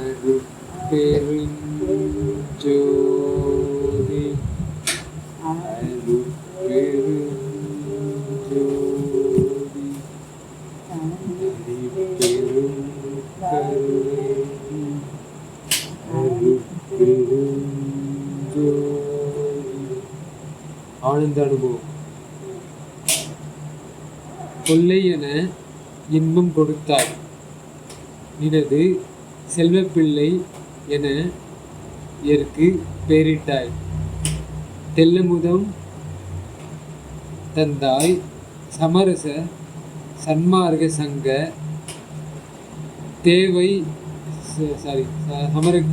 அருட்பெருஞ்சோதி அருட்பெருஞ்சோதி அரிபெரும் கருணை அருட்பெருஞ்சோதி. ஆனந்த அனுபவம். கொள்ளை என இன்பம் கொடுத்தாய், நினது செல்வப்பிள்ளை என எற்கு பெயரிட்டாய், தெல்லமுதம் தந்தாய், சமரச சன்மார்க்க சங்க தேவை சமரச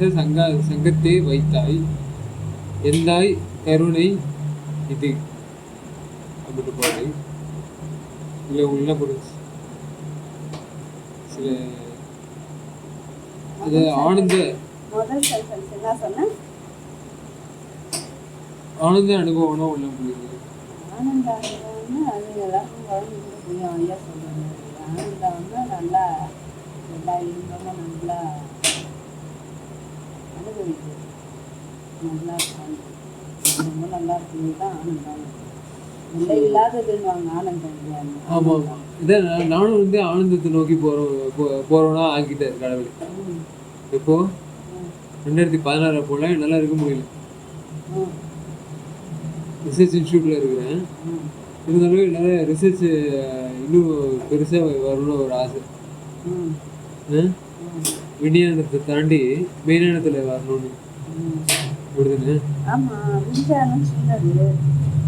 சங்கத்தே வைத்தாய், எந்தாய் கருணை இது அப்படின்னு போடு. இல்லை உள்ள போடு சில அது ஆனந்த ஆனந்த அனுபவம்னா உள்ள புரியுது. ஆனந்த அனுபவம்னா அது எல்லாருக்கும் குழந்தைங்க புரியும். ஐயா சொல்றாங்க ஆனந்தம்னா நல்லா எல்லா இன்பமும் நல்லா அனுபவிக்குது, நல்லா ரொம்ப நல்லா இருக்குது தான் ஆனந்தம். இல்லை இல்லாததுன்னுவாங்க ஆனந்தம். ஆமாம், இதான் நானும் வந்து ஆனந்தத்தை நோக்கி போகிறோன்னா ஆக்கிட்டார் கடவுள். இப்போ 2016 போல நல்லா இருக்க முடியல. ரிசர்ச் இன்ஸ்டியூட்டில் இருக்கிறேன். இருந்தாலும் நிறைய ரிசர்ச் இன்னும் பெருசாக வரணும்னு ஒரு ஆசை. விஞ்ஞானத்தை தாண்டி மெய்ஞானத்தில் வரணும்னு முடியுதுன்னு. ஆமாம், விஞ்ஞானம் சின்னது,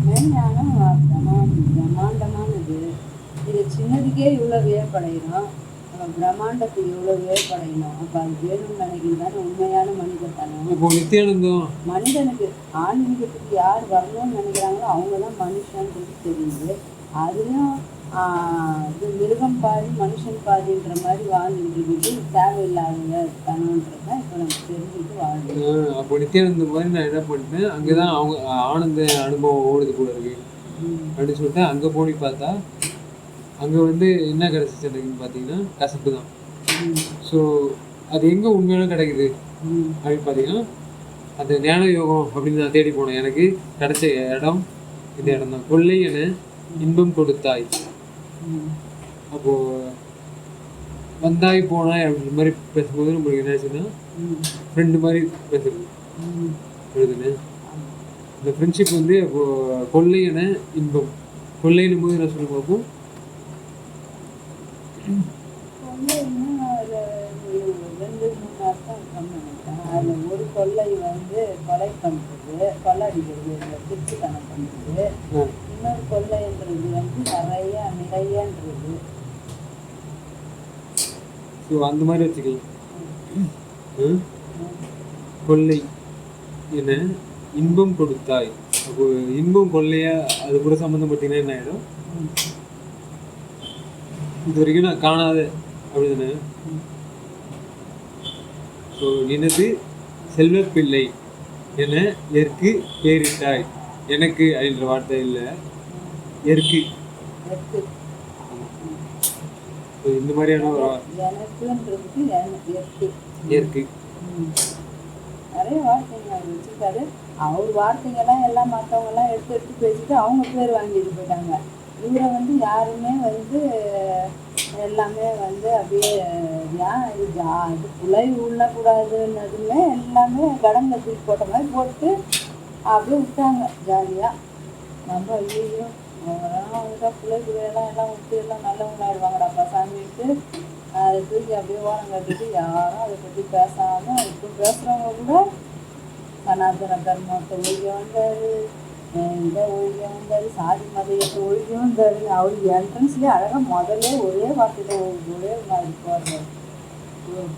மெய்ஞானம் பிரம்மாண்டமானது. இது சின்னதுக்கே இவ்வளோ வியப்படையணும், பிரம்மாண்டத்துக்கு இவ்வளோ வியப்படையணும். அப்போ அது வேணும்னு நினைக்கிறது தானே உண்மையான மனிதத்தனம். இப்போ நித்தியானந்தம் மனிதனுக்கு ஆன்மீகத்துக்கு யார் வரணும்னு நினைக்கிறாங்களோ அவங்க தான் மனுஷன்றது தெரியுது. அதுலேயும் இது மிருகம் பாதி மனுஷன் பாதின்ற மாதிரி வாழ்ந்துட்டு தேவையில்லாத தனன்றது தான் இப்போ நமக்கு தெரிஞ்சுட்டு வாழ்ந்து. அப்போ நித்தியானந்தம் மாதிரி நான் என்ன பண்ணிட்டேன், அங்கே தான் அவங்க ஆனந்த அனுபவம் ஓடுது கூட இருக்கு அப்படின்னு சொல்லிட்டு அங்கே போய் பார்த்தா அங்கே வந்து என்ன கிடச்சிச்சு எனக்குன்னு பார்த்தீங்கன்னா கசப்பு தான். ஸோ அது எங்கே உண்மையான கிடைக்குது அப்படின்னு பார்த்தீங்கன்னா அந்த ஞான யோகம் அப்படின்னு நான் தேடி போனேன். எனக்கு கிடைச்ச இடம் இந்த இடம் தான். கொள்ளை என இன்பம் கொடுத்தாய், அப்போது வந்தாய் போனாய் அப்படின்ற மாதிரி பேசும்போது நம்மளுக்கு என்ன ஆச்சுன்னா ஃப்ரெண்டு மாதிரி பேசுறது எழுதுன்னு. இந்த ஃப்ரெண்ட்ஷிப் வந்து அப்போது கொள்ளை என இன்பம், கொள்ளைன்னும் போது நான் சொல்ல பார்ப்போம். அதில் ஒரு கொள்ளை வந்து கொலை பண்ணுறது, கொள்ளடிக்கிறது, திருச்சித்தனம் பண்ணுறது. இன்னொரு கொள்ளைன்றது வந்து நிறையன்றது. ஸோ அந்த மாதிரி வச்சுக்கலாம். கொள்ளை என இன்பம் கொடுத்தாய், அப்போ இன்பம் கொள்ளையா அது கூட சம்மந்தப்பட்டீங்கன்னா என்ன ஆகிடும், இது வரைக்கும் நான் காணாத அப்படிதானே. ஸோ எனது செல்வப்பிள்ளை என எற்கு பேரிட்டாய், எனக்கு அப்படின்ற வார்த்தை இல்லை, எற்கு. இந்த மாதிரியான ஒரு எற்கு நிறைய வார்த்தைங்க அவர் வச்சுருக்காரு. அவர் வார்த்தைங்கெல்லாம் எல்லாம் மற்றவங்கெல்லாம் எடுத்து பேசிட்டு அவங்க பேர் வாங்கிட்டு போயிட்டாங்க. இவரை வந்து யாருமே வந்து எல்லாமே வந்து அப்படியே ஏன் இது புலை உள்ளக்கூடாதுன்னதுமே எல்லாமே கடந்த தூக்கி போட்ட மாதிரி போட்டு அப்படியே விட்டாங்க ஜாலியாக. நம்ம ஐயோ அவங்களாம் வந்துட்டா புலையெல்லாம் எல்லாம் விட்டு எல்லாம் நல்லவங்களாயிடுவாங்கடாப்பா சாமிட்டு அதை தூக்கி அப்படியே ஓரம் கட்டிட்டு யாரும் அதை பற்றி பேசாமல் இப்போ பேசுகிறவங்க கூட சனாதன தர்மத்தை ஒழிக்க வந்தார், இந்த ஒழிக்க வந்தார், சாதி மதத்தை ஒழிக்க வந்தார். அவர் என்ட்ரன்ஸ்லேயே அழகாக முதல்ல ஒரே வார்த்தையில் ஒரே மாதிரி போடுறார்,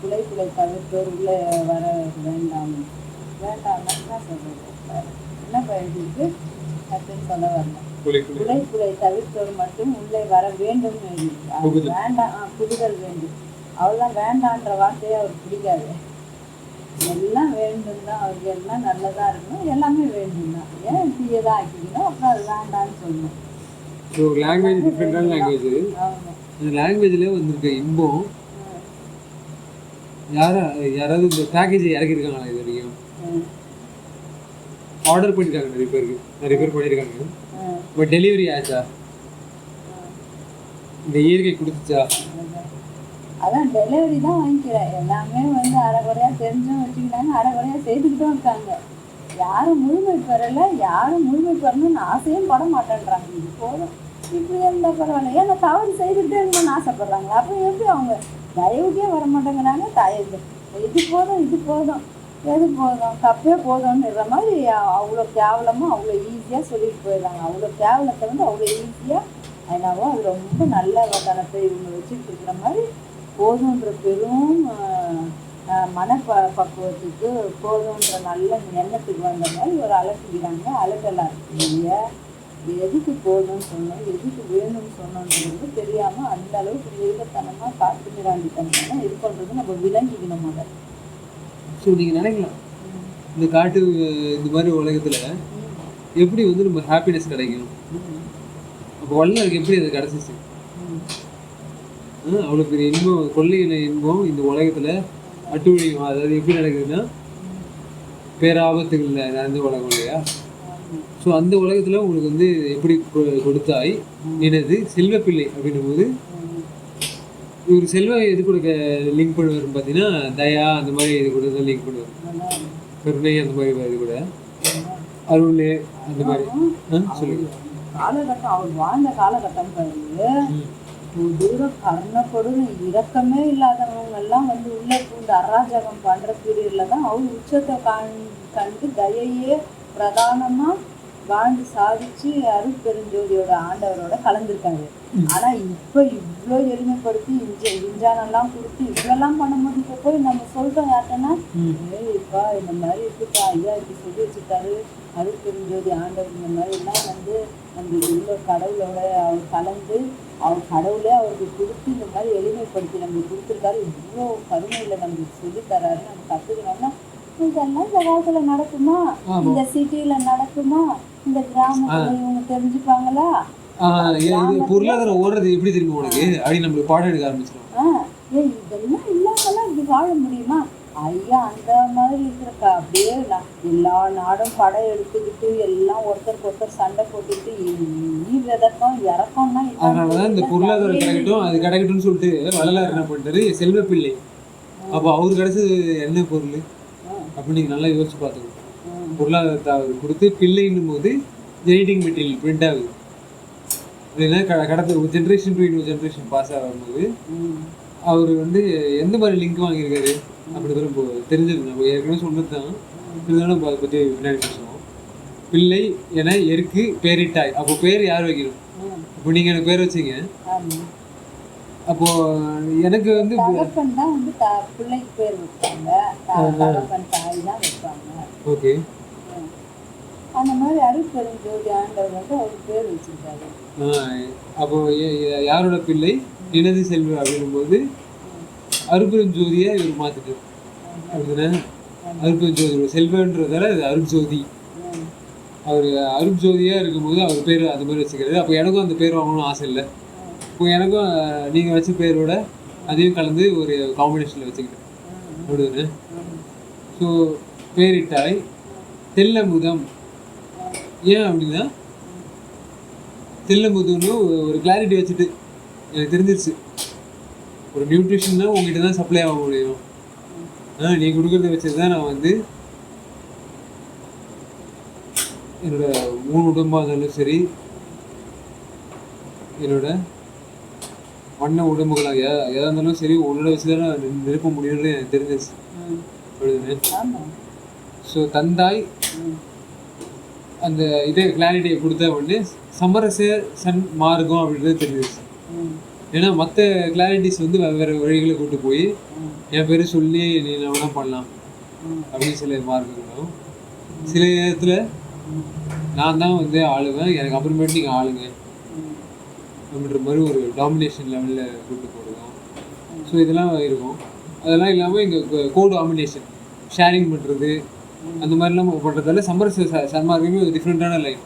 புலை தவிர்த்தோர் உள்ளே வர வேண்டாம் வேண்டாம்னா சொல்கிறார். என்ன எழுதிட்டு அப்படின்னு சொல்ல வரல, புலை தவிர்த்தோர் மட்டும் உள்ளே வர வேண்டும்னு எழுதிருக்கு. அது வேண்டாம், புரிதல் வேண்டும், அவ்வளோதான். வேண்டான்ற வார்த்தையே அவருக்கு பிடிக்காது. எல்லாம் வேண்டும் தான், அவருக்கு எல்லாம் நல்லதாக இருக்கணும், எல்லாமே வேண்டும் தான். ஏன் தீயதாக ஆக்கிக்கணும், அப்புறம் அது வேண்டான்னு சொல்லணும். ஸோ லாங்குவேஜ் டிஃப்ரெண்டான லாங்குவேஜ். ஆமாம், அந்த லாங்குவேஜ்லேயே வந்திருக்க இன்பம் யாராவது இந்த பேக்கேஜ் இறக்கிருக்காங்களா இது வரைக்கும்? ஆர்டர் பண்ணியிருக்காங்க நிறைய பேர் பண்ணியிருக்காங்க. பட் டெலிவரி ஆச்சா? இந்த இயற்கை கொடுத்துச்சா? அதான் டெலிவரி தான் வாங்கிக்கிறேன். எல்லாமே வந்து அரைகுறையாக தெரிஞ்சும் வச்சுக்கிட்டாங்க, அரைகுறையாக செய்துக்கிட்டும் இருக்காங்க. யாரும் முழுமை பெறலை, யாரும் முழுமை பெறணும்னு ஆசையும் பட மாட்டேன்றாங்க. இது போதும், இப்படி இருந்தால் பரவாயில்ல. ஏன்னா தவறு செய்துக்கிட்டே இருக்கணும்னு ஆசைப்படுறாங்க. அப்போ எப்படி அவங்க தயவுக்கே வர மாட்டேங்கிறாங்க? இது போதும், இது போதும், எது போதும், தப்பே போதும்ன்ற மாதிரி அவ்வளோ கேவலமாக அவ்வளோ ஈஸியாக சொல்லிட்டு போயிடுறாங்க. அவ்வளோ கேவலத்தை வந்து அவ்வளோ ஈஸியாக அதனாவோ அது ரொம்ப நல்ல வசனத்தை இவங்க வச்சுட்டு இருக்கிற மாதிரி போதுன்ற பெரும் பக்குவத்துக்கு போதுன்ற நல்ல எண்ணத்துக்கு வந்த மாதிரி ஒரு அலட்டிக்கிறாங்க. அலட்டலாம் இல்லையா? எதுக்கு போதும்னு சொன்னோம், எதுக்கு வேணும்னு சொன்னோன்றது தெரியாமல் அந்த அளவுக்கு மிருகத்தனமாக காட்டுமிராண்டித்தனமாக இது பண்ணுறது நம்ம விளங்கிக்கணும் முதல்ல. ஸோ நீங்கள் நினைக்கலாம், இந்த காட்டு இந்த மாதிரி உலகத்தில் எப்படி வந்து நம்ம ஹாப்பினஸ் கிடைக்கும்? அப்போ வள்ளலுக்கு எப்படி அது கிடச்சிச்சு? அவ்வளோ பெரிய இன்பம், கொள்ளையின இன்பம் இந்த உலகத்தில் அட்டுழியும். அதாவது எப்படி நடக்குதுன்னா, பேராபத்துகள் நடந்த உலகம் இல்லையா? ஸோ அந்த உலகத்தில் உங்களுக்கு வந்து எப்படி கொடுத்தாய் எனது செல்வப்பிள்ளை அப்படின்னும் போது, இவர் செல்வ எது கூட லிங்க் பண்ணுவார் பார்த்தீங்கன்னா, தயா அந்த மாதிரி இது கூட தான் லிங்க் பண்ணுவார். கருணை அந்த மாதிரி இது கூட, அருள் அந்த மாதிரி. சொல்லுங்க. காலகட்டம் அவர் வாழ்ந்த காலகட்டம் தூரம் கருணப்படும் இரக்கமே இல்லாதவங்க எல்லாம் வந்து உள்ள பூண்டு அராஜகம் பண்ற பீரியட்ல தான் அவர் உச்சத்தை கண்டு தயையே பிரதானமா வாழ்ந்து சாதிச்சு அருட்பெருஞ்சோதியோட ஆண்டவரோட கலந்துருக்காரு. ஆனா இப்ப இவ்வளோ எளிமைப்படுத்தி இஞ்சானெல்லாம் கொடுத்து இவ்வளோலாம் பண்ணும்போது இப்ப போய் நம்ம சொல்றோம் யார்ட்டனா, இப்பா இந்த மாதிரி இருக்குப்பா, ஐயா இப்படி சொல்லி வச்சுட்டாரு அருட்பெருஞ்சோதி ஆண்டவர், இந்த மாதிரி எல்லாம் வந்து நம்ம உள்ள கடவுளோட அவர் கலந்து அவர் கடவுளே அவருக்கு கொடுத்து இந்த மாதிரி எளிமைப்படுத்தி நம்மளுக்கு கொடுத்துருக்காரு. இவ்வளோ கருணையில நம்மளுக்கு சொல்லி தராரு. நம்ம கத்துக்கணும்னா இதெல்லாம் இந்த காலத்துல நடக்குமா? இந்த சிட்டியில நடக்குமா? இந்த கிராமத்துல இவங்க தெரிஞ்சுப்பாங்களா? பொருளாதாரம் ஓடுறது எப்படி தெரியும் உனக்கு? அப்படி நம்மளுக்கு பாடம் எடுக்க ஆரம்பிச்சிடும். இதெல்லாம் இல்லாமலாம் இப்படி வாழ முடியுமா? ஐயா அந்த மாதிரி இருக்கிற அப்படியே எல்லா நாடும் படம் எடுத்துக்கிட்டு எல்லாம் ஒருத்தருக்கு ஒருத்தர் சண்டை போட்டுக்கிட்டு விதக்கம் இறக்கம்னா, அதனாலதான் இந்த பொருளாதாரம் கிடைக்கட்டும் அது கிடைக்கட்டும்னு சொல்லிட்டு வள்ளலார் என்ன பண்ணிட்டாரு, செல்வப்பிள்ளை. அப்போ அவரு கிடைச்சது என்ன பொருள் அப்படின்னு நீங்க நல்லா யோசிச்சு பார்த்துக்கணும். பொருளாதாரத்தை அவர் கொடுத்து பிள்ளைன்னும் போது ஜெனடிக் மெட்டீரியல் பிரிண்ட் ஆகுது அப்படின்னா, கடந்த ஜென்ரேஷன் டு இன்னொரு ஜென்ரேஷன் பாஸ் ஆகும்போது அவர் வந்து எந்த மாதிரி லிங்க் வாங்கியிருக்காரு அப்படிதான் இப்போ தெரிஞ்சது. நம்ம ஏற்கனவே சொன்னது தான், இருந்தாலும் அதை பற்றி பின்னாடி பேசுவோம். பிள்ளை என எருக்கு பேரிட்டாய். அப்போ பேர் யார் வைக்கணும்? இப்போ நீங்கள் எனக்கு பேர் வச்சிங்க, அப்போ எனக்கு வந்து பிள்ளைக்கு பேர் வைப்பாங்க, தாய் தான் வைப்பாங்க. ஓகே, அந்த மாதிரி அருட்பெருஞ்சோதி ஆண்டவர் வந்து அவருக்கு பேர் வச்சிருக்காரு. அப்போ யாரோட பிள்ளை? எனது செல்வம் அப்படின்னும் போது அருட்பெருஞ்சோதியை இவர் மாத்திட்டார் அப்படின்னா, அருட்பெருஞ்சோதியோட செல்வன்றதால அது அருட்ஜோதி. அவர் அருட்ஜோதியாக இருக்கும்போது அவர் பேர் அந்த மாதிரி வச்சுக்கிறாரு. அப்போ எனக்கும் அந்த பேர் வாங்கணும்னு ஆசை இல்லை. இப்போ எனக்கும் நீங்கள் வச்ச பேரோட அதையும் கலந்து ஒரு காம்பினேஷனில் வச்சுக்கிட்டேன் அப்படிதானே. ஸோ பேரிட்டாய் தெல்லமுதம். ஏன் அப்படின்னா, தெல்லமுதம்னு ஒரு கிளாரிட்டி வச்சுட்டு எனக்கு தெரிஞ்சிருச்சு, ஒரு நியூட்ரிஷன்னா உங்ககிட்ட தான் சப்ளை ஆக முடியும். நீ கொடுக்குறத வச்சது தான் நான் வந்து என்னோட 3 உடம்பாக இருந்தாலும் சரி, என்னோட வண்ண உடம்புகளாக எதாக இருந்தாலும் சரி, உன்னோட வச்சு தான் நான் நிரப்ப முடியும்னு எனக்கு தெரிஞ்சிருச்சு அப்படிதானே. ஸோ தந்தாய் அந்த இதே கிளாரிட்டியை கொடுத்த உடனே சமரச சன் மார்க்கம் அப்படின்றது தெரிஞ்சிருச்சு. ஏன்னா மற்ற கிளாரிட்டிஸ் வந்து வெவ்வேறு வழிகளை கூட்டு போய் என் பேர் சொல்லி நீ என்ன பண்ணலாம் அப்படின்னு சில மார்க்கங்களும், சில நேரத்தில் நான் தான் வந்து ஆளுவேன், எனக்கு அப்புறமேட்டு நீங்கள் ஆளுங்க அப்படின்ற மாதிரி ஒரு டாமினேஷன் லெவலில் கூட்டு போடுவோம். ஸோ இதெல்லாம் இருக்கும். அதெல்லாம் இல்லாமல் இங்கே கோ டாமினேஷன் ஷேரிங் பண்ணுறது அந்த மாதிரிலாம் பண்ணுறதால சமரச சன்மார்க்கமே ஒரு டிஃப்ரெண்ட்டான லைன்.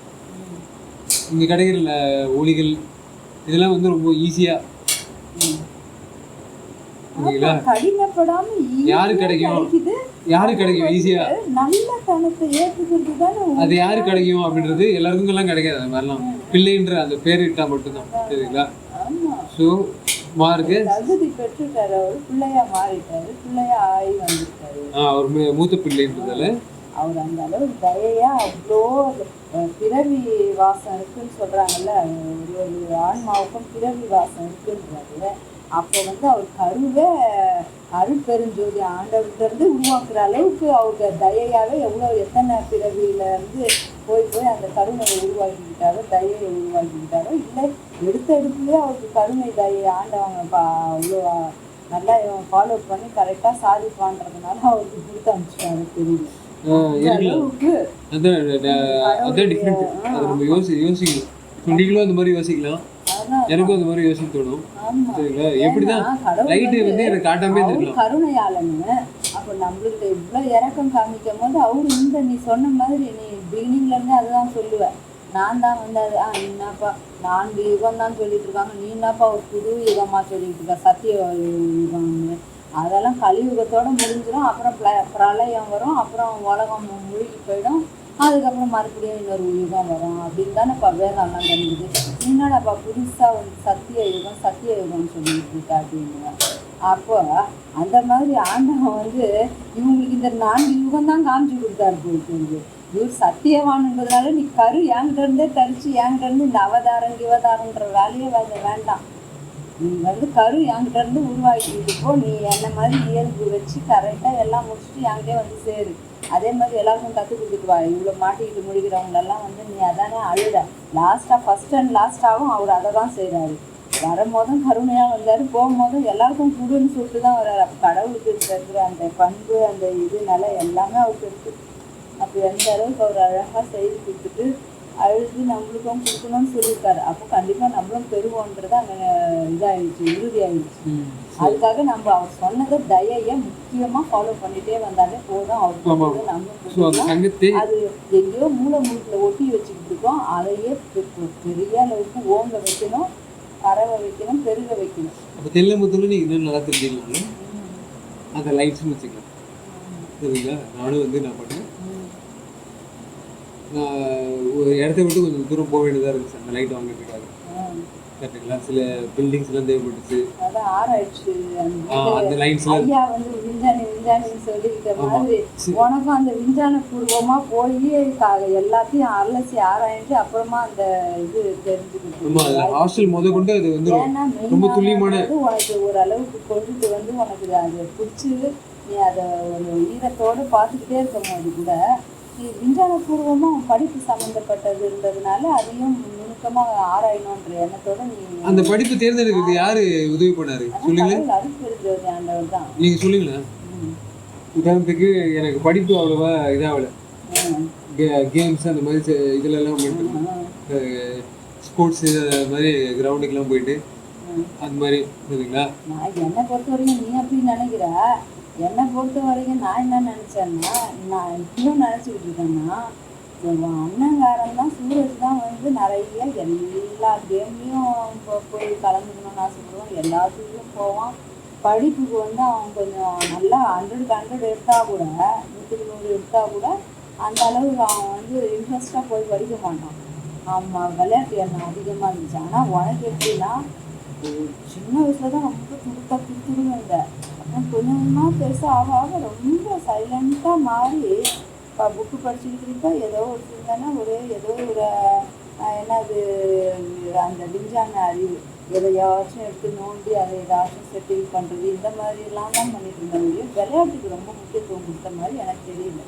இங்கே கிடைக்கிற ஒளிகள் இதெல்லாம் வந்து ரொம்ப ஈஸியாக ஓகேங்களா? கடினப்படாம யாருக்கு கிடைக்கும்? யாருக்கு கிடைக்கும் ஈஸியா? நல்ல தனத்தை ஏற்றுக்கிறது தானே. அது யாருக்கு கிடைக்கும் அப்படின்றது எல்லாருக்கும் எல்லாம் கிடைக்காது. அது மாதிரிலாம் பிள்ளைன்ற அந்த பேர் இட்டா மட்டும்தான். சரிங்களா? ஸோ மார்க்கு தகுதி பெற்றுட்டாரு, அவர் பிள்ளையா மாறிட்டாரு, பிள்ளையா ஆகி வந்துட்டாரு. அவர் மூத்த பிள்ளைன்றதால அவர் அந்த அளவு தயையா அவ்வளோ பிறவி வாசம் இருக்குன்னு சொல்றாங்கல்ல, ஒரு ஆன்மாவுக்கும் பிறவி வாசம் இருக்குன்றாரு. அப்போ வந்து அவர் கருவை அருட்பெருஞ்சோதி ஆண்டவர்கிட்ட இருந்து உருவாக்குற அளவுக்கு அவங்க தயையாவே எத்தனை பிறவியில இருந்து போய் அந்த கருணையை உருவாக்கிக்கிட்டாரோ, தயையை உருவாக்கிக்கிட்டாரோ, இல்லை எடுத்த எடுப்புலேயே அவருக்கு கருணை தயை ஆண்டவங்க அவ்வளோ நல்லா ஃபாலோ பண்ணி கரெக்டாக சாதிப்பான்றதுனால அவருக்கு கொடுத்து அனுப்பிச்சிட்டாரு. தெரியல அதான் டிஃப்ரெண்ட். அது நம்ம யோசிக்கணும். நீங்களும் அந்த மாதிரி யோசிக்கலாம், எனக்கும் அந்த மாதிரி யோசிக்க தோணும். சரிங்களா? எப்படிதான் லைட்டு வந்து எனக்கு காட்டாமே இருக்கலாம் கருணையாளன்னு. அப்போ நம்மளுக்கு இவ்வளோ இறக்கம் காமிக்கும் போது அவரு நீ சொன்ன மாதிரி நீ பிகினிங்ல இருந்து அதுதான் சொல்லுவேன். நான் தான் வந்து அது என்னப்பா 4 யுகம் தான் சொல்லிட்டு இருக்காங்க, நீ என்னப்பா ஒரு புது யுகமா சொல்லிட்டு இருக்க, சத்திய யுகம்னு. அதெல்லாம் கலியுகத்தோட முடிஞ்சிடும். அப்புறம் பிரளயம் வரும், அப்புறம் உலகம் முழுகி போயிடும், அதுக்கப்புறம் மறுபடியும் இன்னொரு யுகம் வரும் அப்படின்னு தானேப்பா வேதம்லாம் கணிக்குது. என்னடாப்பா புதுசாக வந்து சத்திய யுகம்னு சொல்லிட்டு இருக்கா அப்படின்னு. அப்போ அந்த மாதிரி ஆண்டவன் வந்து இவங்களுக்கு இந்த 4 யுகம் தான் காமிச்சு கொடுத்தாரு போயிட்டு. இவர் சத்தியவான்ன்றதுனால நீ கரு என்கிட்ட இருந்தே தரிச்சு என்கிட்ட இருந்து இந்த அவதாரன்ற வேலையே வேண்டாம். நீ வந்து கரு என்கிட்ட இருந்து உருவாக்கிட்டு போ, நீ என்ன மாதிரி இயல்பு வச்சு கரெக்டாக எல்லாம் முடிச்சுட்டு என்கிட்டே வந்து சேரு. அதே மாதிரி எல்லாருக்கும் கற்றுக் கொடுத்துட்டு வா. இவ்வளோ மாட்டிக்கிட்டு முடிக்கிறவங்களெல்லாம் வந்து நீ அதானே அழுத. ஃபர்ஸ்ட் அண்ட் லாஸ்ட்டாகவும் அவர் அதை தான் செய்கிறாரு. வரும்போதும் கருணையாக வந்தார், போகும்போதும் எல்லாருக்கும் குடுன்னு சொல்லிட்டு தான் வர்றாரு. அப்போ கடவுளுக்கு இருக்கிற அந்த பண்பு, அந்த இதுனால எல்லாமே அவருக்கு இருக்குது. அப்போ எந்த அளவுக்கு அவர் அழகாக செய்து கொடுத்துட்டு அழுது நம்மளுக்கும் கொடுக்கணும்னு சொல்லியிருக்காரு. அப்போ கண்டிப்பாக நம்மளும் பெறுவோன்றது அங்கே இதாகிடுச்சு, உறுதி ஆகிடுச்சு. அதுக்காக நம்ம அவர் சொன்னதை தயையை முக்கியமாக ஃபாலோ பண்ணிகிட்டே வந்தாலே போதும். அவருக்கு நம்மளுக்கு அது எங்கேயோ மூலமுழுக்கில் ஒட்டி வச்சுக்கிட்டு இருக்கோம். அதையே பெரிய அளவுக்கு ஓங்க வைக்கணும், பரவ வைக்கணும், பெருக வைக்கணும். அப்போ தெல்லமுத்துல நீங்கள் இன்னும் நல்லா தெரிஞ்சுக்கலாம். அந்த லைட்ஸ்னு வச்சுக்கலாம். சரிங்களா? நானும் வந்து நான் பண்ணேன். நான் ஒரு இடத்த விட்டு கொஞ்சம் தூரம் போக வேண்டியதாக இருந்துச்சு அந்த லைட் வாங்கிறதுக்காக. கரெக்டுங்களா? சில பில்டிங்ஸ் எல்லாம் தேவைப்பட்டுச்சு. அந்த லைன்ஸ்லாம் ஐயா வந்து விஞ்ஞானின்னு சொல்லிக்கிட்ட மாதிரி உனக்கும் அந்த விஞ்ஞான பூர்வமாக போய் எல்லாத்தையும் அலசி ஆராய்ஞ்சு அப்புறமா அந்த இது தெரிஞ்சுக்கிட்டு ஹாஸ்டல் முத கொண்டு அது வந்து ரொம்ப துல்லியமான உனக்கு ஓரளவுக்கு கொண்டுட்டு வந்து உனக்கு அதை பிடிச்சி நீ அதை ஒரு ஈரத்தோடு பார்த்துக்கிட்டே இருக்கும் போது கூட விஞ்ஞானபூர்வமாக படிப்பு சம்மந்தப்பட்டதுன்றதுனால அதையும் நுணுக்கமாக ஆராயணுன்ற எண்ணத்தோட நீ அந்த படிப்பு தேர்ந்தெடுக்கிறது யாரு உதவி பண்ணாரு சொல்லுங்களேன்? அருட்பெருஞ்சோதி ஆண்டவர் தான். நீங்க சொல்லுங்களேன். உதாரணத்துக்கு எனக்கு படிப்பு அவ்வளோவா இதாகல, கேம்ஸ் அந்த மாதிரி இதுல எல்லாம் போயிட்டு ஸ்போர்ட்ஸ் மாதிரி கிரவுண்டுக்கெல்லாம் போயிட்டு அந்த மாதிரி சரிங்களா? நான் என்னை பொறுத்த வரைக்கும் நீ அப்படி நினைக்கிற, என்னை பொறுத்த வரைக்கும் நான் என்ன நினச்சேன்னா, நான் இன்னும் நினச்சிக்கிட்டு இருக்கேன்னா அண்ணங்காரன் தான் சூரஜ் தான் வந்து நிறைய எல்லா கேம்லேயும் போய் கலந்துக்கணும்னு ஆசைப்படுவான், எல்லாத்துலேயும் போவான். படிப்புக்கு வந்து அவன் கொஞ்சம் நல்லா 100 எடுத்தால் கூட 100 எடுத்தால் கூட அந்த அளவுக்கு அவன் வந்து இன்ட்ரெஸ்டாக போய் படிக்க மாட்டான். ஆமாம், விளையாட்டு எண்ணம் அதிகமாக இருந்துச்சு. ஆனால் உனக்கு எப்படின்னா சின்ன வயசில் தான் ரொம்ப துடுத்துடுங்க. அப்புறம் கொஞ்சம் கொஞ்சமாக பெருசாக ஆக ரொம்ப சைலண்ட்டாக மாறி இப்போ புக்கு படிச்சுக்கிட்டு இருக்கா, ஏதோ ஒரு சிந்தனை ஏதோ ஒரு என்னது அந்த விஞ்ஞான அறிவு எதையாச்சும் எடுத்து நோண்டி அதை ஏதாச்சும் செட்டில் பண்ணுறது இந்த மாதிரிலாம் தான் பண்ணிட்டு இருந்த முடியும். விளையாட்டுக்கு ரொம்ப முக்கியத்துவம் கொடுத்த மாதிரி எனக்கு தெரியல.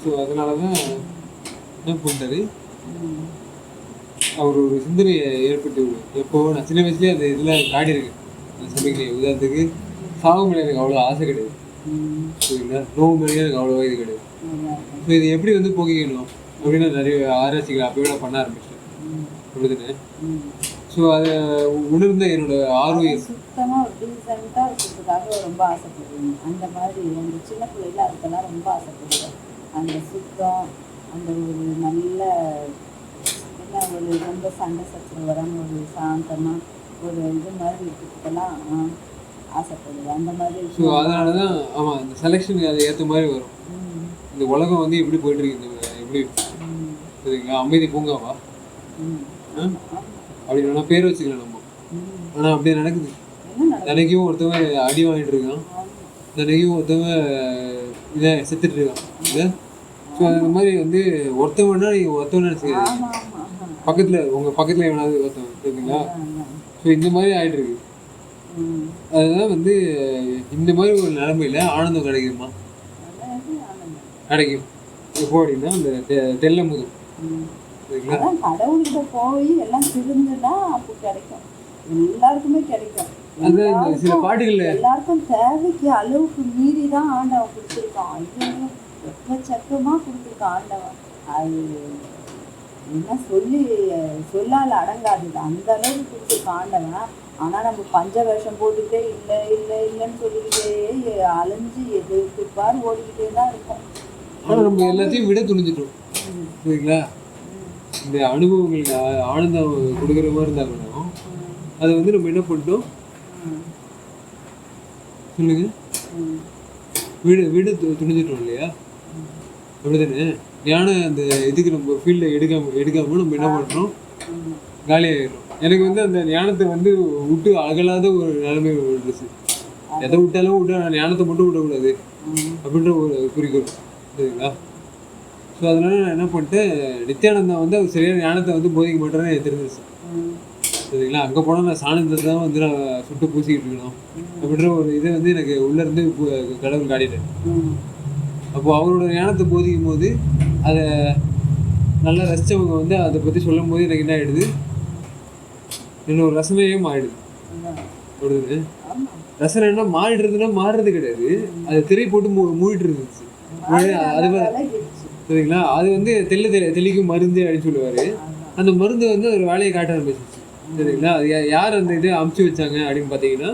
ஸோ அதனால தான் என்ன பண்ணுறாரு, அவர் ஒரு சிந்தனையை ஏற்பட்டு எப்போ நான் சின்ன வயசுலேயே அது இதெல்லாம் காடி இருக்கு சமைக்கிறேன். உதாரணத்துக்கு சாவு மேலே எனக்கு அவ்வளோ ஆசை கிடையாது, சரிங்களா? நோவு மேலே எனக்கு அவ்வளோவா இது கிடையாது. ஸோ இது எப்படி வந்து போக்கிக்கணும் அப்படின்னு நிறைய ஆராய்ச்சிகள் அப்போவே நான் பண்ண ஆரம்பிச்சிட்டேன், அப்படிதானே? ஸோ அதை உணர்ந்த என்னோட ஆர்வம் சுத்தமாக டீசெண்டாக இருக்கிறதுக்காக ரொம்ப ஆசைப்படுவேன். அந்த மாதிரி அந்த சின்ன பிள்ளைல அதுக்கெல்லாம் ரொம்ப ஆசைப்படுவேன். அந்த சுத்தம், அந்த ஒரு நல்ல என்ன ஒரு ரொம்ப சண்டை சச்சரவு வராமல் ஒரு சாந்தமாக ஒரு இது மாதிரி இருக்கிறதுக்கெல்லாம் ஆசைப்படுது அந்த மாதிரி ஸோ அதனால தான் ஆமாம் இந்த செலெக்ஷனுக்கு அது ஏற்ற மாதிரி வரும். ம், இந்த உலகம் வந்து எப்படி போயிட்டுருக்கு, இந்த எப்படி ம், சரிங்களா, அமைதி பூங்காவா ம். அப்படி வேணா பேர் வச்சுக்கலாம் நம்ம. ம். ஆனால் அப்படியே நடக்குது. என்ன நடக்குது? தினைக்கும் ஒருத்தவன் அடி வாங்கிட்டு இருக்கான், ஆமா. தினைக்கும் ஒருத்தவன் இதை செத்துட்டு இருக்கான். இதை ஸோ அந்த மாதிரி வந்து ஒருத்தவன்னா நீங்கள் ஒருத்தவன் நினச்சிக்காது, ஆமா, ஆமா, ஆமா. உங்கள் பக்கத்தில் எவனாவது ஒருத்தவன் சரிங்களா. ஆமா. ஸோ இந்த மாதிரி ஆகிட்டு இருக்கு. ம். அதுதான் வந்து இந்த மாதிரி ஒரு நிலைமையில ஆனந்தம் கிடைக்குமா, அதாவது ஆனந்தம். கிடைக்கும். எப்போ அப்படின்னா அந்த தெல்ல முதல் ம். சரிங்களா. அதான் கடவுள்கிட்ட போய் எல்லாம் திருந்துனா அப்போ கிடைக்கும், எல்லாருக்குமே கிடைக்கும். அது இந்த சில பாட்டுகள்ல எல்லாருக்கும் தேவைக்கு அளவுக்கு மீறி தான் ஆண்டவன் கொடுத்துருக்கான். ஐயோ எக்கச்சக்கமா கொடுத்துருக்கான் ஆண்டவன். அது என்ன சொல்லால அடங்காது, அந்த அளவுக்கு கொடுத்துருக்கான் ஆண்டவன். ஆனா நம்ம பஞ்ச வேஷம் போட்டுக்கிட்டே இல்லை இல்லை இல்லைன்னு சொல்லிக்கிட்டே அலைஞ்சு எதுக்கு பாரு ஓடிக்கிட்டே தான் இருக்கோம். ஆனால் நம்ம எல்லாத்தையும் விட துணிஞ்சிட்டோம் ம், சரிங்களா. ம், இந்த அனுபவங்களுக்கு ஆனந்தம் கொடுக்குற மாதிரி இருந்தாலும் அதை வந்து நம்ம என்ன பண்ணிட்டோம் ம், சொல்லுங்க, ம், வீடு வீடு துணிஞ்சிட்டோம் இல்லையா. அப்படிதானே ஞானம் அந்த இதுக்கு நம்ம ஃபீல்டில் எடுக்காம நம்ம என்ன பண்ணுறோம், ம். காலியாகிடுறோம். எனக்கு வந்து அந்த ஞானத்தை வந்து விட்டு அகலாத ஒரு நிலைமை வந்துச்சு. எதை விட்டாலும் விட ஞானத்தை மட்டும் விடக்கூடாது ம். அப்படின்ற ஒரு குறிக்கோள் சரிங்களா. ஸோ அதனால நான் என்ன பண்ணிட்டேன், நித்யானந்தா வந்து அவர் சரியான ஞானத்தை வந்து போதிக்க மாட்டேன்னு எனக்கு தெரிஞ்சிச்சு ம். சரிங்களா. அங்கே போனால் நான் சாணத்தை தான் வந்து நான் சுட்டு பூசிக்கிட்டு இருக்கணும் அப்படின்ற ஒரு இதை வந்து எனக்கு உள்ளேருந்து கடவுள் காட்டிட்டேன். ம். அப்போது அவரோட ஞானத்தை போதிக்கும் போது அதை நல்லா ரசித்தவங்க வந்து அதை பற்றி சொல்லும் போது எனக்கு என்ன ஆகிடுது, என்னோட ரசனையே மாறிடுது. அதான். அப்படிது ஆமா. ரசனைன்னா மாறிடுறதுன்னா மாறுறது கிடையாது, அது திரை போட்டு மூடிட்டு இருந்துச்சு. அது விலகிடுச்சு. சரிங்களா. அது வந்து தெளிக்கும் மருந்து அப்படின்னு சொல்லுவார். அதான். அந்த மருந்து வந்து ஒரு வேலையை காட்ட ஆரம்பிச்சிச்சு சரிங்களா. அது யார் அந்த இதை அமுச்சு வச்சாங்க அப்படின்னு பார்த்தீங்கன்னா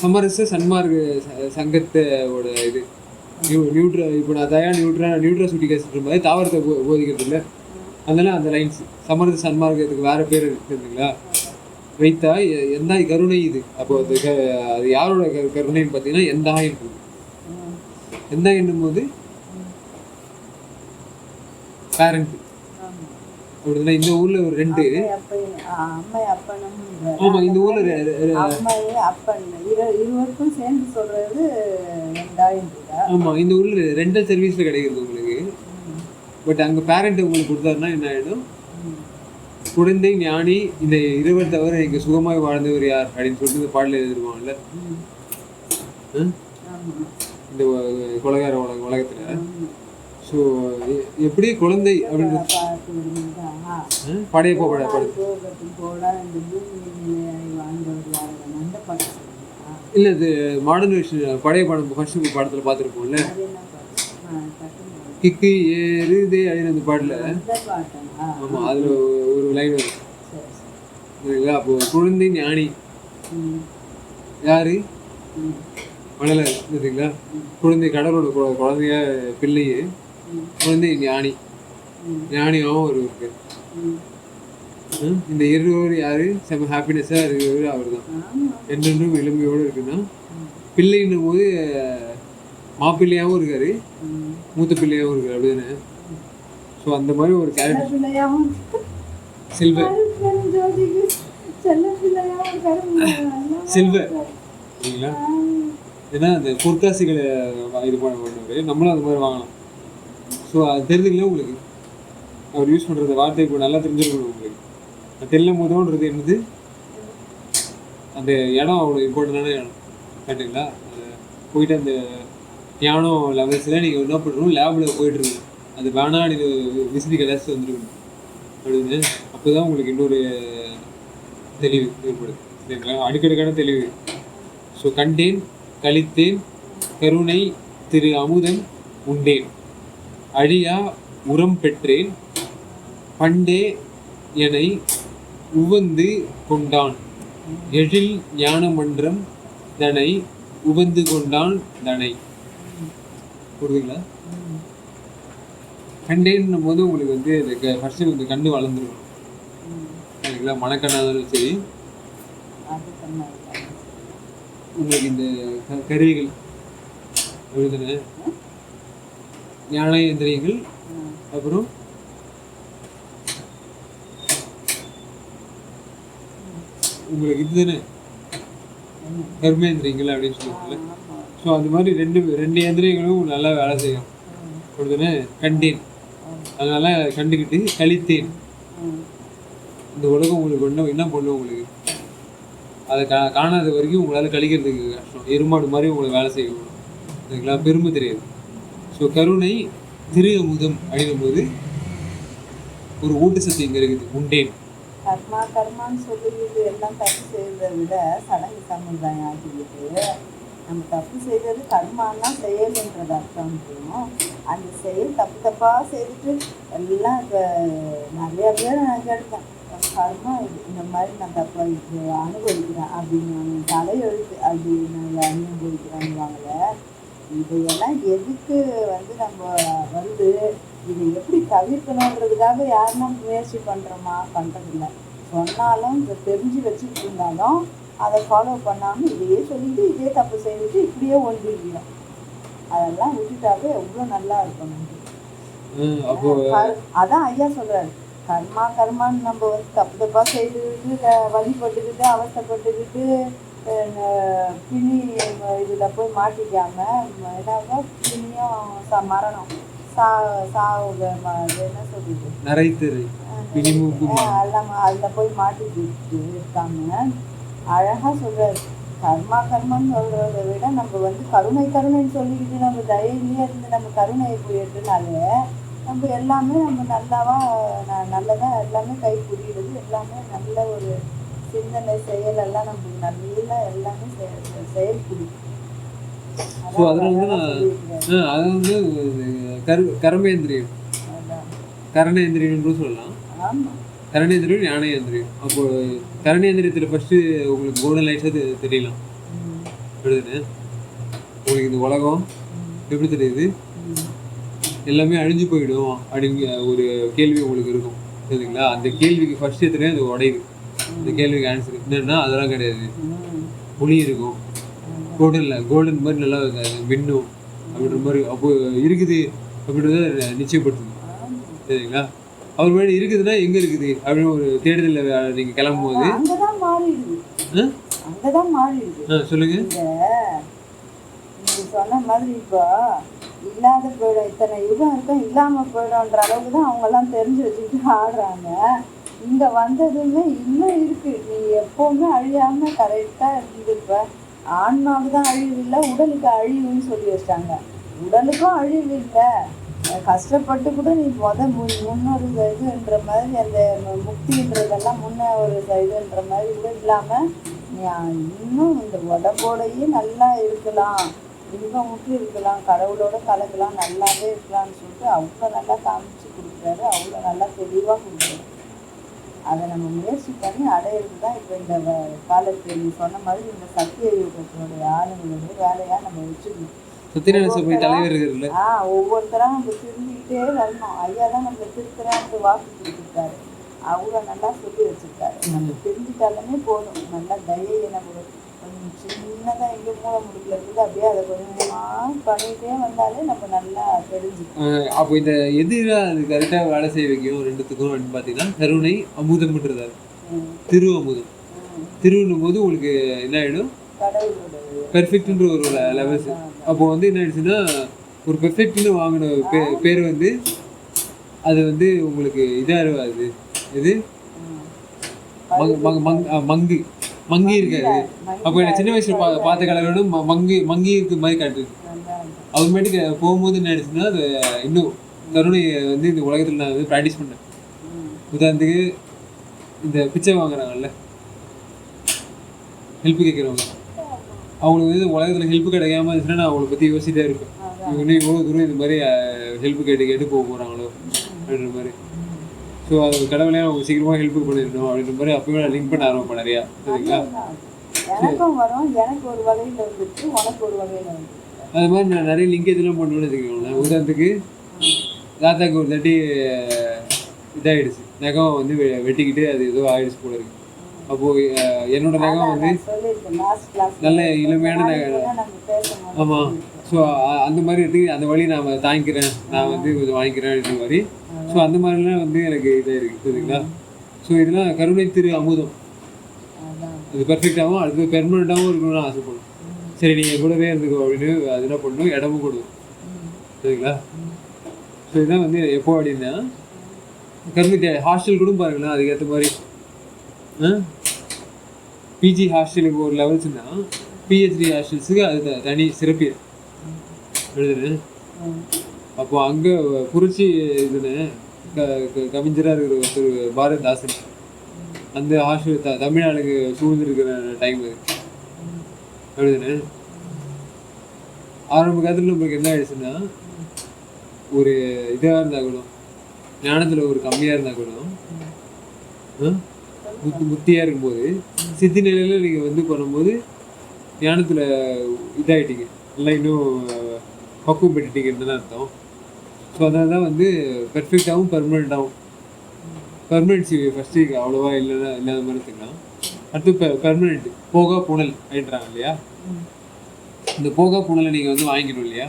சமரச சன்மார்க்க சங்கத்தோட இது இப்போ நான் நியூட்ராசூட்டிகஸ் மாதிரி தாவரத்தை போதிக்கிறது இல்லை, அதனால அந்த லைன்ஸ் சமரச சன்மார்க்கத்துக்கு வேற பேர் இருக்குதுங்களா. வைத்தா எந்தாய் கருணை இது. அப்போ அது யாரோட கருணைன்னு பார்த்தீங்கன்னா எந்தாய் இருக்குது. ம். எந்தாய் என்னும் போது பேரண்ட் ஆமா. அப்படின்னா இந்த ஊர்ல ஒரு ரெண்டு அம்மை அப்பனும் ஆமா இந்த ஊர்ல அம்மை அப்பன் இருவருக்கும் சேர்ந்து சொல்றது ரெண்டாயிரம். ஆமா இந்த ஊர்ல ரெண்டல் சர்வீஸ்ல கிடைக்கிறது உங்களுக்கு. பட் அங்க பேரண்ட் உங்களுக்கு கொடுத்தாருன்னா என்ன ஆயிடும், குழந்தை ஞானி இந்த இருவர் தவிர இங்க சுகமாய் வாழ்ந்தவர் யார் அப்படின்னு சொல்லிட்டு இந்த பாடல எழுதிருவாங்கல்ல. இந்த கொலகார உலகத்துல. ஸோ எப்படி குழந்தை அப்படின்றது படையப்போ இல்லை, இது மாடர்ன் வெர்ஷன் பழைய படம் ஃபர்ஸ்ட் படத்தில் பார்த்துருப்போம்ல, கிக்கு ஏறுதே அப்படின்னு அந்த பாட்டில். ஆமாம் அதில் ஒரு லைன் வரும் சரிங்களா. அப்போது குழந்தை ஞானி யாரு மணலை சரிங்களா. குழந்தை கடவுளோட குழந்தைய பிள்ளையே குழந்தை ஞானி, ஞானியாகவும் ஒரு இருக்கு. இந்த இருவர் யாரு செம்ம ஹாப்பினஸ்ஸா இருக்கிறவர் அவர் தான். என்றென்றும் இளமையோடு இருக்குன்னா பிள்ளைன்னும் போது மாப்பிள்ளையாகவும் இருக்காரு, மூத்த பிள்ளையாகவும் இருக்காரு அப்படிதானே. ஸோ அந்த மாதிரி ஒரு கேரக்டர் சில்வர் சில்வர் சரிங்களா. ஏன்னா அந்த பொற்காசிகளை இது பண்ணுவாரு, நம்மளும் அந்த மாதிரி வாங்கலாம். ஸோ அது தெரிஞ்சுக்கலாம் உங்களுக்கு, அவர் யூஸ் பண்ணுற வார்த்தை இப்போ நல்லா தெரிஞ்சுக்கணும் உங்களுக்கு. தெல்ல முதோன்றது என்னது, அந்த இடம் அவ்வளோ இம்பார்ட்டண்டான இடம் கரெக்டுங்களா. போயிட்டு அந்த ஞானம் லெவல்ஸில் நீங்கள் என்ன பண்ணணும், லேபில் போயிட்டுருக்கணும். அது வேணா நீங்கள் விசிறி கலாசி வந்துருக்கணும் அப்படின்னு. அப்போ தான் உங்களுக்கு இன்னொரு தெளிவு ஏற்படுது சரிங்களா, அடுக்கடுக்கான தெளிவு. ஸோ கண்டேன் கழித்தேன் கருணை திரு அமுதன் உண்டேன் அழியா உரம் பெற்றேன் பண்டே என்னை உவந்து கொண்டான் எழில் ஞான மன்றம் தனை உவந்து கொண்டான் தனை. புரியுதுங்களா. கண்டேன்னும் போது உங்களுக்கு வந்து ஃபர்ஸ்ட் இந்த கண்ணு வளர்ந்துருக்கணும் சரிங்களா. மனக்கண்ணாலும் சரி உங்களுக்கு இந்த கருவிகள் அப்படிதானே, ஞான இந்திரியங்கள், அப்புறம் உங்களுக்கு இதுதானே கர்மேந்திரியங்கள் அப்படின்னு சொல்லுவாங்கல்ல. ஸோ அந்த மாதிரி ரெண்டு இந்திரியங்களும் நல்லா வேலை செய்யும் அப்படிதானே. கண்டேன், அதனால கண்டுக்கிட்டு கழித்தேன். இந்த உலகம் உங்களுக்கு என்ன பண்ணும், உங்களுக்கு அதை காணாத வரைக்கும் உங்களால் கழிக்கிறதுக்கு கஷ்டம். எருமாடு மாதிரி உங்களை வேலை செய்யணும், சரிங்களா, பெருமை தெரியாது. ஸோ கருணை திரு அமுதம் அப்படின்னும் போது ஒரு ஊட்டச்சத்து இங்கே இருக்குது, உண்டேன். கர்மான்னு சொல்லிக்கிட்டு எல்லாம் தப்பு செய்யறதை விட சடங்கு சம்பிரதாயம் ஆக்கிக்கிட்டு நம்ம தப்பு செய்தது கர்மான்னா செயல்ன்றது அர்த்தம் முடியும். அந்த செயல் தப்பாக செய்துட்டு எல்லாம் இப்போ நிறையா பேர் நான் கேட்பேன், கர்மா இது இந்த மாதிரி நான் தப்பாக இது அனுபவிக்கிறேன் அப்படின்னு, நான் தலையெழுத்து அப்படி நான் அனுபவிக்கிறேன்னுவாங்கள. இதையெல்லாம் எதுக்கு நம்ம வந்து இதை எப்படி தவிர்க்கணுன்றதுக்காக யாருன்னா முயற்சி பண்ணுறோமா? பண்ணுறதில்ல. சொன்னாலும் இதை தெரிஞ்சு வச்சுட்டு இருந்தாலும் அதை ஃபாலோ பண்ணாமல் இதையே சொல்லிட்டு இதே தப்பு செய்துட்டு இப்படியே ஒன்றிக்கிறோம். அதெல்லாம் விட்டுட்டாவே எவ்வளோ நல்லா இருக்கணும். அதான் ஐயா சொல்கிறாரு, கர்மான்னு நம்ம வந்து தப்பாக செய்துக்கிட்டு வழிபட்டுக்கிட்டு அவசப்பட்டுக்கிட்டு பிணி இதில் போய் மாட்டிக்காம என்னவோ பிணியும் மரணம் சாவு என்ன சொல்றது எல்லாம் அதில் போய் மாட்டிக்கிட்டு இருக்காம அழகாக சொல்கிறாரு. கர்மான்னு சொல்கிறத விட நம்ம வந்து கருணைன்னு சொல்லிக்கிட்டு நம்ம தைரியமே இருந்து நம்ம கருணையை போயிட்டுனாலே நம்ம எல்லாமே நம்ம நல்லதாக எல்லாமே கை புரியுறது, எல்லாமே நல்ல ஒரு சிந்தனை செயலெல்லாம் நம்மளுக்கு நல்லா எல்லாமே செயல்படுது. ஸோ அதில் வந்து அது வந்து கர்மேந்திரியம், கரணேந்திரியம்னு சொல்லலாம். கரணேந்திரியம் ஞானேந்திரியம். அப்போ கரணேந்திரியத்தில் ஃபர்ஸ்ட் உங்களுக்கு கோல்டன் லைட்ஸாக தெரியலாம், எழுதுன்னு உங்களுக்கு இந்த உலகம் எப்படி தெரியுது, எல்லாமே அழிஞ்சு போயிடும் அப்படிங்கிற ஒரு கேள்வி உங்களுக்கு இருக்கும், சரிங்களா. அந்த கேள்விக்கு ஃபர்ஸ்ட் எத்தனையோ அது உடையுது. இந்த கேள்விக்கு ஆன்சர் என்னன்னா அதெல்லாம் கிடையாது, புளி இருக்கும், கோல்டன் மாதிரி நல்லா மின்னும் அப்படின்ற மாதிரி அப்போ இருக்குது அப்படின்றத நிச்சயப்படுத்துது, சரிங்களா. அவர் மாதிரி இருக்குதுன்னா எங்கே இருக்குது அப்படின்னு ஒரு தேடுதலில் நீங்கள் கிளம்பும் போது சொல்லுங்க. சொன்ன மாதிரி இப்போ இல்லாத போயிடும், இத்தனை யுகம் இருக்கும் இல்லாமல் போயிடும்ன்ற அளவுக்கு தான் அவங்கெல்லாம் தெரிஞ்சு வச்சுக்கிட்டு ஆடுறாங்க. இங்கே வந்ததுமே இன்னும் இருக்குது, நீ எப்போவுமே அழியாமல் கரெக்டாக இருந்துருப்ப. ஆன்மாவுக்கு தான் அழிவு இல்லை, உடலுக்கு அழிவுன்னு சொல்லி வச்சிட்டாங்க. உடலுக்கும் அழிவு இல்லை, கஷ்டப்பட்டு கூட நீ முன்னொரு இதுன்ற மாதிரி அந்த முக்தின்றதெல்லாம் முன்ன ஒரு இதுன்ற மாதிரி கூட இல்லாமல் நீ இன்னும் இந்த உடம்போடையே நல்லா இருக்கலாம், இன்பம் முற்றி இருக்கலாம், கடவுளோட கலக்கலாம், நல்லாவே இருக்கலாம்னு சொல்லிட்டு அவ்வளோ நல்லா காமிச்சு கொடுக்குறாரு, அவ்வளோ நல்லா தெளிவாக கொடுக்குறாரு. அதை நம்ம முயற்சி பண்ணி அடையிறது தான் இப்போ இந்த காலத்தில் நீ சொன்ன மாதிரி இந்த சத்திய யுகத்தினுடைய ஆளுங்களுடைய வேலையாக நம்ம வச்சுக்கணும். ஒவ்வொருத்தராக நம்ம திருந்திக்கிட்டே வரணும். ஐயா தான் நம்ம திருத்தரான்னு வாக்கு கொடுத்துருக்காரு, அவ்வளோ நல்லா சொல்லி வச்சுருக்காரு. நம்ம தெரிஞ்சுட்டாலுமே போதும், நல்லா தயையை நம்ம கொஞ்சம் சின்னதாக எங்கே மூளை முடிக்கல இருக்குது அப்படியே அதை கொஞ்சமாக பண்ணிகிட்டே வந்தாலே நம்ம நல்லா தெரிஞ்சுக்கணும். அப்போ இந்த எதிராக அது கரெக்டாக வேலை செய்ய வைக்கும் ரெண்டுத்துக்கும் அப்படின்னு பார்த்தீங்கன்னா கருணை அமுதம்ன்றது திரு அமுதம். திருன்னும் போது உங்களுக்கு என்ன ஆகிடும், பெர்ஃபெக்ட்ன்ற ஒரு லெவல்ஸ். அப்போ வந்து என்ன ஆயிடுச்சுன்னா ஒரு பெர்ஃபெக்ட்னு வாங்கின பேர் வந்து அது வந்து உங்களுக்கு இதாக இருக்காது, இது மங்கி இருக்காது. அப்போ எனக்கு சின்ன வயசுல பார்த்த கலரோட மங்கி இருக்க மாதிரி காட்டுது. அப்புறமேட்டுக்கு போகும்போது என்ன ஆயிடுச்சுன்னா அது இன்னும் கருணையை வந்து இந்த உலகத்தில் நான் வந்து ப்ராக்டிஸ் பண்ணேன். உதாரணத்துக்கு இந்த பிச்சை வாங்குறாங்கல்ல, ஹெல்ப் கேட்குறவங்க, அவங்களுக்கு வந்து உலகத்தில் ஹெல்ப் கிடைக்காம இருந்துச்சுன்னா நான் அவங்கள பற்றி யோசிச்சுட்டே இருப்பேன். இவங்க இன்னும் இவ்வளோ தூரம் இந்த மாதிரி ஹெல்ப் கேட்டு போக போகிறாங்களோ அப்படின்ற மாதிரி. ஸோ அது கடவுளே அவங்க சீக்கிரமாக ஹெல்ப் பண்ணிடணும் அப்படின்ற மாதிரி அப்பவே நான் லிங்க் பண்ண ஆரம்பிப்பேன் நிறையா, சரிங்களா. அது மாதிரி நான் நிறைய லிங்கேஜ்லாம் பண்ணுவேன்னு வச்சுக்கோங்களேன். உதாரணத்துக்கு தாத்தாக்கு ஒரு தாட்டி இதாகிடுச்சு, நகம் வந்து வெட்டிக்கிட்டு அது ஏதோ ஆகிடுச்சு போல இருக்கு. அப்போது என்னோட நகம் வந்து சொல்லியிருக்கேன் லாஸ்ட் கிளாஸ் நல்ல இளமையான நம்ம பேசணும். ஆமாம். ஸோ அந்த மாதிரி எடுத்து அந்த வழி நான் தாங்கிக்கிறேன், நான் வந்து கொஞ்சம் வாங்கிக்கிறேன் இந்த மாதிரி. ஸோ அந்த மாதிரிலாம் வந்து எனக்கு இதாக இருக்குது சரிங்களா. ஸோ இதெல்லாம் கருணை திரு அமுதம். அது பெர்ஃபெக்டாகவும் அடுத்து பெர்மனெண்ட்டாகவும் இருக்கணும்னு ஆசைப்படும். சரி நீங்கள் கூடவே இருந்துக்கோ அப்படின்னு அது என்ன பண்ணணும், இடமும் கொடுக்கும் சரிங்களா. ஸோ இதான் வந்து எப்போ அப்படின்னா கருணை ஹாஸ்டல் கூட பாருங்களேன். அதுக்கேற்ற மாதிரி பிஜி ஹாஸ்டலுக்கு ஒரு லெவல்ஸ்னா பிஹெச்டி ஹாஸ்டல்ஸுக்கு அது தனி சிறப்பு எழுதுனு. அப்போ அங்கே புரட்சி இதுன்னு கவிஞராக இருக்கிற ஒருத்தர் பாரதிதாசன் அந்த ஹாஸ்டல் தமிழ்நாடுக்கு சூழ்ந்துருக்கிற டைம் அது எழுதுனு. ஆரம்ப காலத்தில் நம்மளுக்கு என்ன ஆயிடுச்சுன்னா ஒரு இதாக இருந்தால் கூட ஞானத்தில் ஒரு கம்மியாக இருந்தால் கூட புத்தியாக இருக்கும்போது சித்தி நிலையில் நீங்கள் வந்து பண்ணும்போது ஞானத்தில் இதாகிட்டீங்க, நல்லா இன்னும் பக்குவம் பெற்றுட்டீங்கன்னு அர்த்தம். ஸோ அதனால தான் வந்து பெர்ஃபெக்டாகவும் பெர்மனெண்ட்டாகவும் பெர்மனன்சி ஃபஸ்ட்டு அவ்வளோவா இல்லாத மாதிரி எடுத்துக்கலாம். அடுத்து பெர்மனெண்ட் போகா புனல் அப்படின்றாங்க இல்லையா. இந்த போகா புனலை நீங்கள் வந்து வாங்கிக்கணும் இல்லையா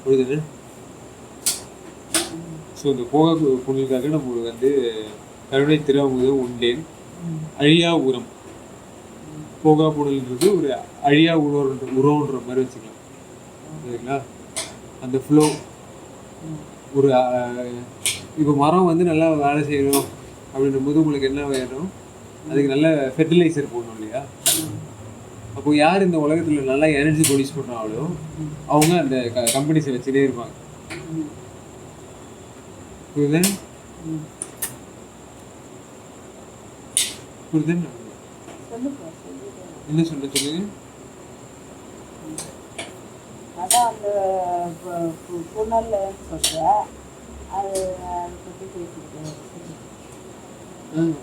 புரியுதுன்னு. ஸோ இந்த போகா புனலுக்காக நம்ம வந்து கருணை திரு உண்டேன் அழியா உரம். போகா புனல்ன்றது ஒரு அழியா உரம்ன்ற மாதிரி வச்சுக்கலாம் சரிங்களா. அந்த ஃப்ளோ ஒரு இப்போ மரம் வந்து நல்லா வேலை செய்யணும் அப்படின்ற போது உங்களுக்கு என்ன வேணும், அதுக்கு நல்ல ஃபெர்டிலைசர் போடணும் இல்லையா. அப்போ யார் இந்த உலகத்தில் நல்லா எனர்ஜி ப்ரொடியூஸ் பண்ணுறாங்களோ அவங்க அந்த கம்பெனிஸை வச்சுட்டே இருப்பாங்க புரியுது புரியுது. என்ன சொல்லுங்க. அதான் அந்த புனல்ல சொல்கிறேன் அது அதை பற்றி பேசிக்கிட்டேன்.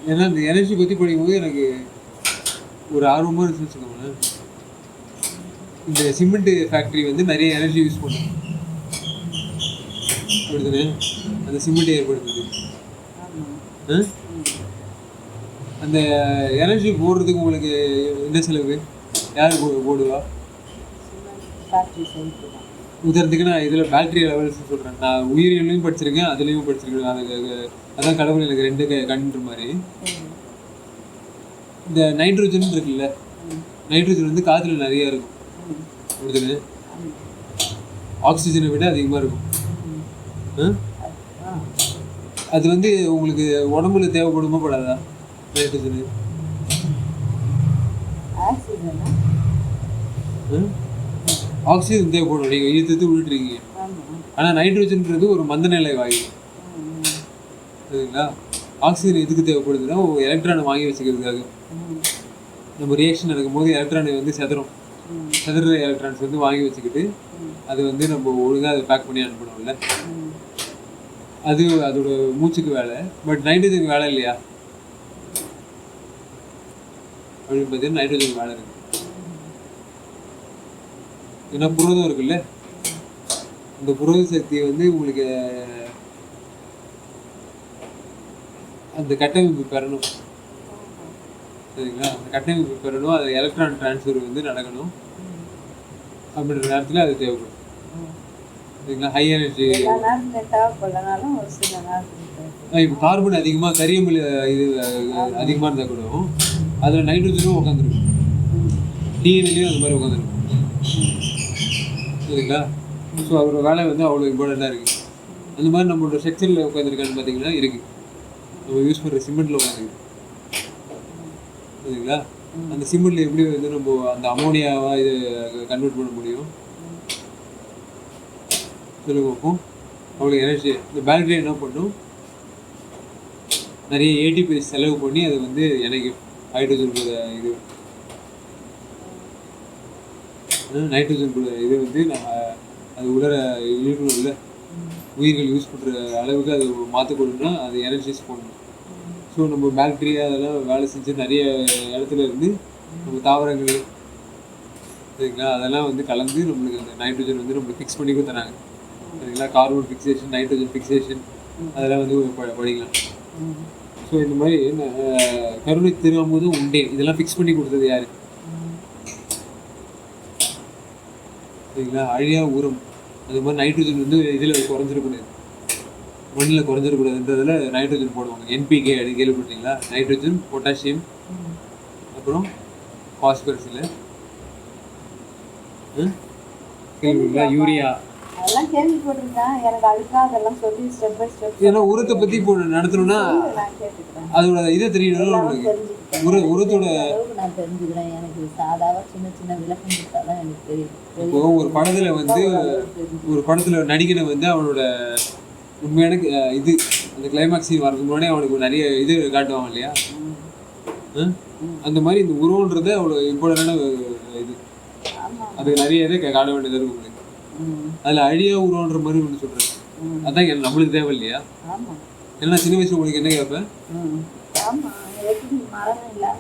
ஏன்னா இந்த எனர்ஜி பற்றி படிக்கும்போது எனக்கு ஒரு ஆர்வமாக இருந்துச்சு வச்சுக்கோங்களேன். இந்த சிமெண்ட் ஃபேக்ட்ரி வந்து நிறைய எனர்ஜி யூஸ் பண்ணும் அப்படிதானே, அந்த சிமெண்ட் ஏற்படுத்துது. அந்த எனர்ஜி போடுறதுக்கு உங்களுக்கு என்ன செலவு, யார் போடுவா? உதாரணத்துக்கு நான் இதில் பேட்டரி லெவல்ஸ் சொல்கிறேன். நான் உயிரியலையும் படிச்சிருக்கேன், அதுலேயும் படிச்சிருக்கேன். அதான் கடவுள் எனக்கு ரெண்டு கண்ணுன்ற மாதிரி. இந்த நைட்ரோஜன் இருக்குல்ல, நைட்ரோஜன் வந்து காற்றுல நிறையா இருக்கும் அப்படிதானே, ஆக்சிஜனை விட அதிகமாக இருக்கும். அது வந்து உங்களுக்கு உடம்புல தேவைப்படுமா படாதா நைட்ரோஜனு? ஆக்சிஜன் தேவைப்படும், நீங்கள் இழுத்து விட்டுருக்கீங்க. ஆனால் நைட்ரோஜன்ன்றது ஒரு மந்தநிலை வாயு சரிங்களா. ஆக்சிஜன் எதுக்கு தேவைப்படுதுன்னா எலக்ட்ரானை வாங்கி வச்சுக்கிறதுக்காக. நம்ம ரியாக்ஷன் நடக்கும்போது எலக்ட்ரானை வந்து செதற எலக்ட்ரான்ஸ் வந்து வாங்கி வச்சுக்கிட்டு அது வந்து நம்ம ஒழுங்காக அதை பேக் பண்ணி அனுப்பணும்ல, அது அதோட மூச்சுக்கு வேலை. பட் நைட்ரோஜனுக்கு வேலை இல்லையா அப்படின்னு பார்த்தீங்கன்னா நைட்ரோஜனுக்கு வேலை இருக்குது. ஏன்னா புரதம் இருக்குல்ல, அந்த புரத சக்தியை வந்து உங்களுக்கு அந்த கட்டமைப்பு பெறணும் சரிங்களா. அந்த கட்டமைப்பு பெறணும், அது எலக்ட்ரான் டிரான்ஸ்ஃபர் வந்து நடக்கணும் அப்படின்ற நேரத்தில் அது தேவைப்படும் சரிங்களா. ஹை எனர்ஜி இப்போ கார்பன் அதிகமாக கரியமில் இது அதிகமாக இருந்தால் கூட அதில் நைட்ரோஜனும் உட்காந்துருக்கும், டிஎன்ஏலையும் அந்த மாதிரி உட்காந்துருக்கும் சரிங்களா. ஸோ அவரோட வேலை வந்து அவ்வளோ இம்பார்ட்டண்ட்டாக இருக்குது. அந்த மாதிரி நம்மளோட ஸ்ட்ரக்சரில் உட்காந்துருக்கான்னு பார்த்தீங்கன்னா இருக்குது, நம்ம யூஸ் பண்ணுற சிமெண்ட்டில் உட்காந்துருக்கு சரிங்களா. அந்த சிமெண்ட்டில் எப்படி வந்து நம்ம அந்த அமோனியாவாக இது கன்வெர்ட் பண்ண முடியும் சொல்லுங்க பார்ப்போம். அவ்வளோ எனர்ஜி இந்த பேட்டரி என்ன பண்ணும், நிறைய ஏடிபி செலவு பண்ணி அதை வந்து எனக்கு ஹைட்ரோஜன் இது நைட்ரோஜன் இது வந்து நம்ம அது உலர இழுக்கணும் இல்லை, உயிர்கள் யூஸ் பண்ணுற அளவுக்கு அது மாற்றக்கூடணும்னா அது எனர்ஜிஸ் போடணும். ஸோ நம்ம பாக்டீரியா அதெல்லாம் வேலை செஞ்சு நிறைய இடத்துல இருந்து நம்ம தாவரங்கள் சரிங்களா அதெல்லாம் வந்து கலந்து நம்மளுக்கு அந்த நைட்ரோஜன் வந்து நம்மளுக்கு ஃபிக்ஸ் பண்ணி கொடுத்துறாங்க சரிங்களா. கார்பன் ஃபிக்சேஷன், நைட்ரோஜன் ஃபிக்சேஷன் அதெல்லாம் வந்து படிக்கலாம். ஸோ இந்த மாதிரி கருணை திருவாமுதும் உண்டேன் இதெல்லாம் ஃபிக்ஸ் பண்ணி கொடுத்தது யாரு? சரிங்களா? அழியா உரம் அது மாதிரி நைட்ரோஜன் வந்து இதில் குறைஞ்சிடக்கூடாது, மண்ணில் குறைஞ்சிடக்கூடாதுன்றதுல நைட்ரோஜன் போடுவாங்க. என்பிகே அப்படின்னு கேள்விப்பட்டீங்களா? நைட்ரோஜன், பொட்டாசியம், அப்புறம் பாஸ்பரஸ் இல்லை கேள்விங்களா? யூரியா அதெல்லாம் கேள்விப்பட்டிருக்கேன். எனக்கு அதுக்காக அதெல்லாம் சொல்லி ஸ்டெப் பை ஸ்டெப் ஏன்னா உரத்தை பற்றி இப்போ நடத்தணும்னா நான் கேட்டுக்கிறேன். அதோட இதை தெரியணும் உங்களுக்கு. உரத்தோட நான் தெரிஞ்சுக்கிறேன். எனக்கு சாதாரண சின்ன சின்ன விளக்கம் கொடுத்தாதான் எனக்கு தெரியும். இப்போ ஒரு படத்துல வந்து ஒரு படத்துல நடிகனை வந்து அவனோட உண்மையான இது அந்த கிளைமாக்ஸ் சீன் வரதுக்கு முன்னாடி அவனுக்கு நிறைய இது காட்டுவாங்க இல்லையா? அந்த மாதிரி இந்த உருவன்றது அவ்வளோ இம்பார்ட்டண்டான இது. அதுக்கு நிறைய இதை காட்ட வேண்டியது இருக்கு உங்களுக்கு. அதுல அழியா உருவன்ற மாதிரி ஒன்று சொல்றேன். அதான் நம்மளுக்கு தேவை இல்லையா? ஏன்னா சின்ன வயசுல உங்களுக்கு என்ன கேட்பேன்? எப்படி மரணம் இல்லாம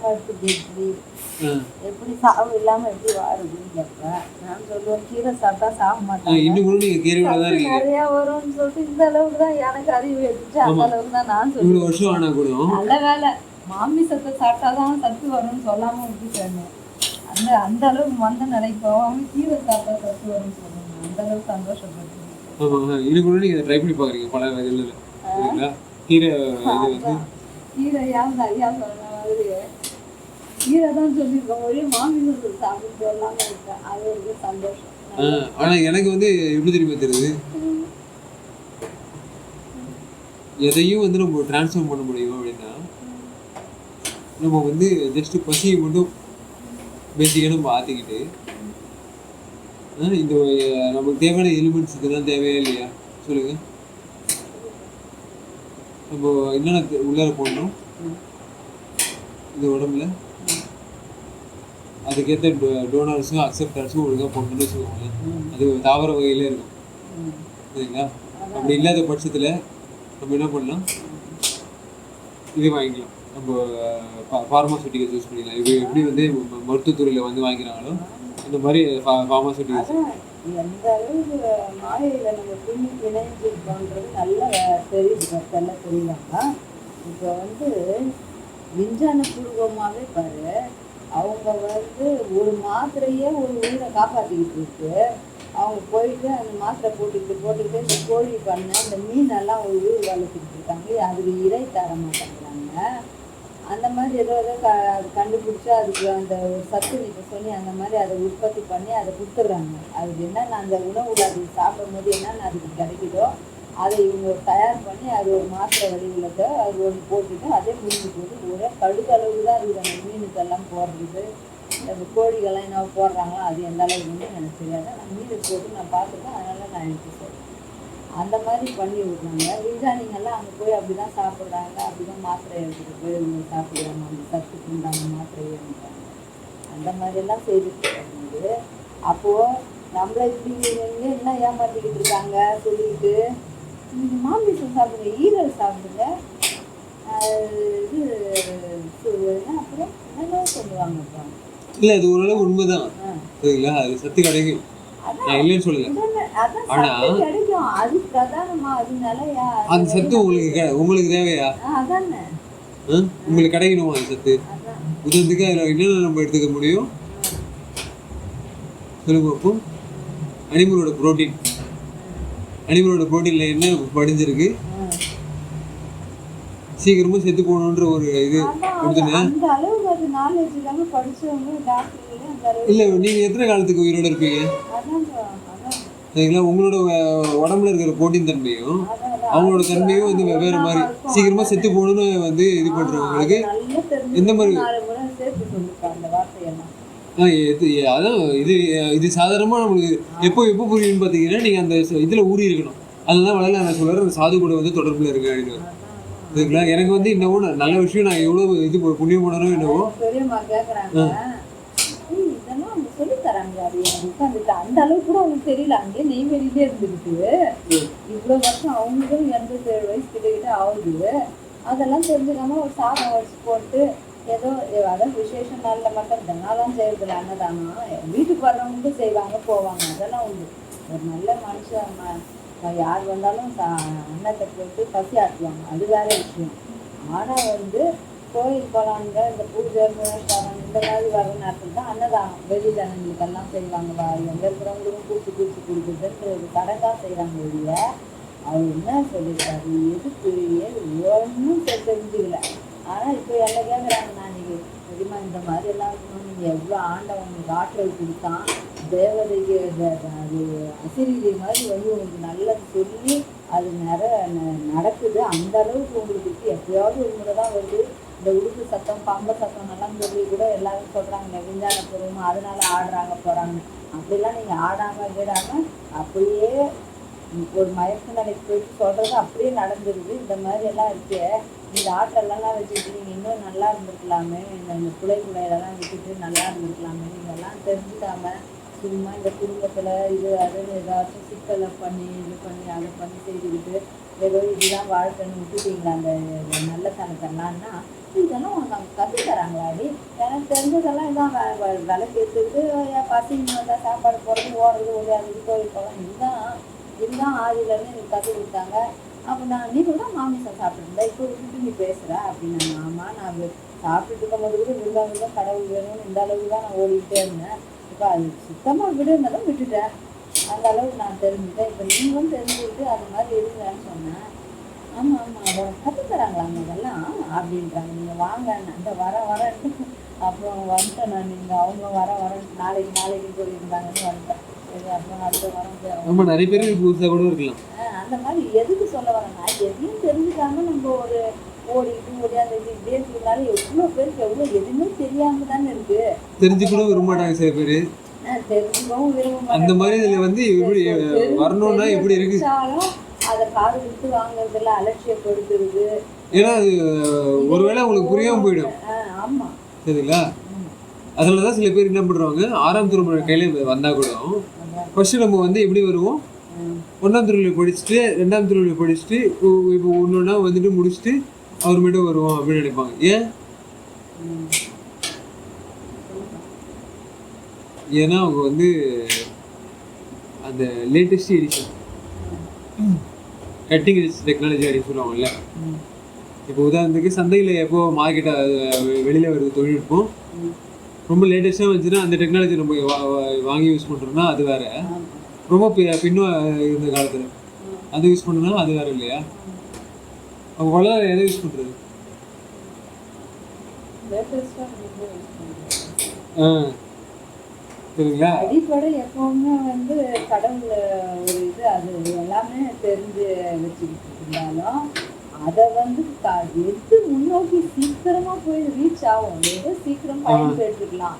எப்படி சாவு இல்லாம எப்படி வாழுதுன்னு கேட்பேன். நான் சொல்லுவேன் கீரை சாப்பிட்டா சாக மாட்டேன். இன்னும் கூட நீங்க கீரையோட தான் இருக்கீங்க. நிறைய வரும்னு சொல்லிட்டு இந்த அளவுக்கு தான் எனக்கு அறிவு எடுத்துச்சு. அந்த அளவுக்கு தான் நான் சொல்லுவேன். இவ்வளவு வருஷம் ஆனா கூட நல்ல வேலை மாமிசத்தை சாப்பிட்டாதான் சத்து வரும்னு சொல்லாம விட்டுட்டேன். அந்த அளவுக்கு மந்த நினைப்போம் கீரை சாப்பிட்டா சத்து வரும்னு சொல்லுவாங்க. அந்த அளவுக்கு சந்தோஷப்பட்டு. ஆமா இன்னும் கூட நீங்க ட்ரை பண்ணி பாக்குறீங்க பல இதுல சரிங்களா? கீரை இது வந்து கீரையாவது ஐயா சொன்ன மாதிரி கீரை தான் சொல்லியிருக்கோம். ஒரே மாமிசத்தை சாப்பிட்டு சொல்லாம இருக்கேன். அது ஒரு சந்தோஷம். ஆனா எனக்கு வந்து எப்படி தெரியுமா தெரியுது, எதையும் வந்து நம்ம டிரான்ஸ்ஃபார்ம் பண்ண முடியும் அப்படின்னா நம்ம வந்து ஜஸ்ட் பசியை மட்டும் பேசிக்காக நம்ம ஆற்றிக்கிட்டு இந்த நமக்கு தேவையான எலிமெண்ட்ஸ் இதெல்லாம் தேவையா இல்லையா சொல்லுங்க? நம்ம என்னென்ன உள்ளார போடணும் இந்த உடம்புல, அதுக்கேற்ற டோனர்ஸும் அக்செப்டர்ஸும் ஒழுங்காக போடணும்னு வச்சுக்கோங்க. அது தாவர வகையிலே இருக்கும் சரிங்களா? அப்படி இல்லாத பட்சத்தில் நம்ம என்ன பண்ணலாம், இது வாங்கிக்கலாம். நம்ம ஃபார்மாசூட்டிக்கல்ஸ் யூஸ் பண்ணிக்கலாம். இது எப்படி வந்து மருத்துவத்துறையில் வந்து வாங்கிக்கிறாங்களோ இந்த மாதிரி ஃபார்மாசூட்டிக்கல்ஸ். எந்த அளவுக்கு மாயையில நம்ம துணி இணைஞ்சிருக்கோன்றது நல்லா தெரியுது. நல்லா தெரியுதாங்க. இப்போ வந்து விஞ்ஞான பூர்வமாகவே பாரு, அவங்க வந்து ஒரு மாத்திரையே ஒரு உயிரை காப்பாற்றிக்கிட்டு இருக்கு. அவங்க போயிட்டு அந்த மாத்திரை போட்டுக்கிட்டு இந்த கோழி பண்ண இந்த மீனெல்லாம் ஒரு உயிர் வளர்த்துக்கிட்டு இருக்காங்க. அதுக்கு இறை தர மாட்டேங்கிறாங்க. அந்த மாதிரி ஏதோ கண்டுபிடிச்சி அதுக்கு அந்த ஒரு சத்து நீங்க சொல்லி அந்த மாதிரி அதை உற்பத்தி பண்ணி அதை கொடுத்துட்றாங்க. அதுக்கு என்னென்ன அந்த உணவுல அது சாப்பிடும் போது என்னென்ன அதுக்கு கிடைக்குதோ அதை இவங்க தயார் பண்ணி அது ஒரு மாத்திரை வடிவிலத்தை அது ஒன்று போட்டுட்டு அதே முடிஞ்சு போட்டு ஒரே கடுகளவு தான் இருக்குது. அந்த மீனுக்கெல்லாம் போடுறது இந்த கோழிகள்லாம் என்ன போடுறாங்களோ அது எந்த அளவுக்கு எனக்கு தெரியாது. நான் மீன் போட்டு நான் பார்த்துருக்கேன். அதனால நான் எனக்கு சொல்றேன். அந்த மாதிரி பண்ணி விட்றாங்க. விஞ்ஞானிகள்லாம் அங்கே போய் அப்படி தான் சாப்பிட்றாங்க. அப்படி தான் மாத்திரை எடுத்துகிட்டு போய் இவங்க சாப்பிடுறாங்க. அந்த சத்துக்கு உண்டான மாத்திரையை எடுக்கிறாங்க. அந்த மாதிரியெல்லாம் செய்துட்டு இருக்கும்போது அப்போது நம்மளை இப்படி என்ன ஏமாற்றிக்கிட்டு இருக்காங்க சொல்லிட்டு மாமிசம் சாப்பிடுங்க, ஈரல் சாப்பிடுங்க, இது அப்புறம் என்னெல்லாம் சொல்லுவாங்க. அப்புறம் இல்லை அது ஓரளவு உண்மைதான் சரிங்களா? அது சத்து கிடைக்கும், நான் இல்லைன்னு சொல்லலை. ஆனா அது பிரதானமா அது நிலையா அந்த சத்து உங்களுக்கு தேவையா? அதானே உங்களுக்கு கிடைக்கணுமா அந்த சத்து? உதாரணத்துக்கு அதில் என்னென்ன நம்ம எடுத்துக்க முடியும் சொல்லுங்க. அப்போ அனிமலோட புரோட்டீன்ல என்ன படிஞ்சிருக்கு, சீக்கிரமா செத்து போகணுன்ற ஒரு இது கொடுத்துனேன். இல்லை நீங்க எத்தனை காலத்துக்கு உயிரோட இருப்பீங்க சரிங்களா? உங்களோட உடம்புல இருக்கிற புரோட்டீன் தன்மையும் அவங்களோட தன்மையும் வந்து வெவ்வேறு மாதிரி. சீக்கிரமா செத்து போகணும்னு வந்து இது பண்றவங்களுக்கு எந்த மாதிரி அதான் இது சாதாரணமா நம்மளுக்கு எப்போ புரியும்னு பார்த்தீங்கன்னா நீங்க அந்த இதுல ஊறி இருக்கணும். அதெல்லாம் வளரல நான் சொல்றேன். அந்த சாது கூட வந்து தொடர்புல இருக்கு அப்படின்னு சரிங்களா? எனக்கு வந்து என்னவோ நல்ல விஷயம், நான் எவ்வளவு இது புண்ணியம் பண்ணணும் என்னவோ அந்த அளவுக்கு கூட அவங்களுக்கு தெரியல. அங்கேயே நெய்வேலியிலே இருந்துருக்கு. இவ்வளவு வருஷம் அவங்களும் 87 வயசு கிட்ட ஆகுது. அதெல்லாம் தெரிஞ்சுக்காம ஒரு சாதம் வச்சு போட்டு ஏதோ அதாவது விசேஷ நாளில் மட்டும் தினாலாம் செய்யறதில்ல. அன்னதானம் வீட்டுக்கு வர்றவங்களுக்கும் செய்வாங்க போவாங்க. அதெல்லாம் உண்டு. ஒரு நல்ல மனுஷன் யார் வந்தாலும் அன்னத்தை போட்டு பசி ஆட்டுவாங்க. அது வேற விஷயம். ஆனால் வந்து கோயில் போகலாங்க இந்த பூஜை புனஸ்காரம் இந்த மாதிரி வர நேரத்தில் தான் அன்னதானம் வெளி ஜனங்களுக்கெல்லாம் செய்வாங்க. எங்கே இருக்கிறவங்களுக்கும் கூப்பிட்டு கொடுக்குறதுன்ற ஒரு சடங்காக செய்கிறாங்க வெளிய. அவர் என்ன சொல்லியிருக்காரு, எதுக்கு ஏது ஒன்றும் தெரிஞ்சுக்கல. ஆனால் இப்போ என்ன கேட்குறாங்க, நான் நீங்கள் தெரியுமா இந்த மாதிரி எல்லாம் இருக்கணும், நீங்கள் எவ்வளோ ஆண்டவன் உங்களுக்கு ஆற்றல் கொடுத்தான், தேவதைக்கு அது அசிரீதி மாதிரி வந்து உங்களுக்கு நல்லது சொல்லி அது நடக்குது. அந்த அளவுக்கு உங்களுக்கு இருக்குது. எப்பயாவது ஒரு முறை தான் வருது இந்த உடுப்பு சத்தம் பம்ப சத்தம் எல்லாம் சொல்லி கூட எல்லாரும் சொல்கிறாங்க விஞ்ஞான பூர்வமாக அதனால ஆடுறாங்க போகிறாங்க. அப்படிலாம் நீங்கள் ஆடாமல் கீடாமல் அப்படியே ஒரு மயக்க நிலைக்கு போயிட்டு சொல்கிறது அப்படியே நடந்துருது. இந்த மாதிரி எல்லாம் இருக்கு. இந்த ஆற்றலெல்லாம் வச்சுக்கிட்டு நீங்கள் இன்னும் நல்லா இருந்திருக்கலாமே, இந்த குலையெல்லாம் விட்டுட்டு நல்லா இருந்திருக்கலாமே, நீங்கள்லாம் தெரிஞ்சுக்காம சும்மா இந்த குடும்பத்தில் இது அதுன்னு ஏதாச்சும் சிக்கலை பண்ணி இது பண்ணி அதை பண்ணி செய்துக்கிட்டு ஏதோ இதுதான் வாழ்க்கைன்னு விட்டுட்டீங்களா அந்த நல்லத்தனத்தெல்லாம்னா இதெல்லாம் அவங்க கற்றுத்தராங்களாடி. எனக்கு தெரிஞ்சதெல்லாம் இதான் விலைக்கு எடுத்துக்கிட்டு பசங்க வந்தால் சாப்பாடு போடுறது ஓடுறது ஓடியாடுறது கோயில் போகலாம் இதுதான் ஆதியிலேருந்து எனக்கு கற்றுக் கொடுத்தாங்க. அப்போ நீ கூட மாமிசம் சாப்பிட்டுருந்தா இப்போ விட்டுட்டு நீ பேசுகிற அப்படின்னு. ஆமாம், நான் சாப்பிட்டுட்டு இருக்கும்போது கூட விருந்தாங்க கடவுள் வேணும்னு இந்த அளவுக்கு தான் நான் ஓடிக்கிட்டே இருந்தேன். இப்போ அது சுத்தமாக விடுனாலும் விட்டுட்டேன். அந்த அளவுக்கு நான் தெரிஞ்சுட்டேன். இப்போ நீங்களும் தெரிஞ்சுக்கிட்டு அது மாதிரி இருங்கன்னு சொன்னேன். ஆமாம் அதை கற்றுத்தராங்களாங்க இதெல்லாம் அப்படின்றாங்க. நீங்கள் வாங்க இந்த வரேன்ட்டு அப்புறம் வந்துட்டேன் நான். நீங்கள் அவங்க வரேன் நாளைக்கு சொல்லியிருந்தாங்கன்னு வந்துட்டேன். சரி அப்புறம் அடுத்த வாரம் நிறைய பேர் புதுசாக கூட இருக்கலாம். அந்த மாதிரி எதுக்கு சொல்ல வரேன்னா, எதையும் தெரிஞ்சுக்காம நம்ம ஒரு ஓடிக்கிட்டு ஓடியாந்து இப்படியே இருந்தாலும் எவ்வளோ பேருக்கு எவ்வளோ எதுவுமே தெரியாம தானே இருக்கு. தெரிஞ்சுக்கணும் விரும்ப மாட்டாங்க சில பேர். தெரிஞ்சுக்கவும் விரும்ப அந்த மாதிரி இதில் வந்து எப்படி வரணும்னா எப்படி இருக்கு அதை காது கொடுத்து வாங்குறதுல அலட்சியப்படுத்துறது. ஏன்னா அது ஒருவேளை உங்களுக்கு புரியாமல் போயிடும். ஆமாம் சரிங்களா? அதில் தான் சில பேர் என்ன பண்ணுறாங்க, 6ஆம் திருமண கையில் வந்தால் கூட ஃபஸ்ட்டு நம்ம வந்து எப்படி வருவோம், 1ஆம் திருவிழா படிச்சுட்டு 2ஆம் திருவிழா படிச்சுட்டு இப்போ ஒன்றா வந்துட்டு முடிச்சுட்டு அப்புறமேட்டு வருவோம் அப்படின்னு நினைப்பாங்க. ஏன்னா அவங்க வந்து அந்த லேட்டஸ்ட் எடிஷன் கட்டிங் டெக்னாலஜி அப்படின்னு சொல்லுவாங்கல்ல. இப்போ உதாரணத்துக்கு சந்தையில் எப்போ மார்க்கெட்டாக வெளியில் வருது தொழில்நுட்பம் ரொம்ப லேட்டஸ்ட்டாக வந்துச்சுன்னா அந்த டெக்னாலஜி நம்ம வாங்கி யூஸ் பண்ணுறோம்னா அது வேறு. ரொம்ப பின்னும் இருந்த காலத்தில் அது யூஸ் பண்ணுறதுனா அது வேறு இல்லையா? அவங்க வளர எதை யூஸ் பண்ணுறது? சரிங்களா? அடிப்படை எப்பவுமே வந்து கடவுள் ஒரு இது அது எல்லாமே தெரிஞ்சு வச்சுக்கிட்டு இருந்தாலும் அதை வந்து எடுத்து முன்னோக்கி சீக்கிரமா போய் ரீச் ஆகும். ஏதோ சீக்கிரம் பயன்பெற்றுக்கலாம்.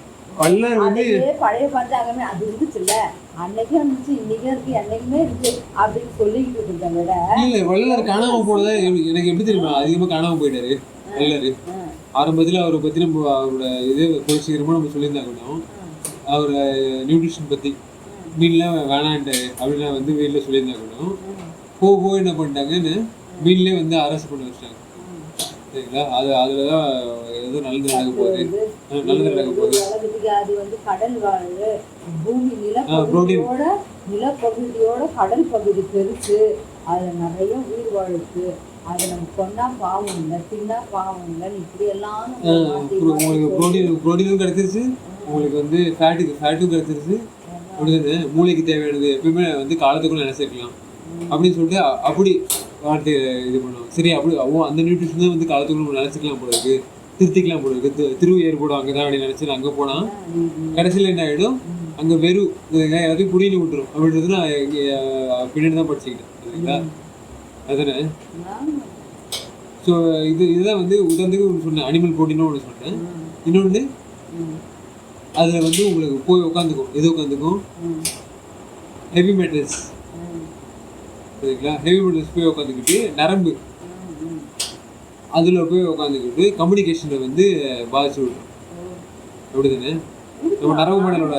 பழைய பஞ்சாங்கமே அது இருந்துச்சுல்ல, அன்னைக்கே இருந்துச்சு இன்னைக்கே இருக்கு என்னைக்குமே இருக்கு அப்படின்னு சொல்லிக்கிட்டு இருக்க விட இல்ல வள்ளலார் காணாம போனதா எனக்கு எப்படி தெரியுமா? அதிகமா காணாம போயிட்டாரு வள்ளலார். ஆரம்பத்துல அவரை பத்தி நம்ம அவரோட இது கொஞ்சம் சீக்கிரமா நம்ம சொல்லியிருந்தாங்க. அவர் நியூட்ரிஷன் பற்றி மீன்லாம் வேணான்ட்டு அப்படின்லாம் வந்து வீட்டில் சொல்லியிருந்தாங்க. போக என்ன பண்ணிட்டாங்கன்னு மீன்லேயே வந்து அரசு பண்ண வச்சிட்டாங்க. சரிங்களா? அதில் தான் ஏதோ நல்லது நடக்க போகுது. அது வந்து கடல் வாழ்வு பூமி நிலப்பகுதியோட கடல் பகுதி பெருசு. அதில் நிறைய உயிர் வாழுது. அதை நம்ம கொண்டா பாவம் இல்லை, தின்னா பாவம் இல்லைன்னு இப்படி எல்லாம் உங்களுக்கு ப்ரோட்டீனும் கிடைச்சிருச்சு, உங்களுக்கு வந்து ஃபேட்டும் கிடைச்சிருச்சு. அப்படிது மூளைக்கு தேவையானது எப்பயுமே வந்து காலத்துக்குள்ள நினைச்சிருக்கலாம் அப்படின்னு சொல்லிட்டு அப்படி வார்த்தை இது பண்ணுவோம். சரி அப்படி அந்த நியூட்ரிஷன் தான் வந்து காலத்துக்குள்ள நினைச்சிக்கலாம் போல இருக்கு, திருத்திக்கலாம் போல இருக்கு, திருவு போடும் அங்கே தான் அப்படி நினைச்சு அங்கே போனால் கடைசியில் என்ன ஆகிடும், அங்கே வெறும் எல்லாத்தையும் புரியல விட்டுரும் அப்படின்றது நான் பின்னாடி தான் படிச்சுக்கிட்டேன். சரிங்களா? அதுதானே? ஸோ இதுதான் வந்து உதாரணத்துக்கு ஒன்று சொன்னேன், அனிமல் ப்ரோட்டீனும் ஒன்று சொன்னேன். இன்னொன்று அதில் வந்து உங்களுக்கு போய் உட்காந்துக்கும், எது உட்காந்துக்கும், ஹெவி மெட்டல்ஸ். சரிங்களா? ஹெவி மெட்டல்ஸ் போய் உட்காந்துக்கிட்டு நரம்பு அதில் போய் உட்காந்துக்கிட்டு கம்யூனிகேஷனை வந்து பாதிச்சு விடும். அப்படி தானே? நம்ம நரம்பு மண்டலோட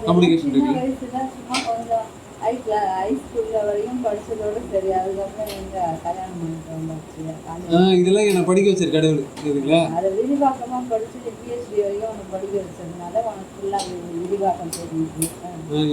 கம்யூனிகேஷன் இருக்கு. இதெல்லாம் என்ன படிக்க வச்சாரு கடவுள். சரிங்களா? அதை விரிவாக்கமாக படிச்சு PhD வரையும் படிக்க வச்சதுனால உனக்கு ஃபுல்லாக விரிவாக்கம் தெரியுது.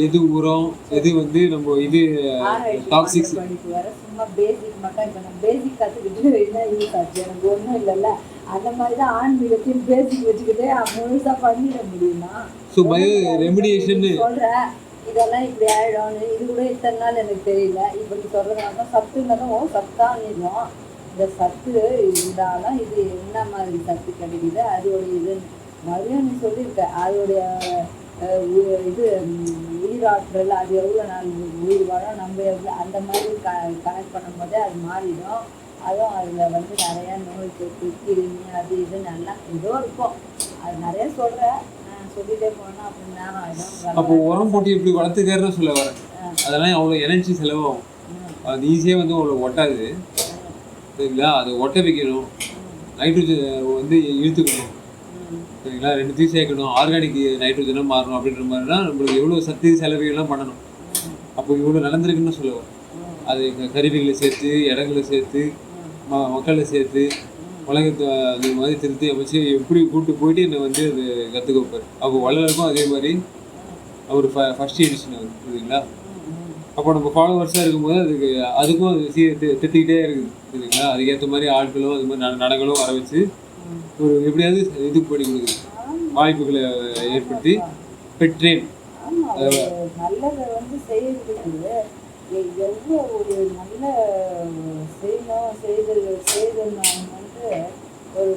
எது உரம் எது வந்து நம்ம இது ஆராய்ச்சி டாக்ஸிக்ஸ். படிப்பு வர சும்மா பேசிக் மட்டும் இப்போ நம்ம பேசிக் கற்றுக்கிட்டு என்ன யூஸ் ஆச்சு, எனக்கு ஒன்றும் இல்லைல்ல. அந்த மாதிரி தான் ஆன்மீகத்தையும் பேசிக் வச்சுக்கிட்டு முழுசாக பண்ணிட முடியுமா? ஸோ பயோ ரெமிடியேஷன் சொல்கிறேன் இதெல்லாம் இப்படி ஆகிடும்னு, இது கூட இத்தனை நாள் எனக்கு தெரியல. இப்போ நீ சொல்கிறதுனால தான் சத்துன்னதும் சத்தானிடும். இந்த சத்து இருந்தாலும் இது என்ன மாதிரி சத்து கிடைக்குது, அதோடைய இது மறுபடியும் நீ சொல்லியிருக்க, அதோடைய இது உயிராற்றல் அது எவ்வளோ நாள் உயிர் வாழும், நம்ம எவ்வளோ அந்த மாதிரி கனெக்ட் பண்ணும்போதே அது மாறிடும். அதுவும் அதில் வந்து நிறையா நோய் தொற்று கிருமி அது இது நல்லா ஏதோ இருக்கும். அது நிறைய சொல்கிறேன், சொல்லிகிட்டே போனால் அப்புறம் நேரம் ஆகிடும். அப்போ உரம் போட்டு எப்படி வளர்த்துக்கிறன்னு சொல்ல வரேன். அதெல்லாம் அவ்வளோ எனர்ஜி செலவாகும். அது ஈஸியாக வந்து அவ்வளோ ஒட்டாது சரிங்களா. அதை ஒட்ட வைக்கணும், நைட்ரோஜன் வந்து இழுத்துக்கணும் சரிங்களா, ரெண்டுத்தையும் சேர்க்கணும், ஆர்கானிக் நைட்ரோஜனாக மாறணும். அப்படின்ற மாதிரினா நம்மளுக்கு எவ்வளோ சத்து செலவுகள்லாம் பண்ணணும். அப்போ இவ்வளோ நடந்திருக்குன்னு சொல்லுவேன். அது கருவிகளை சேர்த்து இடங்களை சேர்த்து மக்களை சேர்த்து உலகத்தை அந்த மாதிரி திருத்தி அமைச்சு எப்படி கூப்பிட்டு போயிட்டு என்னை வந்து அது கற்றுக்க வைப்பார். அப்போ வளருக்கும் அதே மாதிரி அவர் ஃபஸ்ட் எடிஷன் அவர் சரிங்களா. அப்போ நம்ம ஃபாலோவர்ஸாக இருக்கும்போது அதுக்கும் அது திட்டிக்கிட்டே இருக்குது சரிங்களா. அதுக்கேற்ற மாதிரி ஆட்களும் அது மாதிரி நடங்களும் வர வச்சு ஒரு எப்படியாவது இது பண்ணி கொடுக்குது, வாய்ப்புகளை ஏற்படுத்தி பெற்றேன். நல்லதை வந்து செய்யறதுக்கு எவ்வளோ ஒரு நல்ல செய்தல் நான் வந்து ஒரு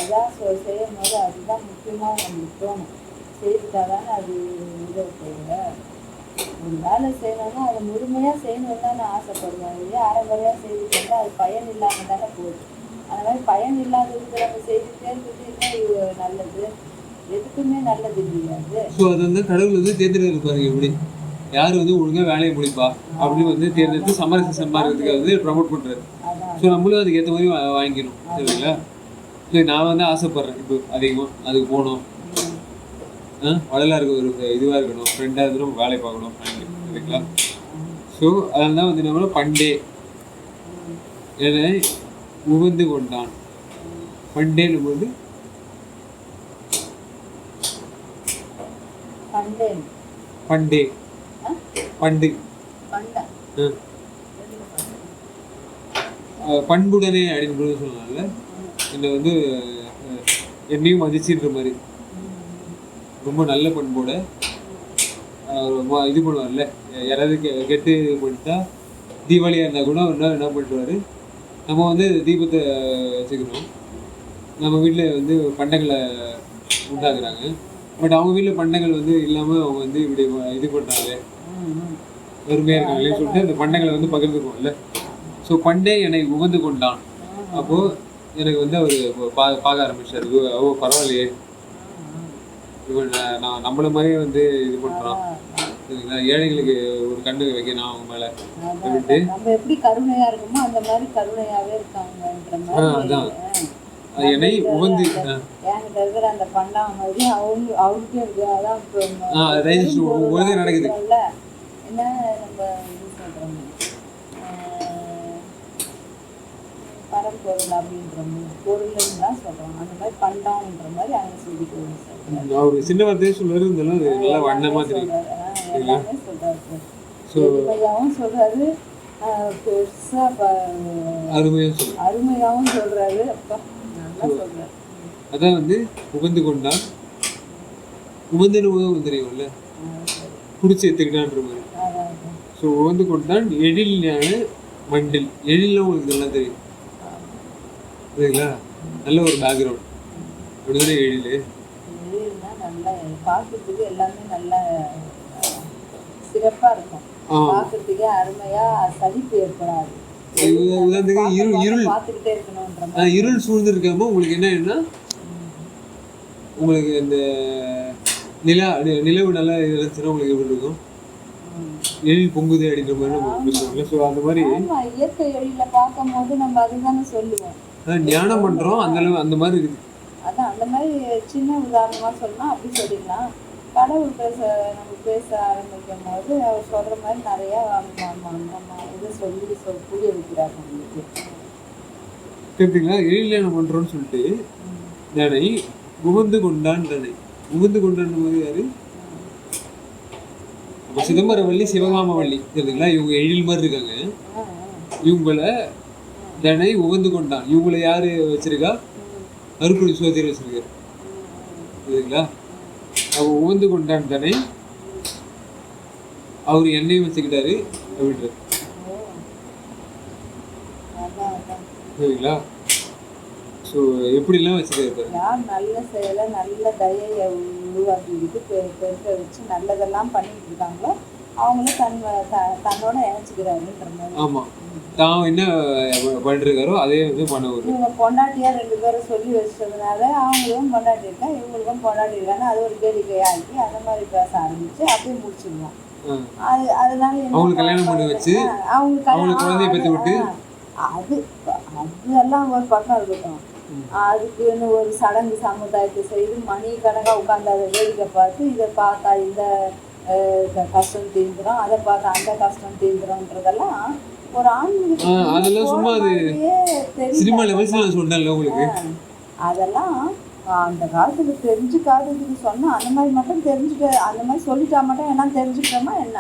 இதாக செய்யும் போது அதுதான் முக்கியமாக நம்மளுக்கு தோணும். செய்துட்டா தானே அது உதவி செய்யல. ஒரு வேலை செய்யணும்னா அதை முழுமையாக செய்யணும்னு தான் நான் ஆசைப்படுவேன். இல்லையா அரைமுறையாக செய்துட்டு வந்தால் அது பயன் இல்லாமல் தானே போகுது. அந்த மாதிரி பயன் இல்லாததுக்கு நம்ம செய்துட்டே இருக்கிறது நல்லது, எதுக்குமே நல்லது இல்லையாது. ஸோ அது வந்து கடவுள் வந்து தேர்ந்தெடுப்பாரு எப்படி யார் வந்து ஒழுங்காக வேலையை முடிப்பா அப்படின்னு வந்து தேர்ந்தெடுத்து சமரசமாக இருக்கிறதுக்கு வந்து ப்ரமோட் பண்ணுறாரு. ஸோ நம்மளும் அதுக்கு ஏற்ற மாதிரி வாங்கிக்கணும் சரிங்களா. ஸோ நான் வந்து ஆசைப்பட்றேன் இப்போ அதிகமாக அதுக்கு போகணும், வளலாக இருக்க ஒரு இதுவாக இருக்கணும், ஃப்ரெண்டாக இருக்கணும், வேலை பார்க்கணும் சரிங்களா. ஸோ அதனால தான் வந்து நம்மள பண்டே என்னை உகந்து கொண்டான். பண்டேன்னு போது பண்டே பண்டு பண்புடனே அப்படின்னு சொல்லலாம்ல. என்னை வந்து என்னையும் மதிச்சுன்ற மாதிரி ரொம்ப நல்ல பண்போட இது பண்ணுவார்ல. யாராவது கெட்டு பண்ணிட்டா தீபாவளியாக இருந்தால் கூட ஒரு நாள் என்ன பண்ணுவார், நம்ம வந்து தீபத்தை வச்சுக்கிறோம், நம்ம வீட்டில் வந்து பண்டங்களை உண்டாக்குறாங்க. பட் அவங்க வீட்டில் பண்டங்கள் வந்து இல்லாமல் அவங்க வந்து இப்படி இது பண்ணுறாங்க, வறுமையாக இருக்காங்களே சொல்லிட்டு அந்த பண்டங்களை வந்து பகிர்ந்துக்குவோம்ல. ஸோ பண்டே என்னை உகந்து கொண்டான். அப்போது எனக்கு வந்து அவர் பார்க்க ஆரம்பிச்சார், ஓ பரவாயில்லையே இவன் நான் நம்மள மாதிரியே வந்து இது பண்ணுறான் சரிங்களா, ஏழைகளுக்கு ஒரு கண்ணு வைக்கணும் அவங்க மேலே அப்படின்ட்டு. நம்ம எப்படி கருணையா இருக்குமோ அந்த மாதிரி கருணையாவே இருக்காங்கன்ற மாதிரி. அதான் அது என்னை உகந்து என்கிட்ட இருக்கிற அந்த பண்டாம் மாதிரி அவருக்கும் இருக்கு. அதான் ஒழுங்காக நடக்குது. என்ன நம்ம இது சொல்கிறோம் பரம்பொருள் அப்படின்ற பொருள்னு தான் சொல்கிறோம். அந்த மாதிரி பண்டான்ற மாதிரி அங்கே சொல்லிட்டு அவர் சின்ன வார்த்தையே சொல்லுவார், இருந்தாலும் அது நல்லா வண்ணமாக தெரியும். எல்லாமே சொல்கிறாரு, எளிமையாகவும் சொல்கிறாரு, பெருசாக அருமையாகவும் சொல்கிறாரு. அப்பா நல்லா சொல்கிறாரு. அதான் வந்து உகந்து கொண்டான். உகந்துன்னு உதவும் தெரியும்ல, பிடிச்சி எடுத்துக்கிட்டான்ற மாதிரி. ஸோ உகந்து கொண்டான் எழில் ஞான மண்டில். எழிலும் உங்களுக்கு நல்லா தெரியும் சரிங்களா, நல்ல ஒரு பேக்ரவுண்ட் அப்படிதானே எழில். எழில்னா நல்லா பார்க்கறதுக்கு எல்லாமே நல்ல சிறப்பாக இருக்கும், பார்க்கறதுக்கே அருமையாக சலிப்பு ஏற்படாது. பார்த்துக்கிட்டே இருக்கணும்ன்ற இருள் சூழ்ந்து இருக்காம உங்களுக்கு என்ன ஆயிடும்னா, உங்களுக்கு இந்த நிலவு நல்லா இருந்துச்சுன்னா உங்களுக்கு எப்படி இருக்கும், எழில் பொங்குது அப்படின்ற மாதிரி நம்ம சொல்லுவோம்ல. ஸோ அந்த மாதிரி இயற்கை எழில பார்க்கும் போது நம்ம அதுதானே சொல்லுவோம், தியானம் பண்றோம் அந்த அளவு அந்த மாதிரி இருக்குது. அதான் அந்த மாதிரி சின்ன உதாரணமாக சொல்லலாம், அப்படி சொல்லிக்கலாம். கடவுள் நம்ம பேச ஆரம்பிக்கும் போது அவர் சொல்ற மாதிரி நிறைய இதை சொல்லி புரிய வைக்கிறார் நம்மளுக்கு. கேட்டீங்களா, எழில் தியானம் பண்றோம்னு சொல்லிட்டு தானே உகந்து கொண்டான். தானே உகந்து கொண்டான் போது யாரு, இப்போ சிதம்பரவள்ளி சிவகாமவள்ளி தெரியுதுங்களா, இவங்க எழில் மாதிரி இருக்காங்க. ஆ, ஆ. இவங்கள தன்னை உகந்து கொண்டான். இவங்களை யாரு வச்சிருக்கா? அருக்குடி சோதரி வச்சிருக்காரு சரிங்களா. அவ உகந்து கொண்டான் தானே, அவர் என்னையும் வச்சுக்கிட்டாரு அப்படின்றாரு ஓ, அதான் அதான். சரிங்களா. ஸோ எப்படிலாம் வச்சுருக்காரு பாருங்க. யார் நல்ல செயலை நல்ல தயையை உருவாக்கிக்கிட்டு பெருக்க வச்சு நல்லதெல்லாம் பண்ணிக்கிட்டு இருக்காங்களோ அவங்கள தன்னோட இணைச்சிக்கிறாருன்ற மாதிரி. ஆமா, தான் என்ன பண்ணிருக்காரோ அதே வந்து பண்ணவர். இவங்க பொண்டாட்டியா 2 பேரும் சொல்லி வச்சதுனால அவங்களும் பொண்டாட்டி இருக்கா இவங்களுக்கும் பொண்டாட்டி இருக்கான்னு அது ஒரு கேளிக்கையாக்கி அந்த மாதிரி பேச ஆரம்பிச்சு அப்படியே முடிச்சிடுவோம். அதனால அவங்களுக்கு கல்யாணம் பண்ணி வச்சு அவங்களுக்கு குழந்தைய பெற்று விட்டு அது அதெல்லாம் ஒரு பக்கம் இருக்கட்டும். அதுக்குன்னு ஒரு சடங்கு சமுதாயத்தை செய்து மணி கணக்காக உட்காந்து அதை வேடிக்கை பார்த்து இதை பார்த்தா இந்த கஷ்டம் தீர்ந்துடும், அதை பார்த்தா அந்த கஷ்டம் தீர்ந்துடும்ன்றதெல்லாம் ஒரு அதெல்லாம் சும்மா அது சினிமா லெவல்ஸ்ல சொன்னேன்ல உங்களுக்கு. அதெல்லாம் அந்த காலத்துக்கு தெரிஞ்சுக்காததுக்கு சொன்னா அந்த மாதிரி மட்டும் தெரிஞ்சுக்க அந்த மாதிரி சொல்லிட்டா மட்டும் என்ன தெரிஞ்சுக்கிறோமா என்ன,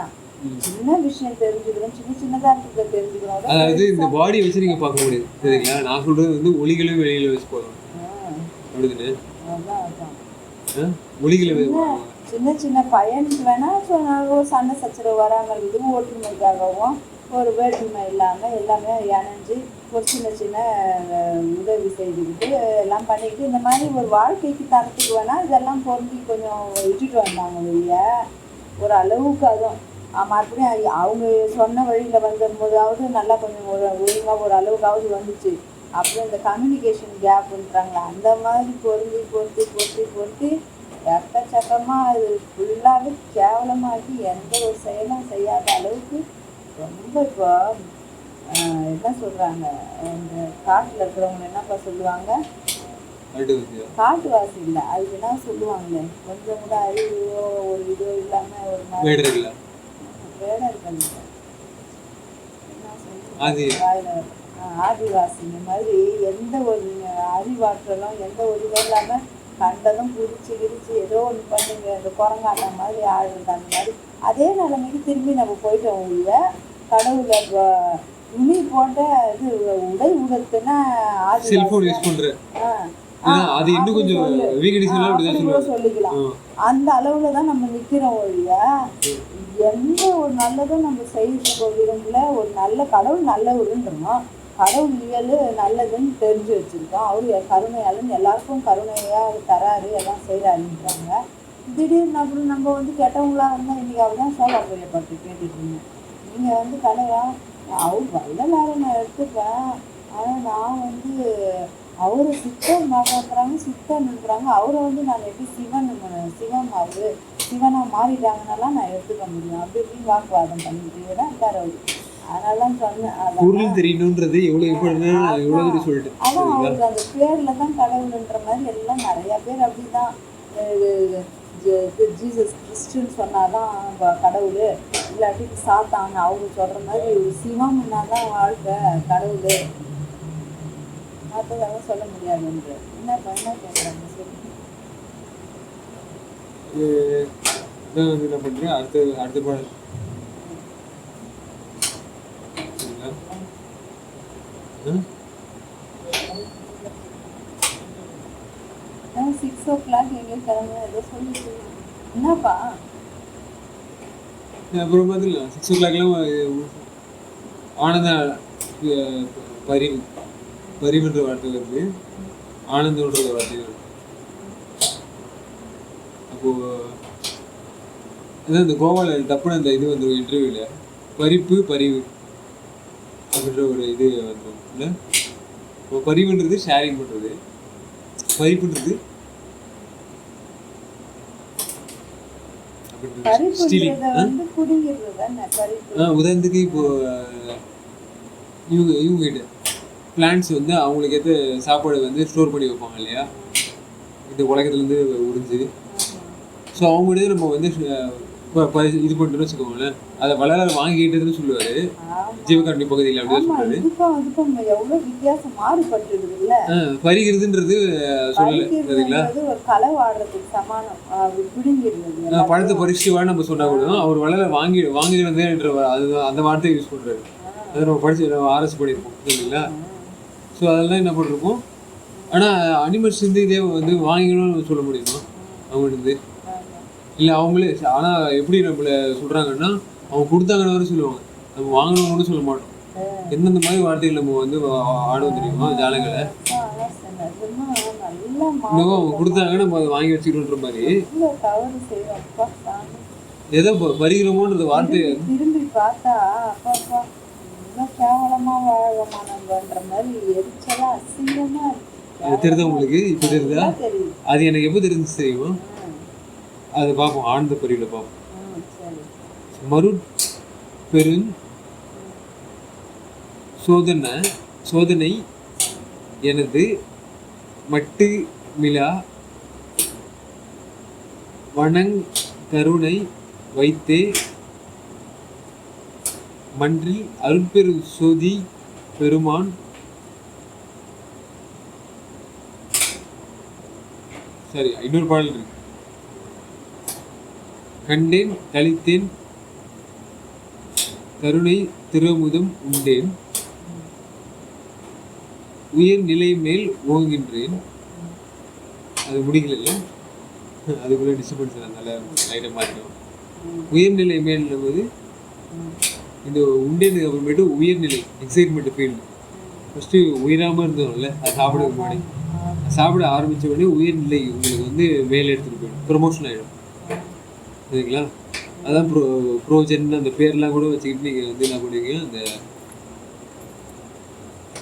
சின்ன விஷயம் தெரிஞ்சுக்கிறோம், சின்ன சின்னதா இருக்கிறத தெரிஞ்சுக்கிறோம். அதாவது இந்த பாடி வச்சு நீங்க பார்க்க முடியாது சரிங்களா. நான் சொல்றது வந்து ஒளிகளும் வெளியில வச்சு போகலாம் அப்படிதானே. ஒளிகளை சின்ன சின்ன பையனுக்கு வேணா ஒரு சண்டை சச்சரவு வராமல் இது ஒற்றுமைக்காகவும் ஒரு வேற்றுமை இல்லாமல் எல்லாமே இணைஞ்சு ஒரு சின்ன சின்ன உதவி செய்துக்கிட்டு எல்லாம் பண்ணிக்கிட்டு இந்த மாதிரி ஒரு வாழ்க்கைக்கு தரத்துக்கு வேணால் இதெல்லாம் பொருந்தி கொஞ்சம் விட்டுட்டு வந்தாங்க வெளியே ஒரு அளவுக்கு. அதுவும் மறுபடியும் அவங்க சொன்ன வழியில் வந்தபோதாவது நல்லா கொஞ்சம் ஒழுங்காக ஒரு அளவுக்காவது வந்துச்சு. அப்புறம் இந்த கம்யூனிகேஷன் கேப்புன்றாங்களே அந்த மாதிரி பொருத்தி எக்கச்சக்கமாக அது ஃபுல்லாகவே கேவலமாகி எந்த ஒரு செயலும் செய்யாத அளவுக்கு ரொம்ப. இப்போ என்ன சொல்கிறாங்க, இந்த காட்டில் இருக்கிறவங்க என்னப்பா சொல்லுவாங்க, காட்டுவாசி இல்லை அதுக்கு என்ன சொல்லுவாங்களே, கொஞ்சம் கூட அறிவோ ஒரு இதோ இல்லாமல் ஒரு மாதிரி வேடர்கள் என்ன சொல்லுவாங்க ஆதிவாசி. இந்த மாதிரி எந்த ஒரு அறிவாற்றலும் எந்த ஒரு இதுவும் இல்லாமல் கண்டதும் குடிச்சு ஏதோ ஒன்று பண்ணுங்க இந்த குரங்காட்டம் மாதிரி ஆடுறது அந்த மாதிரி அதே நிலைமைக்கு திரும்பி நம்ம போயிட்டோம். உள்ள கடவுளை துணி போட்ட இது உடை உடுத்துனா சொல்லிக்கலாம். அந்த அளவுல தான் நம்ம நிக்கிறோம். ஒழிய எந்த ஒரு நல்லதும் நம்ம செய்யறதுக்கு விரும்பல. ஒரு நல்ல கடவுள் நல்லவருன்றோம், கடவுள் இயல் நல்லதுன்னு தெரிஞ்சு வச்சுருக்கோம். அவரு கருணையாளன்னு எல்லாருக்கும் கருணையாக தராரு எல்லாம் செய்கிறாருன்றாங்க. திடீர்னு அப்புறம் நம்ம வந்து கெட்டவங்களாக இருந்தால் இன்றைக்கி அவர் தான் சோழாபுரிய பற்றி கேட்டுட்டு இருந்தேன். நீங்கள் வந்து கடவுளா அவர் வல்லலார நான் எடுத்துப்பேன், ஆனால் நான் வந்து அவரை சித்தன் மாறாங்கிறாங்க சித்தன்ன்றாங்க. அவரை வந்து நான் எப்படி சிவன் அவர் சிவனாக மாறிட்டாங்கன்னெல்லாம் நான் எடுத்துக்க முடியும் அப்படி இப்படின்னு வாக்குவாதம் பண்ணிக்கிட்டே தான் இருக்கார் அவர். அதனாலதான் சொன்னேன் தெரியணுன்றது அதான் அவருக்கு அந்த பேர்ல தான் கடவுள்ன்ற மாதிரி எல்லாம் நிறைய பேர் அப்படிதான். ஜீசஸ் கிறிஸ்டின்னு சொன்னாதான் கடவுள், இல்லாட்டி சாத்தான் அவங்க சொல்ற மாதிரி சிவம்னா தான் வாழ்க்கை கடவுள் மற்றதெல்லாம் சொல்ல முடியாதுன்ற என்ன கேட்குறாங்க சொல்லி என்ன பண்றேன். அடுத்த பாடல் 6 o'clock எங்கே கிளம்புங்க ஏதோ சொல்லிட்டு என்னப்பா அப்புறம் பார்த்துல 6 o'clockலாம் ஆனந்த பரிவுன்ற வார்த்தை வருது, ஆனந்தன்ற வார்த்தை வருது. அப்போ அதான் இந்த கோவாவில் டப்புன்னு அந்த இது வந்துடும் இன்டர்வியூல பரிவு அப்படின்ற ஒரு இது வந்துடும் இல்லை. இப்போ பரிவுன்றது ஷேரிங் பண்ணுறது, பரிப்புன்றது உதாரணத்துக்கு இப்போ இவங்க கிட்ட பிளான்ட்ஸ் வந்து அவங்களுக்கு ஏற்ற சாப்பாடு வந்து ஸ்டோர் பண்ணி வைப்பாங்க இல்லையா, இந்த உலகத்துலேருந்து உறிஞ்சு. ஸோ அவங்ககிட்ட நம்ம வந்து இது பண்ணிட்டு வச்சுக்கோங்களேன், அதை வள்ளலார் வாங்கிட்டதுன்னு சொல்லுவாரு ஆமா ஜீவகாருண்ய பகுதியில், அப்படியே ஆமா சொல்றாரு. இதுக்கும் எவ்வளவு வித்தியாசம் மாறுபட்டுடுதுல்ல. பறிக்கிறதுன்றது சொல்லலை சரிங்களா. பறிக்கிறதுன்றது ஒரு களை வாடுறதுக்கு சமானம். பிடுங்கிடுறது பழத்தை பறிச்சுட்டு வா நம்ம சொன்னா கூட அவர் வள்ளலார் வாங்கி வந்தேன்ற அது அந்த வார்த்தையை யூஸ் பண்றாரு. அதை நம்ம படிச்சு நம்ம ஆர்எஸ் பண்ணியிருப்போம் சரிங்களா. ஸோ அதெல்லாம் என்ன பண்ணிருப்போம். ஆனால் அனிமல்ஸ் வந்து இதே வந்து வாங்கிக்கணும்னு சொல்ல முடியுமா அவங்கள்ட்ட? இல்லை அவங்களே. ஆனால் எப்படி நம்மளை சொல்கிறாங்கன்னா, அவங்க கொடுத்தாங்கன்னு வரை சொல்லுவாங்க, நம்ம வாங்கணும்னு சொல்ல மாட்டோம். எந்தெந்த மாதிரி வார்த்தைகள் நம்ம வந்து ஆடுவோம் தெரியுமா ஜாலங்களை. இன்னும் அவங்க கொடுத்தாங்க நம்ம அதை வாங்கி வச்சுக்கணுன்ற மாதிரி ஏதோ பறிக்கிறோமோன்றது வார்த்தை திரும்பி பார்த்தா அப்பா கேவலமா வாழமா நம்மன்ற மாதிரி எரிச்சலா அசிங்கமா இருக்கு. தெரியுதா உங்களுக்கு? இப்போ தெரியுதா? தெரியுது. அது எனக்கு எப்போ தெரிஞ்சிச்சு தெரியுமா? அதை பார்ப்போம், ஆழ்ந்த பதிவில் பார்ப்போம். மருட்பெருஞ் சோதனை எனது மட்டு மிலா வனங்கருணை வைத்தே மன்றி அருட்பெரு சோதி பெருமான். சரி, இன்னொரு பாடல் இருக்கு. கண்டேன் கழித்தேன் கருணை திருமுதம் உண்டேன் உயர் நிலை மேல் ஓங்குகின்றேன். அது முடிக்கல, அதுக்குள்ள டிஸ்டர்பன்ஸ் அதனால லைட்டாக மாற்றிடும். உயர்நிலை மேல் போது இந்த உண்டேனுக்கு அப்புறமேட்டு உயர்நிலை எக்ஸைட்மெண்ட் ஃபீல்டு. ஃபஸ்ட்டு உயிராமல் இருந்தோம்ல, அது சாப்பிட முன்னாடி சாப்பிட ஆரம்பித்த உடனே உயர்நிலை உங்களுக்கு வந்து மேலே எடுத்துகிட்டு போயிடும், ப்ரொமோஷன் ஆகிடும் சரிங்களா. அதான் ப்ரோஜன் அந்த பேர்லாம் கூட வச்சுக்கிட்டு நீங்கள் வந்து என்ன பண்ணுவீங்க, அந்த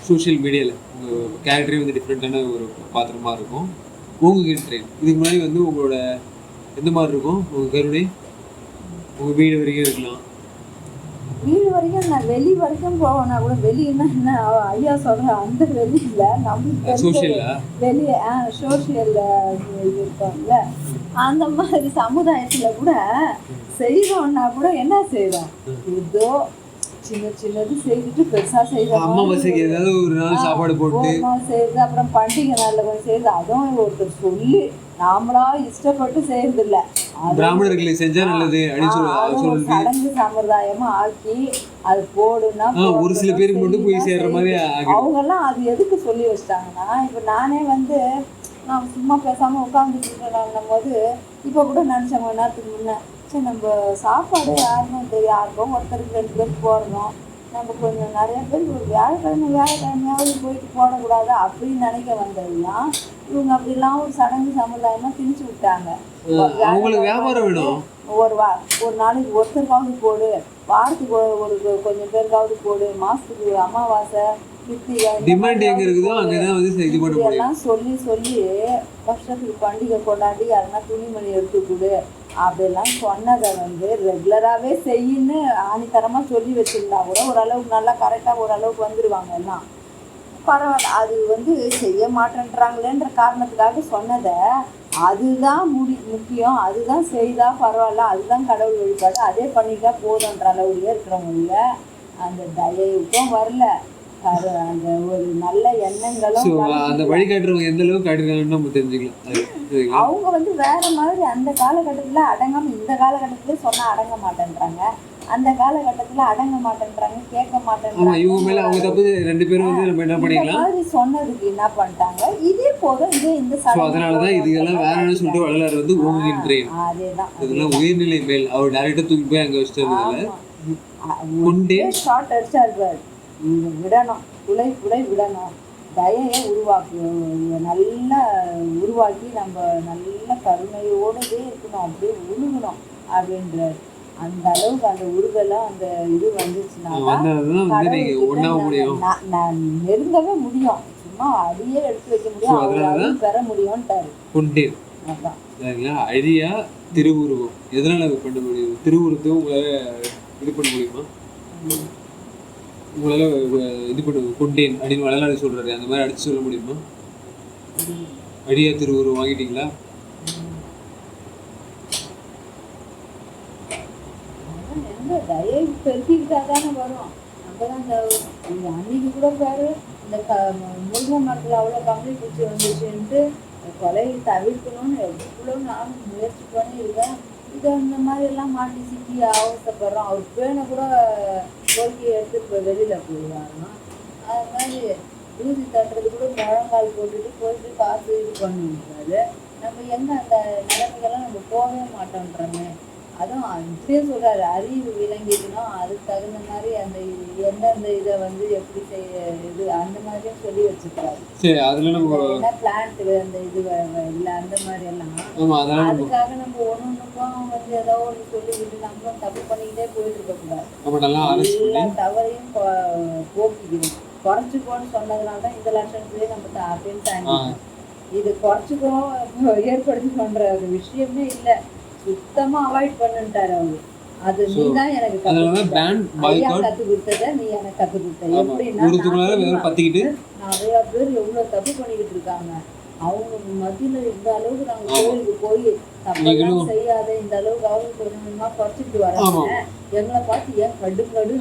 சோஷியல் மீடியாவில் உங்கள் கேரக்டரே வந்து டிஃப்ரெண்ட்டான ஒரு பாத்திரமாக இருக்கும். ஓங்குகின்றேன் இதுக்கு முன்னாடி வந்து உங்களோட எந்த மாதிரி இருக்கும், உங்கள் கருணை உங்கள் வீடு வரைக்கும் இருக்கலாம். வீடு வரைக்கும் நான் வெளி வரைக்கும் போவேன்னா கூட, வெளியினா என்ன ஐயா சொல்ற அந்த வெளியில நம்ம வெளியே சோசியல்ல இருக்கோம்ல, அந்த மாதிரி சமுதாயத்துல கூட செய்யறோம்னா கூட என்ன செய்யறோம், ஏதோ சின்னது செய்துட்டு பெருசா செய்யறோம். அமாவாசைக்கு ஏதாவது ஒரு நாள் சாப்பாடு போட்டு ஒரு நாள் செய்யுது, அப்புறம் பண்டிகை நாள்ல கொஞ்சம் செய்யுது. அதுவும் ஒருத்தர் சொல்லி நாமளா இஷ்டப்பட்டு செய்யறது இல்ல, பிராமணர்களை செஞ்சா நல்லது சடங்கு சம்பிரதாயமா ஆக்கி அது போடுனா ஒரு சில பேருக்கு மட்டும் போய் சேர்ற மாதிரி அவங்க எல்லாம் அது எதுக்கு சொல்லி வச்சிட்டாங்கன்னா, இப்ப நானே வந்து நான் சும்மா பேசாம உட்காந்துட்டு இருக்கேன் போது இப்ப கூட நினைச்சேன் கொஞ்ச நேரத்துக்கு முன்ன, சரி நம்ம சாப்பாடு யாருக்கும் தெரியும், யாருக்கும் ஒருத்தருக்கு 2 பேருக்கு போடணும், நம்ம கொஞ்சம் நிறைய பேர் ஒரு வியாழக்கிழமையாவது போயிட்டு போடக்கூடாது அப்படின்னு நினைக்க வந்ததுலாம் இவங்க அப்படிலாம் ஒரு சடங்கு சம்பிரதாயமா திணிச்சு விட்டாங்க. வியாபாரம் வேணும், ஒரு நாளைக்கு ஒருத்தருக்காவது போடு, வாரத்துக்கு ஒரு கொஞ்சம் பேருக்காவது போடு, மாசத்துக்கு அமாவாசை எல்லாம் சொல்லி வருஷத்துக்கு பண்டிகை கொண்டாடி யாருன்னா துணிமணி எடுத்து கொடு அப்படிலாம் சொன்னதை வந்து ரெகுலராகவே செய்யின்னு ஆணித்தரமா சொல்லி வச்சிருந்தா கூட ஓரளவுக்கு நல்லா கரெக்டாக ஓரளவுக்கு வந்துடுவாங்க எல்லாம். பரவாயில்ல, அது வந்து செய்ய மாட்டேன்றாங்களேன்ற காரணத்துக்காக சொன்னதை அதுதான் முக்கியம், அதுதான் செய்தா பரவாயில்ல, அதுதான் கடவுள் வழிபாடு, அதே பண்ணிட்டா போதுன்ற அளவுலயே இருக்கிறவங்க அந்த தயவுக்கும் வரல, அந்த ஒரு நல்ல எண்ணங்களும் அந்த வழிகாட்டுறவங்க எந்த அளவுக்கு காட்டுறாங்கன்னு நம்ம தெரிஞ்சுக்கலாம். அவங்க வந்து வேற மாதிரி அந்த காலகட்டத்துல அடங்காம இந்த காலகட்டத்துல சொன்னா அடங்க மாட்டேன்றாங்க, அந்த காலகட்டத்துல அடங்க மாட்டேன்றாங்க, கேட்க மாட்டேன்றாங்க. இவங்க மேல அவங்க தப்பு, 2 பேரும் வந்து நம்ம என்ன பண்ணிக்கலாம் மாதிரி சொன்னதுக்கு என்ன பண்ணிட்டாங்க, இதே போதும் இதே இந்த அதனாலதான் இதெல்லாம் வேறன்னு சொல்லிட்டு வள்ளலார் வந்து ஓங்குகின்றேன். அதேதான் இதெல்லாம் உயர்நிலை மேல் அவர் டைரக்டா தூக்கி போய் அங்க வச்சிட்டதுனால ஷார்ட் அடிச்சாரு. விடணும், புலை விடணும், தயையை நல்லா உருவாக்கி நம்ம நல்ல கருணையோடவே இருக்கணும், அப்படியே உருகணும் அப்படின்றாரு. அந்த அளவுக்கு அந்த உருகெல்லாம் அந்த இது வந்துச்சுன்னா நான் நெருங்கவே முடியும், சும்மா அடியே எடுத்து வைக்க முடியும், அவரால் பெற முடியும்ட்டாரு. அழியா திருவுருவம் எதனால பண்ண முடியும், திருவுருவத்தை உங்களால இது பண்ண முடியுமா, உங்களால இது பண்ண கொண்டேன் அப்படின்னு வள்ளலார் சொல்றாரு, அந்த மாதிரி அடிச்சு சொல்ல முடியுமா? அடியா திருவுருவம் வாங்கிட்டீங்களா? எங்க தயை பெருக்கிக்கிட்டா தானே வரும். அங்கதான் இந்த அன்னைக்கு கூட பாரு, இந்த முருங்கை மரத்துல அவ்வளோ கம்பளி பூச்சி வந்துச்சுன்ட்டு கொலையை தவிர்க்கணும்னு எவ்வளோ நானும் முயற்சி பண்ணியிருக்கேன். இதை இந்த மாதிரி எல்லாம் மாட்டி சிக்கி அவசப்படுறோம். அவர் பேனை கூட பொறுக்கி எடுத்துட்டு போய் வெளியில போயிடுவாராம். அது மாதிரி ஊசி தட்டுறது கூட முழங்கால் போட்டுட்டு போயிட்டு காசு இது பண்ணிடுறாரு. நம்ம எங்க அந்த நிலைமைகள்லாம் நம்ம போகவே மாட்டோன்றோமே. அதுவும் இப்படியே சொல்றாரு, அறிவு விளங்கிக்கணும், அதுக்கு தகுந்த மாதிரி அந்த எந்தெந்த இதை வந்து எப்படி செய்ய இது அந்த மாதிரியும் சொல்லி வச்சுக்கிறாரு. சரி, அதுல நம்ம என்ன பிளான்ட் அந்த இது இல்லை அந்த மாதிரி எல்லாம் அதுக்காக நம்ம ஒன்னொன்னுக்கும் வந்து ஏதோ ஒன்று சொல்லிக்கிட்டு நம்மளும் தப்பு பண்ணிக்கிட்டே போயிட்டு இருக்க கூடாது. எல்லா தவறையும் போக்கிக்கணும். குறைச்சிக்கோன்னு சொன்னதுனால தான் இந்த லட்சணத்துலேயே நம்ம அப்படின்னு தாங்கிக்கணும். இது குறைச்சிக்கோ ஏற்படுத்தி பண்ற ஒரு விஷயமே இல்லை, சுத்தமா அவாய்ட் பண்ணுட்டாரு அவரு. அது நீதான் எனக்கு கத்து கொடுத்தத நீ எனக்கு கத்து கொடுத்த. எப்படின்னா நிறைய பேர் எவ்வளவு தப்பு பண்ணிக்கிட்டு இருக்காங்க. அவங்க மத்தியில இந்த அளவுக்கு நாங்க கோயிலுக்கு போய் தப்பெல்லாம் செய்யாத இந்த அளவுக்கு அவங்க கொஞ்சமா குறைச்சிட்டு வராங்க. எங்களை பார்த்து ஏன் கடு கடு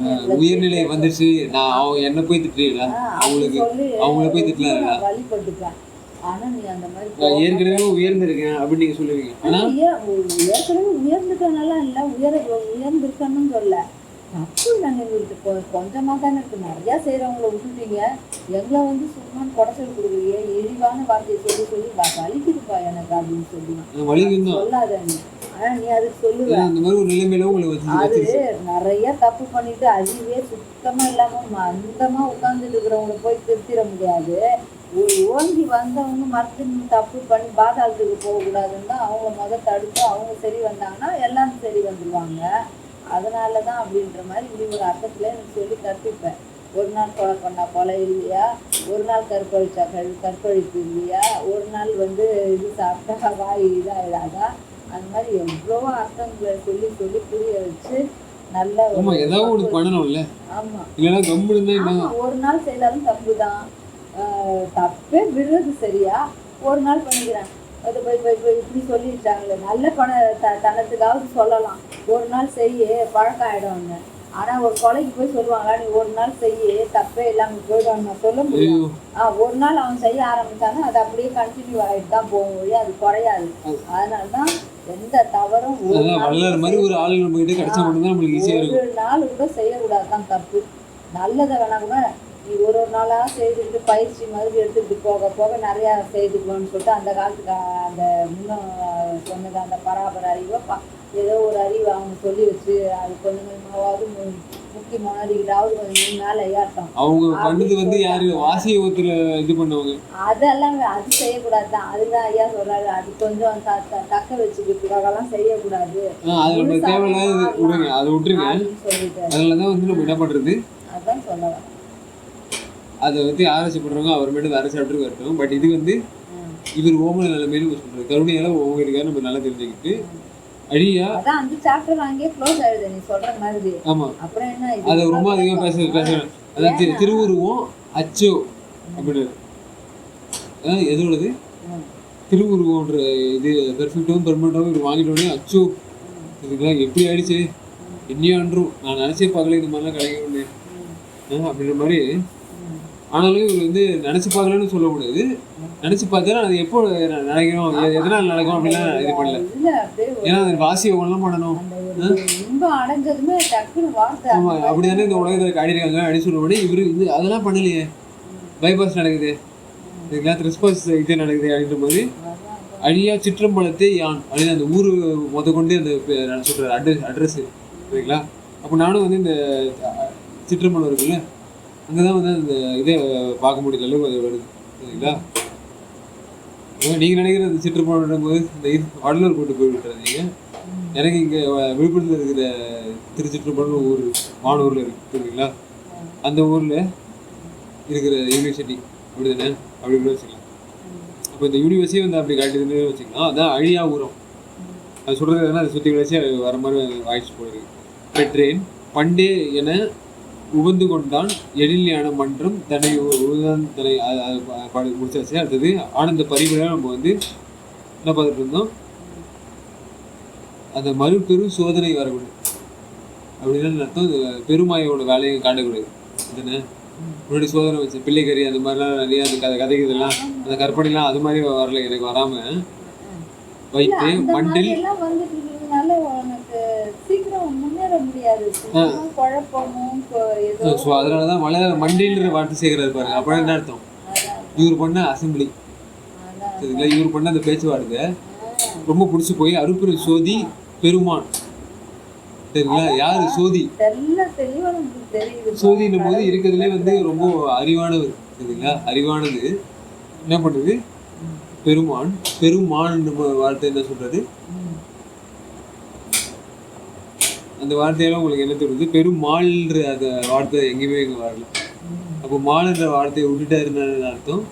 உயர்நிலை வந்துச்சு என்ன போய் திட்டுறீங்களா சொல்லி வழிபட்டுப்பேன். ஆனா நீ அந்த மாதிரி ஏற்கனவே உயர்ந்திருக்கேன் அப்படின்னு நீங்க சொல்லுவீங்க. ஏற்கனவே உயர்ந்துட்டனால இல்ல, உயர்ந்திருக்கணும்னு சொல்ல தப்பு. நாங்க எங்களுக்கு கொஞ்சமா தானே இருக்கு, நிறைய செய்யறவங்களை விட்டுட்டீங்க, எங்களை வந்து சும்மா குடைச்சல் கொடுக்குறீங்க, இழிவான வார்த்தையை சொல்லி சொல்லி வலிக்குதுப்பா எனக்கு அப்படின்னு சொல்லி சொல்லாத நீ. ஆனா நீ அதுக்கு சொல்லுவ. அது நிறைய தப்பு பண்ணிட்டு அறிவே சுத்தமா இல்லாம மந்தமா உட்கார்ந்துட்டு இருக்கிறவங்களை போய் திருத்திட முடியாது. ஓங்கி வந்தவங்க மறுத்து தப்பு பண்ணி பாதாளத்துக்கு போகக்கூடாதுன்னு தான் அவங்க தடுத்து அவங்க சரி வந்தாங்கன்னா எல்லாரும் சரி வந்துடுவாங்க. அதனால தான் அப்படின்ற மாதிரி இப்படி ஒரு அர்த்தத்தில் எனக்கு சொல்லி கற்பிப்பேன். ஒரு நாள் கொலை பண்ணா கொலை இல்லையா, ஒரு நாள் கற்பழிச்சா கற்பழிப்பு இல்லையா, ஒரு நாள் வந்து இது சாப்பிட்டா வாய் இதாகிடாதா, அந்த மாதிரி எவ்வளோ அர்த்தங்களை சொல்லி சொல்லி புரிய வச்சு நல்ல ஒரு நாள் செய்தாலும் தப்பு தான். தப்பே விடுறது சரியா, ஒரு நாள் பண்ணிக்கிறேன் அது போய் போய் போய் இப்படி சொல்லிட்டாங்களே, நல்ல தனத்துக்காவது சொல்லலாம். ஒரு நாள் செய்ய பழக்கம் ஆகிடுவாங்க. ஆனால் ஒரு கொலைக்கு போய் சொல்லுவாங்க நீ ஒரு நாள் செய்ய தப்பே இல்லாமல் போயிடுவாங்க சொல்ல முடியும். ஒரு நாள் அவன் செய்ய ஆரம்பித்தாங்க அது அப்படியே கண்டினியூ ஆகிட்டு தான் போகும் வழி, அது குறையாது. அதனால தான் எந்த தவறும் ஒரு நாள் கூட செய்யக்கூடாது தான் தப்பு. நல்லதை வேணா கூட நீ ஒரு நாளாக செய்துக்கிட்டு பயிற்சி மாதிரி எடுத்துக்கிட்டு போக போக நிறையா செய்துக்கணும்னு சொல்லிட்டு அந்த காலத்துக்கு அந்த முன்னும் சொன்னது அந்த பராபர அறிவோ ஏதோ ஒரு அறிவு அவங்க சொல்லி வச்சு அது கொஞ்சம் கொஞ்சமாவது முக்கிய முன்னாடிக்கிட்டாவது கொஞ்சம் மேலே ஏற்றம். அவங்க பண்ணது வந்து யாரு வாசிய ஒருத்தர் இது பண்ணுவாங்க, அதெல்லாம் அது செய்யக்கூடாது தான். அதுதான் ஐயா சொல்றாரு, அது கொஞ்சம் தக்க வச்சுக்கிறதுக்காகலாம் செய்யக்கூடாது, அதை விட்டுருங்க சொல்லிட்டு. அதனாலதான் வந்து நம்ம என்ன பண்றது அதான் சொல்ல வரேன். அதை வந்து ஆராய்ச்சி பண்றவங்க அவர் மட்டும் வேற சாப்பிட்டு வரட்டும். பட் இது வந்து இவர் ஓமல நிலைமையில சொல்றது கருணையால ஓம இருக்காரு நம்ம நல்லா தெரிஞ்சுக்கிட்டு அழியா அதான் அந்த சாப்டர் அங்கேயே க்ளோஸ் ஆயிடுது நீ சொல்ற மாதிரி. ஆமா, அப்புறம் என்ன அது ரொம்ப அதிகமா பேசுறேன். அதாவது திருவுருவம் அச்சோ அப்படின்னு எதோடது திருவுருவன்ற இது பெர்ஃபெக்டாகவும் பெர்மனண்டாகவும் இவர் வாங்கிட்டோடனே அச்சோ இதுக்கெல்லாம் எப்படி ஆயிடுச்சு என்னையான்றும் நான் நினைச்சே பார்க்கல இந்த மாதிரிலாம் கிடைக்கணும் அப்படின்ற மாதிரி. ஆனாலும் இவர் வந்து நினைச்சு பார்க்கலன்னு சொல்ல முடியாது, நினைச்சு பார்த்தா அது எப்போ நினைக்கணும் எதனால் நடக்கும் அப்படிலாம் இது பண்ணல. ஏன்னா அது வாசி ஒவ்வொன்றும் பண்ணணும். ஆமா, அப்படிதானே இந்த உலகத்தில் காடிருக்காங்க அப்படின்னு சொல்ல முடியாது. இவரு இது அதெல்லாம் பண்ணலையே, பைபாஸ் நடக்குது, இதுக்கெல்லாம் ரெஸ்பான்ஸ் இது நடக்குது அப்படின்ற மாதிரி. அழியா சிற்றம்பலத்தை யான் அப்படின்னு அந்த ஊர் கொண்டு அந்த சொல்ற அட்ரஸ் சரிங்களா. அப்போ நானும் வந்து இந்த சிற்றம்பலம் இருக்குல்ல அங்கதான் வந்து அந்த இதே பார்க்க முடியல அளவுக்கு அது வருது சரிங்களா. நீங்க நினைக்கிற அந்த சிற்றம்பலம் போது இந்த இது வடலூர் கொண்டு போய் விட்டுறாதீங்க. எனக்கு இங்க விழுப்புரத்தில் இருக்கிற திருச்சிற்றம்பலம் ஊர் மானூர்ல இருக்கு சரிங்களா. அந்த ஊர்ல இருக்கிற யூனிவர்சிட்டி அப்படிதானே அப்படி கூட வச்சுக்கலாம். அப்போ இந்த யூனிவர்சிட்டி வந்து அப்படி காட்டுதுன்னு வச்சுக்கலாம். அதான் அழியா ஊரம் அது சொல்றது எதுனா அதை சுற்றி வச்சு வர மாதிரி வாய்ஸ் போடுது. பெற்றேன் பண்டே என உவந்து கொண்டான் எழில்யான மன்றம் தன்னை தன்னை முடிச்சாச்சு. அடுத்தது ஆனந்த பரிவுரை நம்ம வந்து என்ன பார்த்துட்டு இருந்தோம், அந்த மறுபெரும் சோதனை வரக்கூடாது. அப்படின்னா அர்த்தம் பெருமாயோட வேலையை காட்டக்கூடாது. இதுன்னு முன்னாடி சோதனை வச்ச பிள்ளைக்கறி அந்த மாதிரிலாம் நிறைய அந்த கதைக்கு இதெல்லாம் அந்த கற்பனைலாம் அது மாதிரி வரல, எனக்கு வராமல் வைத்து மண்டில் எல்லாம் வந்துட்டு இருக்கிறதுனால உனக்கு சீக்கிரம் முன்னேற முடியாது. குழப்பமும் ஏதோ ஸோ அதனால தான் மண்டில்ன்ற வார்த்தை சேர்க்கிறாரு பாருங்க. அப்புறம் என்ன அர்த்தம்? இவர் பண்ண அசம்பிளி சரிங்களா, இவர் பண்ண அந்த பேச்சுவார்த்தை ரொம்ப பிடிச்சி போய் அருப்புற சோதி பெருமான் சரிங்களா. யாரு சோதி? சோதின்னும் போது இருக்கிறதுலே வந்து ரொம்ப அறிவானவர் சரிங்களா. அறிவானது என்ன பண்ணுது? பெருமான். பெருமான் வார்த்தை என்ன சொல்றாரு? அந்த வார்த்தையெல்லாம் உங்களுக்கு என்ன தோணுது? பெருமாள்ன்ற அந்த வார்த்தை எங்கேயுமே இங்கே வரல. அப்போ மால்ன்ற வார்த்தையை விட்டுட்டாருன்னு அர்த்தம்.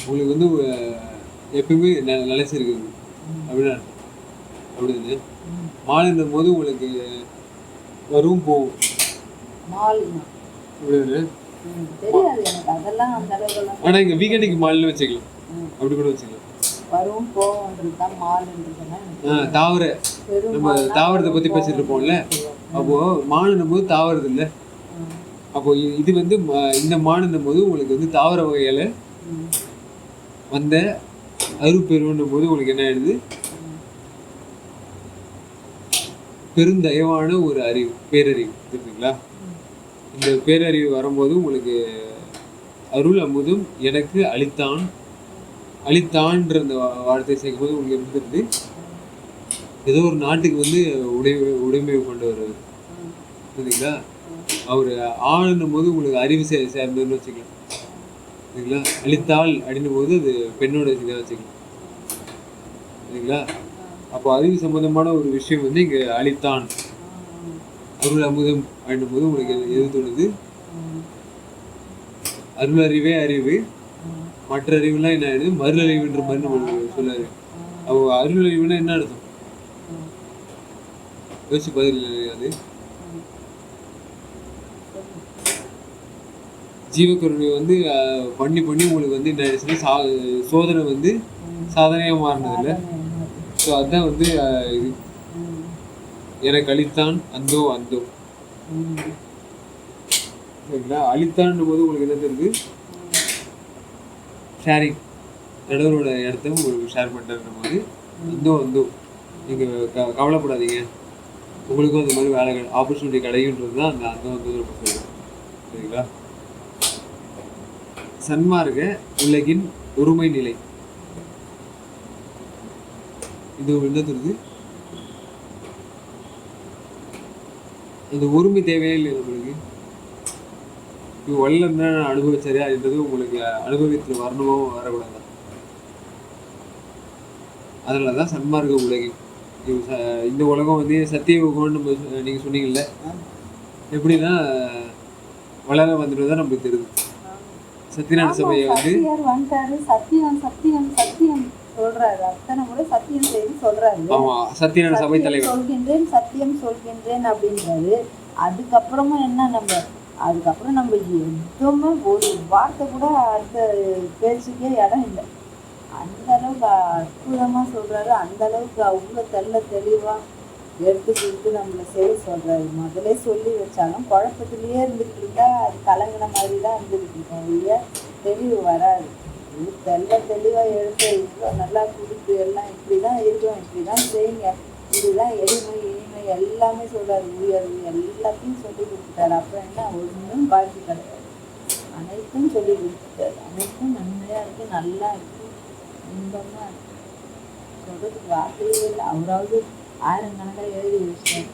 உங்களுக்கு வந்து எப்பயுமே நிலைச்சிருக்குது அப்படின்னு அர்த்தம். அப்படின்னு மால்ன்ற போது உங்களுக்கு வரும் போகும் அப்படின்னு. ஆனா இங்க வீக்கெண்டுக்கு மால்னு வச்சுக்கலாம், அப்படி கூட வச்சுக்கலாம். தாவர நம்ம தாவரத்தை பத்தி பேசிட்டு இருப்போம்ல, அப்போ மானுன்னும் போது தாவறது இல்லை. அப்போ இது வந்து இந்த மானுன்னும் போது உங்களுக்கு வந்து தாவர வகையில வந்த அருப்பெருன்னும் போது உங்களுக்கு என்ன ஆயிடுது? பெருந்தயவான ஒரு அறிவு, பேரறிவு இருக்குங்களா. இந்த பேரறிவு வரும்போது உங்களுக்கு அருள் அமுதும் எனக்கு அளித்தான். அளித்தான்ற அந்த வார்த்தையை சேர்க்கும்போது உங்களுக்கு இருந்துருந்து ஏதோ ஒரு நாட்டுக்கு வந்து உடைமை கொண்டு வருவார் சரிங்களா. அவர் ஆளுன்னும் போது உங்களுக்கு அறிவு சேர்ந்ததுன்னு வச்சுக்கலாம் சரிங்களா. அளித்தாள் அப்படின்னும் போது அது பெண்ணோட இதாக வச்சுக்கலாம் சரிங்களா. அப்போ அறிவு சம்பந்தமான ஒரு விஷயம் வந்து இங்கே அளித்தான். அருள் அமுதம் அப்படின்னும் போது உங்களுக்கு எது தோணுது? அருள் அறிவே அறிவு, மற்ற அறிவுலாம் என்ன ஆயிடுது? மறு அறிவுன்ற மாதிரி நம்ம சொல்லாரு. அப்போ அருள் அறிவுனா என்ன அர்த்தம்? யோசிச்சு பதில். அது ஜீவக்கருணை வந்து பண்ணி உங்களுக்கு வந்து என்ன ஆயிடுச்சுன்னா சோதனை வந்து சாதனையாக மாறினது இல்லை. ஸோ அதுதான் வந்து இது எனக்கு அளித்தான் அந்தோ அந்தோ சரிங்களா. அளித்தான்னும் போது உங்களுக்கு என்ன தெரியுது? ஷேரிங், நடுவரோட இடத்த உங்களுக்கு ஷேர் பண்ணுறன்ற போது அந்தோ அந்தோ நீங்கள் கவலைப்படாதீங்க, உங்களுக்கும் அந்த மாதிரி வேலை ஆப்பர்ச்சுனிட்டி கிடைக்குன்றது தான் அந்த அந்தோ அந்தோ நம்ம சொல்லுவோம் சரிங்களா. சன்மார்க்க உலகின் ஒருமை நிலை, இது என்ன தெரியுது? அந்த ஒருமை தேவையே இல்லை நம்மளுக்கு. இது வல்லன்னா அனுபவிச்சாரியா என்றது உங்களுக்கு அனுபவித்து வரணுமோ வரக்கூடாது. அதனால தான் சன்மார்க்க உலகின் இந்த உலகம் வந்து சத்திய யுகம்னு நம்ம நீங்கள் சொன்னீங்கல்ல, எப்படின்னா வளர வந்துட்டு தான் நமக்கு தெரியுது. சத்தியநாராயண சபையை வந்து சத்தியம் சத்தியம் சத்தியம் சொல்றாரு. அத்தனை கூட சத்தியம் செய்து சொல்றாரு. ஆமா, சத்தியநாராயண சபை தலைவர் சொல்கின்றேன், சத்தியம் சொல்கின்றேன் அப்படின்றாரு. அதுக்கப்புறமும் என்ன அதுக்கப்புறம் நம்ம எதுவுமே ஒரு வார்த்தை கூட அடுத்த பேச்சுக்கே இடம் இல்லை. அந்த அளவுக்கு அற்புதமா சொல்றாரு. அந்த அளவுக்கு அவ்வளோ தெளிவா எடுத்து கொடுத்து நம்மளை செய்ய சொல்றாரு. முதலே சொல்லி வச்சாலும் குழப்பத்திலேயே இருந்துட்டு இருந்தா அது கலங்கின மாதிரி தான் இருந்துகிட்டு இருக்கோம். இல்லையா, தெளிவு வராது. தெளிவா எடுத்து இவ்வளோ நல்லா கொடுத்து எல்லாம் இப்படிதான் இருக்கும், இப்படிதான் செய்யுங்க, இதுதான் எளிமை இனிமை எல்லாமே சொல்றாரு. உயர்வு எல்லாத்தையும் சொல்லி கொடுத்துட்டாரு. அப்புறம் என்ன, ஒன்றும் பாக்கி கிடையாது. அனைத்தும் சொல்லி கொடுத்துட்டாரு. அனைத்தும் நன்மையா இருக்கு, நல்லா இருக்கு, இன்பமா இருக்கு. சொல்றதுக்கு வார்த்தையே இல்லை. அவராவது ஆயிரக்கணக்காக எழுதி வச்சார்.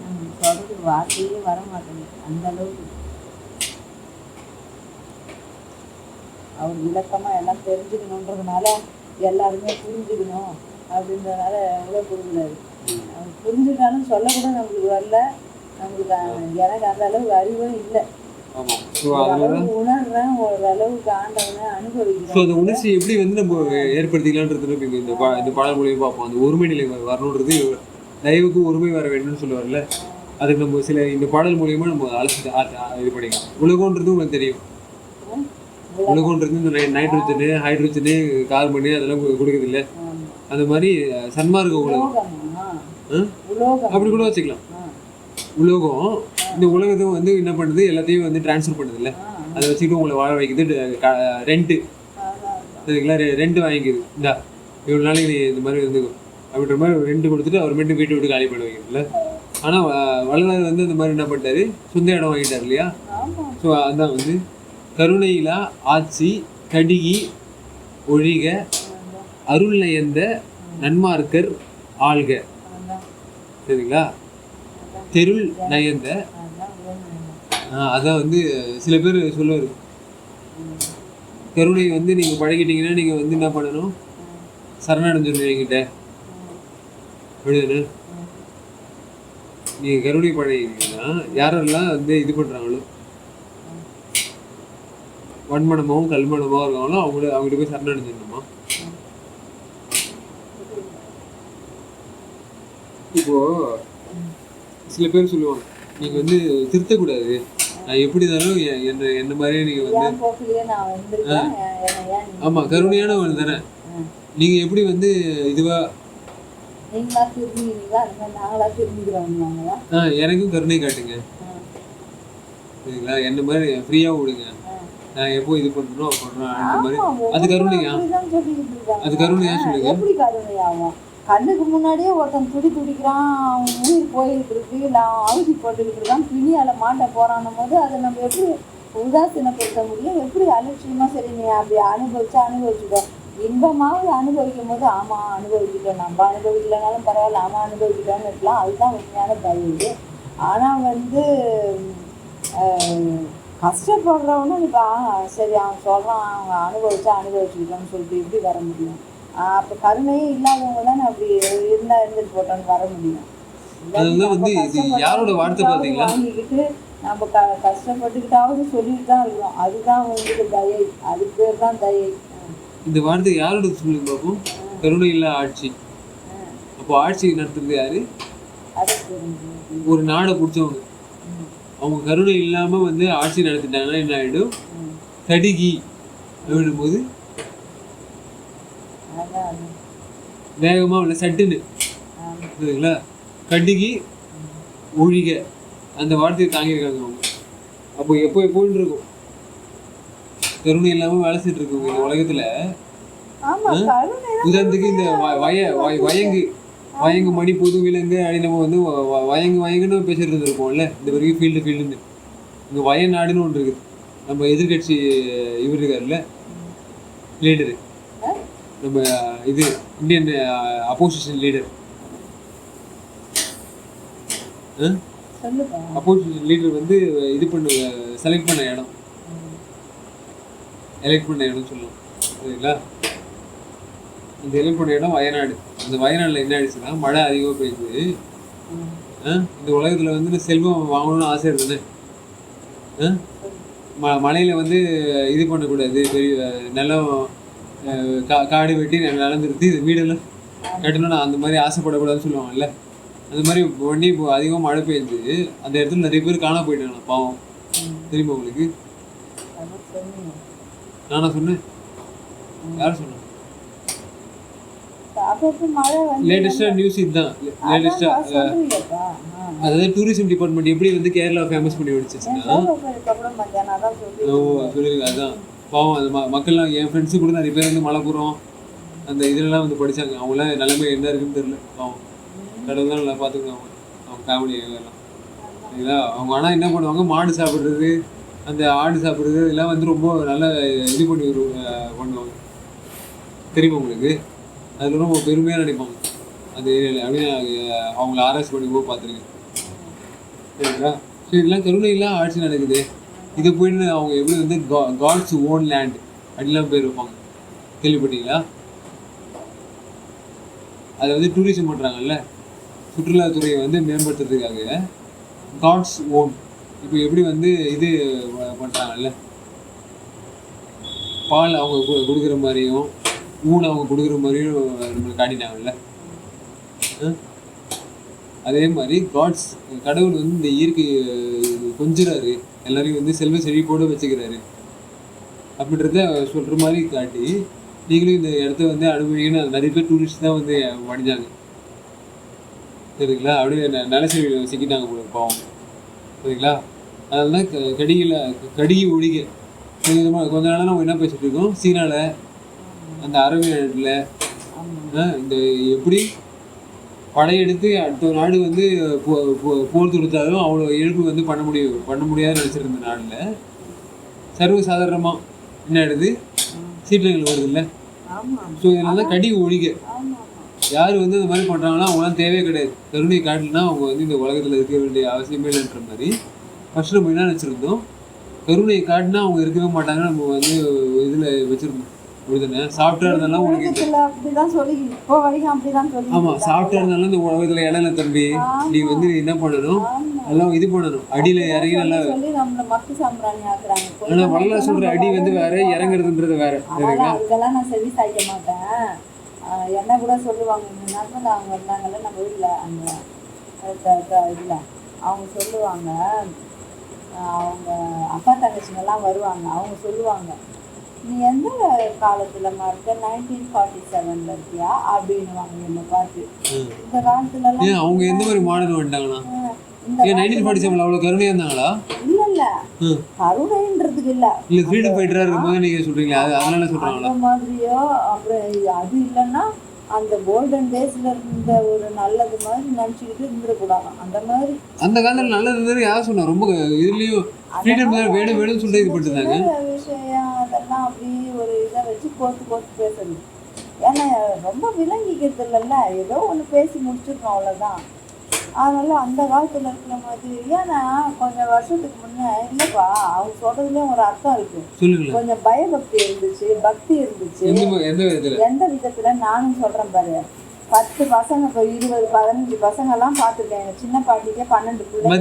நம்ம சொல்றதுக்கு வார்த்தையே வர மாட்டேங்குது. அந்த அளவுக்கு அவர் விளக்கமா எல்லாம் தெரிஞ்சுக்கணுன்றதுனால, எல்லாருமே புரிஞ்சுக்கணும் அப்படின்றதுனால எவ்வளோ கொடுக்குறாரு. அவர் புரிஞ்சுட்டாலும் சொல்லக்கூட நம்மளுக்கு வரல. நம்மளுக்கு எனக்கு அந்த அளவுக்கு அறிவும் இல்லை. உணர்றேன், ஓரளவுக்கு ஆண்டவனை அனுபவிக்கிறேன். அந்த உணர்ச்சி எப்படி வந்து நம்ம ஏற்படுத்திக்கலான்றது இந்த பாடல் மூலியமா பார்ப்போம். அந்த ஒருமை நிலை வரணுன்றது தயவுக்கு ஒருமை வர வேண்டும்னு சொல்லுவார்ல, அதுக்கு நம்ம சில இந்த பாடல் மூலியமா நம்ம அழைச்சிட்டு இது பண்ணிக்கலாம். உலகன்றது உங்களுக்கு தெரியும். உலகன்றது இந்த நைட்ரோஜனு ஹைட்ரோஜனு கார்பனு அதெல்லாம் கொடுக்குது இல்லை. அந்த மாதிரி சன்மார்க்க உலகம். உலோகமா? ஆ? உலோகம். அப்படி கூட வச்சுக்கலாம். ஆ. உலோகம் இந்த உலகத்தை வந்து என்ன பண்ணுது, எல்லாத்தையும் வந்து டிரான்ஸ்ஃபர் பண்ணுது இல்லை, ஆ. அதை வச்சுக்கிட்டு உங்களை வாழ வைக்குது. ரெண்ட்டு அதான். சரிங்களா, ரெண்ட் வாங்கிக்குது. இந்தா இவ்வளோ நாளைக்கு நீ இந்த மாதிரி வந்து அப்படின்ற மாதிரி ஒரு ரெண்ட் கொடுத்துட்டு அப்புறமேட்டு வீட்டை விட்டு காலி பண்ண வைக்கிறதுல. ஆனால் வள்ளலார் வந்து அந்த மாதிரி என்ன பண்ணிட்டாரு, சொந்த இடம் வாங்கிட்டார் இல்லையா. ஆமா. ஸோ அதான் வந்து கருணையிலா ஆட்சி கடிகி ஒழிக அதான். அருள் நயந்த நன்மார்க்கர் ஆள்க. அதான். சரிங்களா. அதான். தெருள் நயந்த அதான் உண்மை. அதான் வந்து சில பேர் சொல்லுவார், கருணை வந்து நீங்கள் பழகிட்டீங்கன்னா நீங்கள் வந்து என்ன பண்ணணும், சரணடைஞ்சிடணும் என்கிட்ட அப்படிதானே. நீங்கள் கருணை பழகிட்டீங்கன்னா யாரெல்லாம் வந்து இது பண்ணுறாங்களோ, வன்மனமாகவும் கல்மனமாகவும் இருக்காங்களோ அவங்ககிட்ட போய் சரணடைஞ்சிடணுமா. இப்போ சில பேர் சொல்லுவாங்க, நீங்கள் வந்து திருத்தக்கூடாது, நான் எப்படி தானோ என்ன மாதிரியே நீங்கள் வந்து என் போக்குலயே நான் வந்திருக்கேன். ஏன் நீ ஆமாம் கருணையானவன் தானே, நீங்கள் எப்படி வந்து இதுவா நீங்களா திரும்பிங்களா, அந்த மாதிரி நாங்களா திரும்பிக்கிறோம்னாங்களா? எனக்கும் கருணை காட்டுங்க சரிங்களா, என்ன மாதிரி ஃப்ரீயாக விடுங்க, நான் எப்போ இது பண்ணுறோம் பண்ணுறோம் அந்த மாதிரி. அது கருணையா? அது கருணையா சொல்லுங்க. எப்படி கருணையாகும்? கண்ணுக்கு முன்னாடியே ஒருத்தன் துடிக்கிறான், அவன் உயிர் போயிட்டு இருக்கு, இல்லை அவதி போட்டுக்கிட்டு இருக்கான், பிணியால மாட்ட போறான்னும் போது அதை நம்ம எப்படி உதாசீனப்படுத்த முடியும்? எப்படி அலட்சியமா சரி நீ அப்படி அனுபவிச்சுக்கோ, இன்பமாவது அனுபவிக்கும் போது ஆமா அனுபவிக்கிட்டோம், நம்ம அனுபவிக்கலனாலும் பரவாயில்ல ஆமா அனுபவிக்கிட்டோம்னு இருக்கலாம், அதுதான் உண்மையான தயவு. ஆனா வந்து கஷ்டப்படுறவனும் இப்போ சரி அவன் சொல்கிறான் அவங்க அனுபவிச்சுக்கிட்டோம்னு சொல்லிட்டு எப்படி வர முடியும்? அப்போ கருணையே இல்லாதவங்க தானே அப்படி இருந்துட்டு போட்டோன்னு வர முடியும். அதெல்லாம் வந்து இது யாரோட வார்த்தை பார்த்தீங்களா, வாங்கிக்கிட்டு நம்ம கஷ்டப்பட்டுக்கிட்டாவது சொல்லிட்டு தான் இருக்கோம். அதுதான் வந்து தயை, அதுக்கு பேர் தான் தயை. இந்த வார்த்தை யாரோட சொல்லுங்க பார்ப்போம். கருணை இல்லா ஆட்சி. அப்போ ஆட்சி நடத்துறது யாரு? ஒரு நாடை பிடிச்சவங்க. அவங்க கருணை இல்லாம வந்து ஆட்சி நடத்திட்டாங்கன்னா என்ன ஆயிடும், கடிகி அப்படின்னும் போது வேகமா இல்லை சட்டுன்னு சரிங்களா, கடிகி ஒழிக அந்த வார்த்தையை தாங்கியிருக்காங்க அவங்க. அப்போ எப்போன்னு இருக்கும், கருணை இல்லாம வேலை செய்யிட்டு இருக்குங்க இந்த உலகத்துல. உதாரணத்துக்கு இந்த வயங்கு மணி பொது விலங்கு அப்படி நம்ம வந்து வயங்குன்னு பேசிட்டு இருந்திருப்போம்ல இந்த வரைக்கும் ஃபீல்டுன்னு. இங்கே வயநாடுன்னு ஒன்று இருக்குது, நம்ம எதிர்கட்சி இவர் இருக்காருல்ல லீடரு, நம்ம இது Indian opposition leader. Opposition leader வந்து இது செலக்ட் பண்ண இடம், எலெக்ட் பண்ண இடம் சொல்லலாம் சரிங்களா. இந்த எலெக்ட் பண்ண இடம் வயநாடு. அந்த வயநாட்டில் என்ன ஆயிடுச்சுன்னா மழை அதிகமாக பெய்யுது. இந்த உலகத்தில் வந்து செல்வம் வாங்கணும்னு ஆசை இருக்குதுன்னு மழையில் வந்து இது பண்ணக்கூடாது, பெரிய நிலம் காடு வெட்டி நிலம் நிறுத்தி வீடெல்லாம் கட்டணும்னு அந்த மாதிரி ஆசைப்படக்கூடாதுன்னு சொல்லுவாங்கல்ல. அந்த மாதிரி வண்டி இப்போ அதிகமாக மழை பெய்யுது, அந்த இடத்துல நிறைய பேர் காண போயிட்டாங்க பாவம். தெரியுமா உங்களுக்கு? நானா சொன்னேன்? யாரும் சொன்னேன்? லேட்டஸ்டா நியூஸ் இதுதான். லேட்டஸ்டா அதாவது டூரிசம் டிபார்ட்மெண்ட் எப்படி வந்து கேரளா ஃபேமஸ் பண்ணி வச்சுச்சுன்னா சொல்லிருங்க. அதுதான் பாவம். அது மக்கள்லாம் என் ஃப்ரெண்ட்ஸு கூட நிறைய பேர் வந்து மலைப்புறம் அந்த இதுலலாம் வந்து படித்தாங்க. அவங்களாம் நிலைமை என்ன இருக்குன்னு தெரியல பாவம். கடவுள் தான் நல்லா பார்த்துக்கணும் அவங்க ஃபேமிலி எல்லாம் சரிங்களா. அவங்க ஆனால் என்ன பண்ணுவாங்க, மாடு சாப்பிட்றது அந்த ஆடு சாப்பிட்றது இதெல்லாம் வந்து ரொம்ப நல்லா இது பண்ணுவாங்க தெரியுமா உங்களுக்கு. அதில் ரொம்ப பெருமையாக நினைப்பாங்க அந்த ஏரியாவில் அப்படின்னு அவங்கள ஆராய்ச்சி பண்ணி போய் பார்த்துருக்கேன் சரிங்களா. ஸோ இதெல்லாம் கருணையெல்லாம் ஆட்சி நடக்குது. இது போயின்னு அவங்க எப்படி வந்து காட்ஸ் ஓன் லேண்ட் அப்படிலாம் பேர் வைப்பாங்க, கேள்விப்பட்டீங்களா? அதை வந்து டூரிசம் பண்ணுறாங்கல்ல, சுற்றுலாத்துறையை வந்து மேம்படுத்துறதுக்காக காட்ஸ் ஓன். இப்போ எப்படி வந்து இது பண்ணுறாங்கல்ல, பால் அவங்க கொடுக்குற மாதிரியும் ஊன் அவங்க கொடுக்குற மாதிரியும் நம்மளுக்கு காட்டிட்டாங்கல்ல. அதே மாதிரி காட்ஸ் கடவுள் வந்து இந்த இயற்கை கொஞ்சிறாரு, எல்லாரையும் வந்து செல்வ செழிப்போடு வச்சுக்கிறாரு அப்படின்றத சொல்கிற மாதிரி காட்டி நீங்களும் இந்த இடத்த வந்து அனுபவிக்கணும். நிறைய பேர் டூரிஸ்ட் தான் வந்து மடிஞ்சாங்க சரிங்களா. அப்படியே நிலச்சரிவில் சிக்கிட்டாங்க போல பாவம் சரிங்களா. அதனால தான் கடிகை ஒழிக கொஞ்ச நாளாக நம்ம என்ன பேசிட்டு இருக்கோம், சீனாவில் அந்த அரபியில் இந்த எப்படி படையெடுத்து அடுத்த நாடு வந்து போர் தொடுத்தாலும் அவ்வளோ இழப்பு வந்து பண்ண முடியாதுன்னு நினச்சிருந்த நாட்டில் சர்வசாதாரணமாக என்ன ஆயிடுது, சீற்றங்கள் வருது இல்லை. ஸோ இதனால தான் கடி ஒழிக யார் வந்து இந்த மாதிரி பண்ணுறாங்கன்னா அவங்களாம் தேவையே கிடையாது. கருணை காட்டலன்னா அவங்க வந்து இந்த உலகத்தில் இருக்க வேண்டிய அவசியமே இல்லைன்ற மாதிரி ஃபஸ்ட்டு நம்ம என்ன நினச்சிருந்தோம், கருணை காட்டினா அவங்க இருக்கவே மாட்டாங்க. நம்ம வந்து இதில் வச்சுருந்தோம் அப்படிதானே. சாஃப்டாக இருந்தாலும் உங்களுக்கு ஆமாம் சாஃப்டாக இருந்தாலும் இந்த உலகத்தில் இடையில தம்பி நீ வந்து என்ன பண்ணணும், எல்லாம் இது பண்ணணும், அடியில் இறங்கி நல்லா. ஆனால் வள்ளலார் சொல்கிற அடி வந்து வேற, இறங்குறதுன்றது வேற. இதெல்லாம் நான் செவி சாய்க்க மாட்டேன். என்ன கூட சொல்லுவாங்க, இந்த நேரத்தில் அவங்க இருந்தாங்கல்ல நம்ம வீட்டில் அந்த இதில் அவங்க சொல்லுவாங்க, அவங்க அப்பா தங்கச்சிங்கெல்லாம் வருவாங்க, அவங்க சொல்லுவாங்க நீ எந்த காலத்தில் இருக்க 1947 இருக்கியா அப்படின்னுவாங்க என்னை பார்த்து. இந்த காலத்துலலாம் அவங்க எந்த மாதிரி மாடல் வந்துட்டாங்கன்னா 1947 அவ்வளோ கருணையாக இருந்தாங்களா? இல்லை இல்லை கருணைன்றதுக்கு இல்லை ஃப்ரீடம் ஃபைட்டராக இருக்கும்போது நீங்கள் சொல்கிறீங்களா, அதனால சொல்கிறாங்களா அந்த மாதிரியோ. அப்புறம் அது இல்லைன்னா அந்த கோல்டன் டேஸ்ல இருந்த ஒரு நல்லது மாதிரி நினச்சிக்கிட்டு இருந்துடக்கூடாது. அந்த மாதிரி அந்த காலத்தில் நல்லது இருந்தது யார் சொன்னா, ரொம்ப இதுலேயும் ஃப்ரீடம் வேணும் வேணும்னு சொல்லிட்டு இது பண்ணிருந்தாங்க விஷயம். அதெல்லாம் அப்படி ஒரு இதை வச்சு கோர்த்து பேசுறது. ஏன்னா ரொம்ப விளங்கிக்கிறது இல்லைல்ல, ஏதோ ஒன்று பேசி முடிச்சிருக்கோம் அவ்வளோதான். அதனால அந்த காலத்தில் இருக்கிற மாதிரி. ஏன்னா கொஞ்சம் வருஷத்துக்கு முன்னே இல்லைப்பா அவங்க சொல்றதுலேயும் ஒரு அர்த்தம் இருக்கு. கொஞ்சம் பயபக்தி இருந்துச்சு, பக்தி இருந்துச்சு. எந்த விதத்துல நானும் சொல்றேன் பாரு, 10 பசங்க இப்போ 20-15 பசங்கெல்லாம் பார்த்துருக்கேன். எங்கள் சின்ன பாட்டிக்கே 12 பிள்ளைங்க.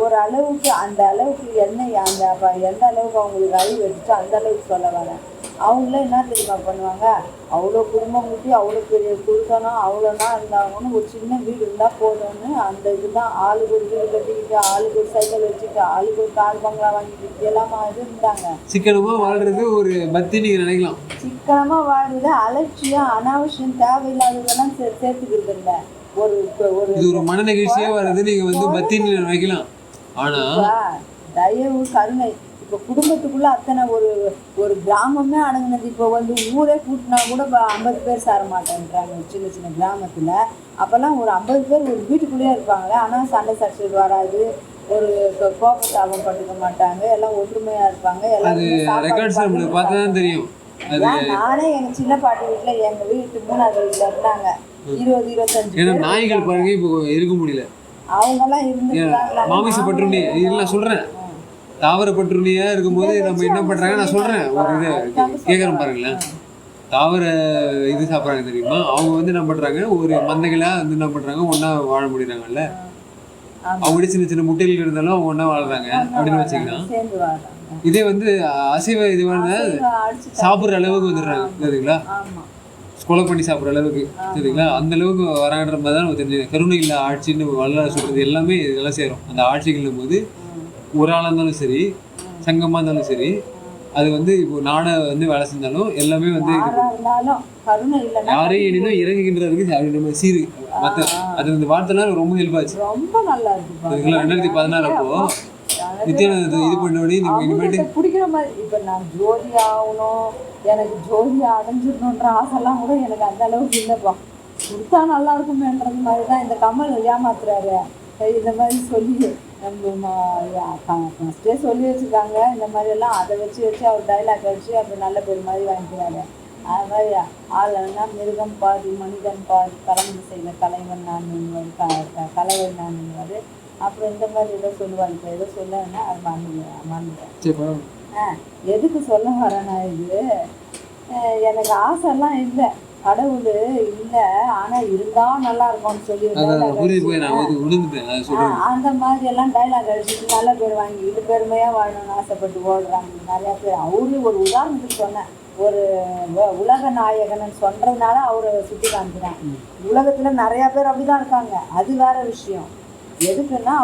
ஒரு அளவுக்கு அந்த அளவுக்கு என்ன அந்த எந்த அளவுக்கு அவங்களுக்கு அறிவு வச்சுட்டு அந்த அளவுக்கு சொல்ல வரேன். அவங்களும் என்ன தெரியுமா பண்ணுவாங்க, அவ்வளோ குடும்பம் ஊற்றி அவ்வளோ பெரிய கொடுக்கணும், அவ்வளோனா இருந்தாங்கன்னு ஒரு சின்ன வீடு இருந்தால் போதும்னு அந்த இதுதான். ஆளுக்கு ஒரு வீடு கட்டிக்கிட்டு, ஆளுக்கு ஒரு சைக்கிள் வச்சுட்டு, ஆளுக்கு ஒரு கார் பங்களா வாங்கிட்டு எல்லாம் இது இருந்தாங்க. சிக்கனமாக வாழ்றது ஒரு பக்தி நீங்கள் நினைக்கலாம். சிக்கனமாக வாழ்றது அலட்சியம், அனாவசியம், தேவையில்லாததெல்லாம் சேர்த்துக்கிறது இல்லை. ஒரு மன நிகழ்ச்சியாக வர்றது நீங்கள் வந்து பக்தின்னு நினைக்கலாம். ஆனால் தயவு கருணை இப்போ குடும்பத்துக்குள்ளே அத்தனை ஒரு கிராமமே அடங்குனது. இப்போ வந்து ஊரே கூட்டினா கூட இப்போ 50 பேர் சேர மாட்டேன்றாங்க சின்ன சின்ன கிராமத்தில். அப்போல்லாம் ஒரு 50 பேர் ஒரு வீட்டுக்குள்ளேயே இருப்பாங்களே, ஆனால் சண்டை சச்சரவு வராது, ஒரு கோபத்தாபம் பட்டுக்க மாட்டாங்க, எல்லாம் ஒற்றுமையாக இருப்பாங்க. எல்லாரும் தெரியும். நானே எங்கள் சின்ன பாட்டி வீட்டில் எங்கள் வீட்டு 3வது வீட்டில் இருந்தாங்க 20-25 நாய்கள் பாருங்க இப்போ இருக்க முடியல. அவங்கெல்லாம் இருந்து இதெல்லாம் சொல்கிறேன். தாவரப்பற்றுள்ளியா இருக்கும்போது நம்ம என்ன பண்ணுறாங்க, நான் சொல்கிறேன் ஒரு இது கேட்குறேன் பாருங்களேன். தாவர இது சாப்பிட்றாங்க தெரியுமா, அவங்க வந்து என்ன பண்ணுறாங்க, ஒரு மந்தைகளாக வந்து என்ன பண்ணுறாங்க, ஒன்றா வாழ முடியறாங்கல்ல. அவங்க சின்ன சின்ன முட்டைகள் இருந்தாலும் அவங்க ஒன்றா வாழ்கிறாங்க அப்படின்னு வச்சுக்கலாம். இதே வந்து அசைவ இதுவான சாப்பிட்ற அளவுக்கு வந்துடுறாங்க சரிங்களா, கொலை பண்ணி சாப்பிட்ற அளவுக்கு சரிங்களா, அந்த அளவுக்கு வரான்ற மாதிரி தான் நம்ம தெரிஞ்சு. கருணை இல்லை ஆட்சின்னு வள்ளலார் சொல்கிறது எல்லாமே இதெல்லாம் சேரும். அந்த ஆட்சிகளும் போது ஒரு ஆளாக இருந்தாலும் சரி, சங்கமாக இருந்தாலும் சரி, அது வந்து இப்போ நாடை வந்து வேலை செஞ்சாலும் எல்லாமே வந்து யாரையும் இனிதான் இறங்குகின்றதுக்கு அப்படி நம்ம சீரு மற்ற அது இந்த வார்த்தைலாம் ரொம்ப ஹெல்ப் ஆச்சு. ரொம்ப நல்லா இருக்கு. 2016 அப்போ நித்யானந்த இது பண்ணோடனே இனிமேட்டு பிடிக்கிற மாதிரி. இப்போ நான் ஜோதி ஆகணும், எனக்கு ஜோதி அடைஞ்சிடணுன்ற ஆசைலாம் கூட எனக்கு அந்த அளவுக்கு இல்லைப்பா. கொடுத்தா நல்லா இருக்குமேன்றது மாதிரி தான் இந்த கமல் ஏமாத்துறாரு. இந்த மாதிரி சொல்லி நம்ம ஃபஸ்ட்டே சொல்லி வச்சுருக்காங்க இந்த மாதிரியெல்லாம். அதை வச்சு அவர் டைலாக் வச்சு அப்படி நல்ல பேர் மாதிரி வாங்கிக்கிறாரு. அது மாதிரி ஆளுன்னா மிருகம் பாதி மனிதன் பாதி கலந்து செய்த கலைவன் நான் கலைவன் நான். அப்புறம் இந்த மாதிரி ஏதோ சொல்லுவாங்க. இப்போ ஏதோ சொல்லன்னா அது மறந்துட்டேன். எதுக்கு சொல்ல வரேன்னா, இது எனக்கு ஆசைலாம் இல்லை, கடவுள் இல்லை, ஆனால் இருந்தால் நல்லா இருக்கும்னு சொல்லி அந்த மாதிரி எல்லாம் டைலாக் அடிச்சுட்டு நல்ல பேர் வாங்கிக்கிட்டு பெருமையாக வாழணும்னு ஆசைப்பட்டு ஓடுறாங்க நிறையா பேர். அவரு ஒரு உதாரணத்துக்கு சொன்னேன், ஒரு உலக நாயகன் சொல்கிறதுனால அவரை சுற்றி காமிக்கிறேன். உலகத்தில் நிறையா பேர் அப்படி தான் இருக்காங்க, அது வேற விஷயம். எதுக்குன்னா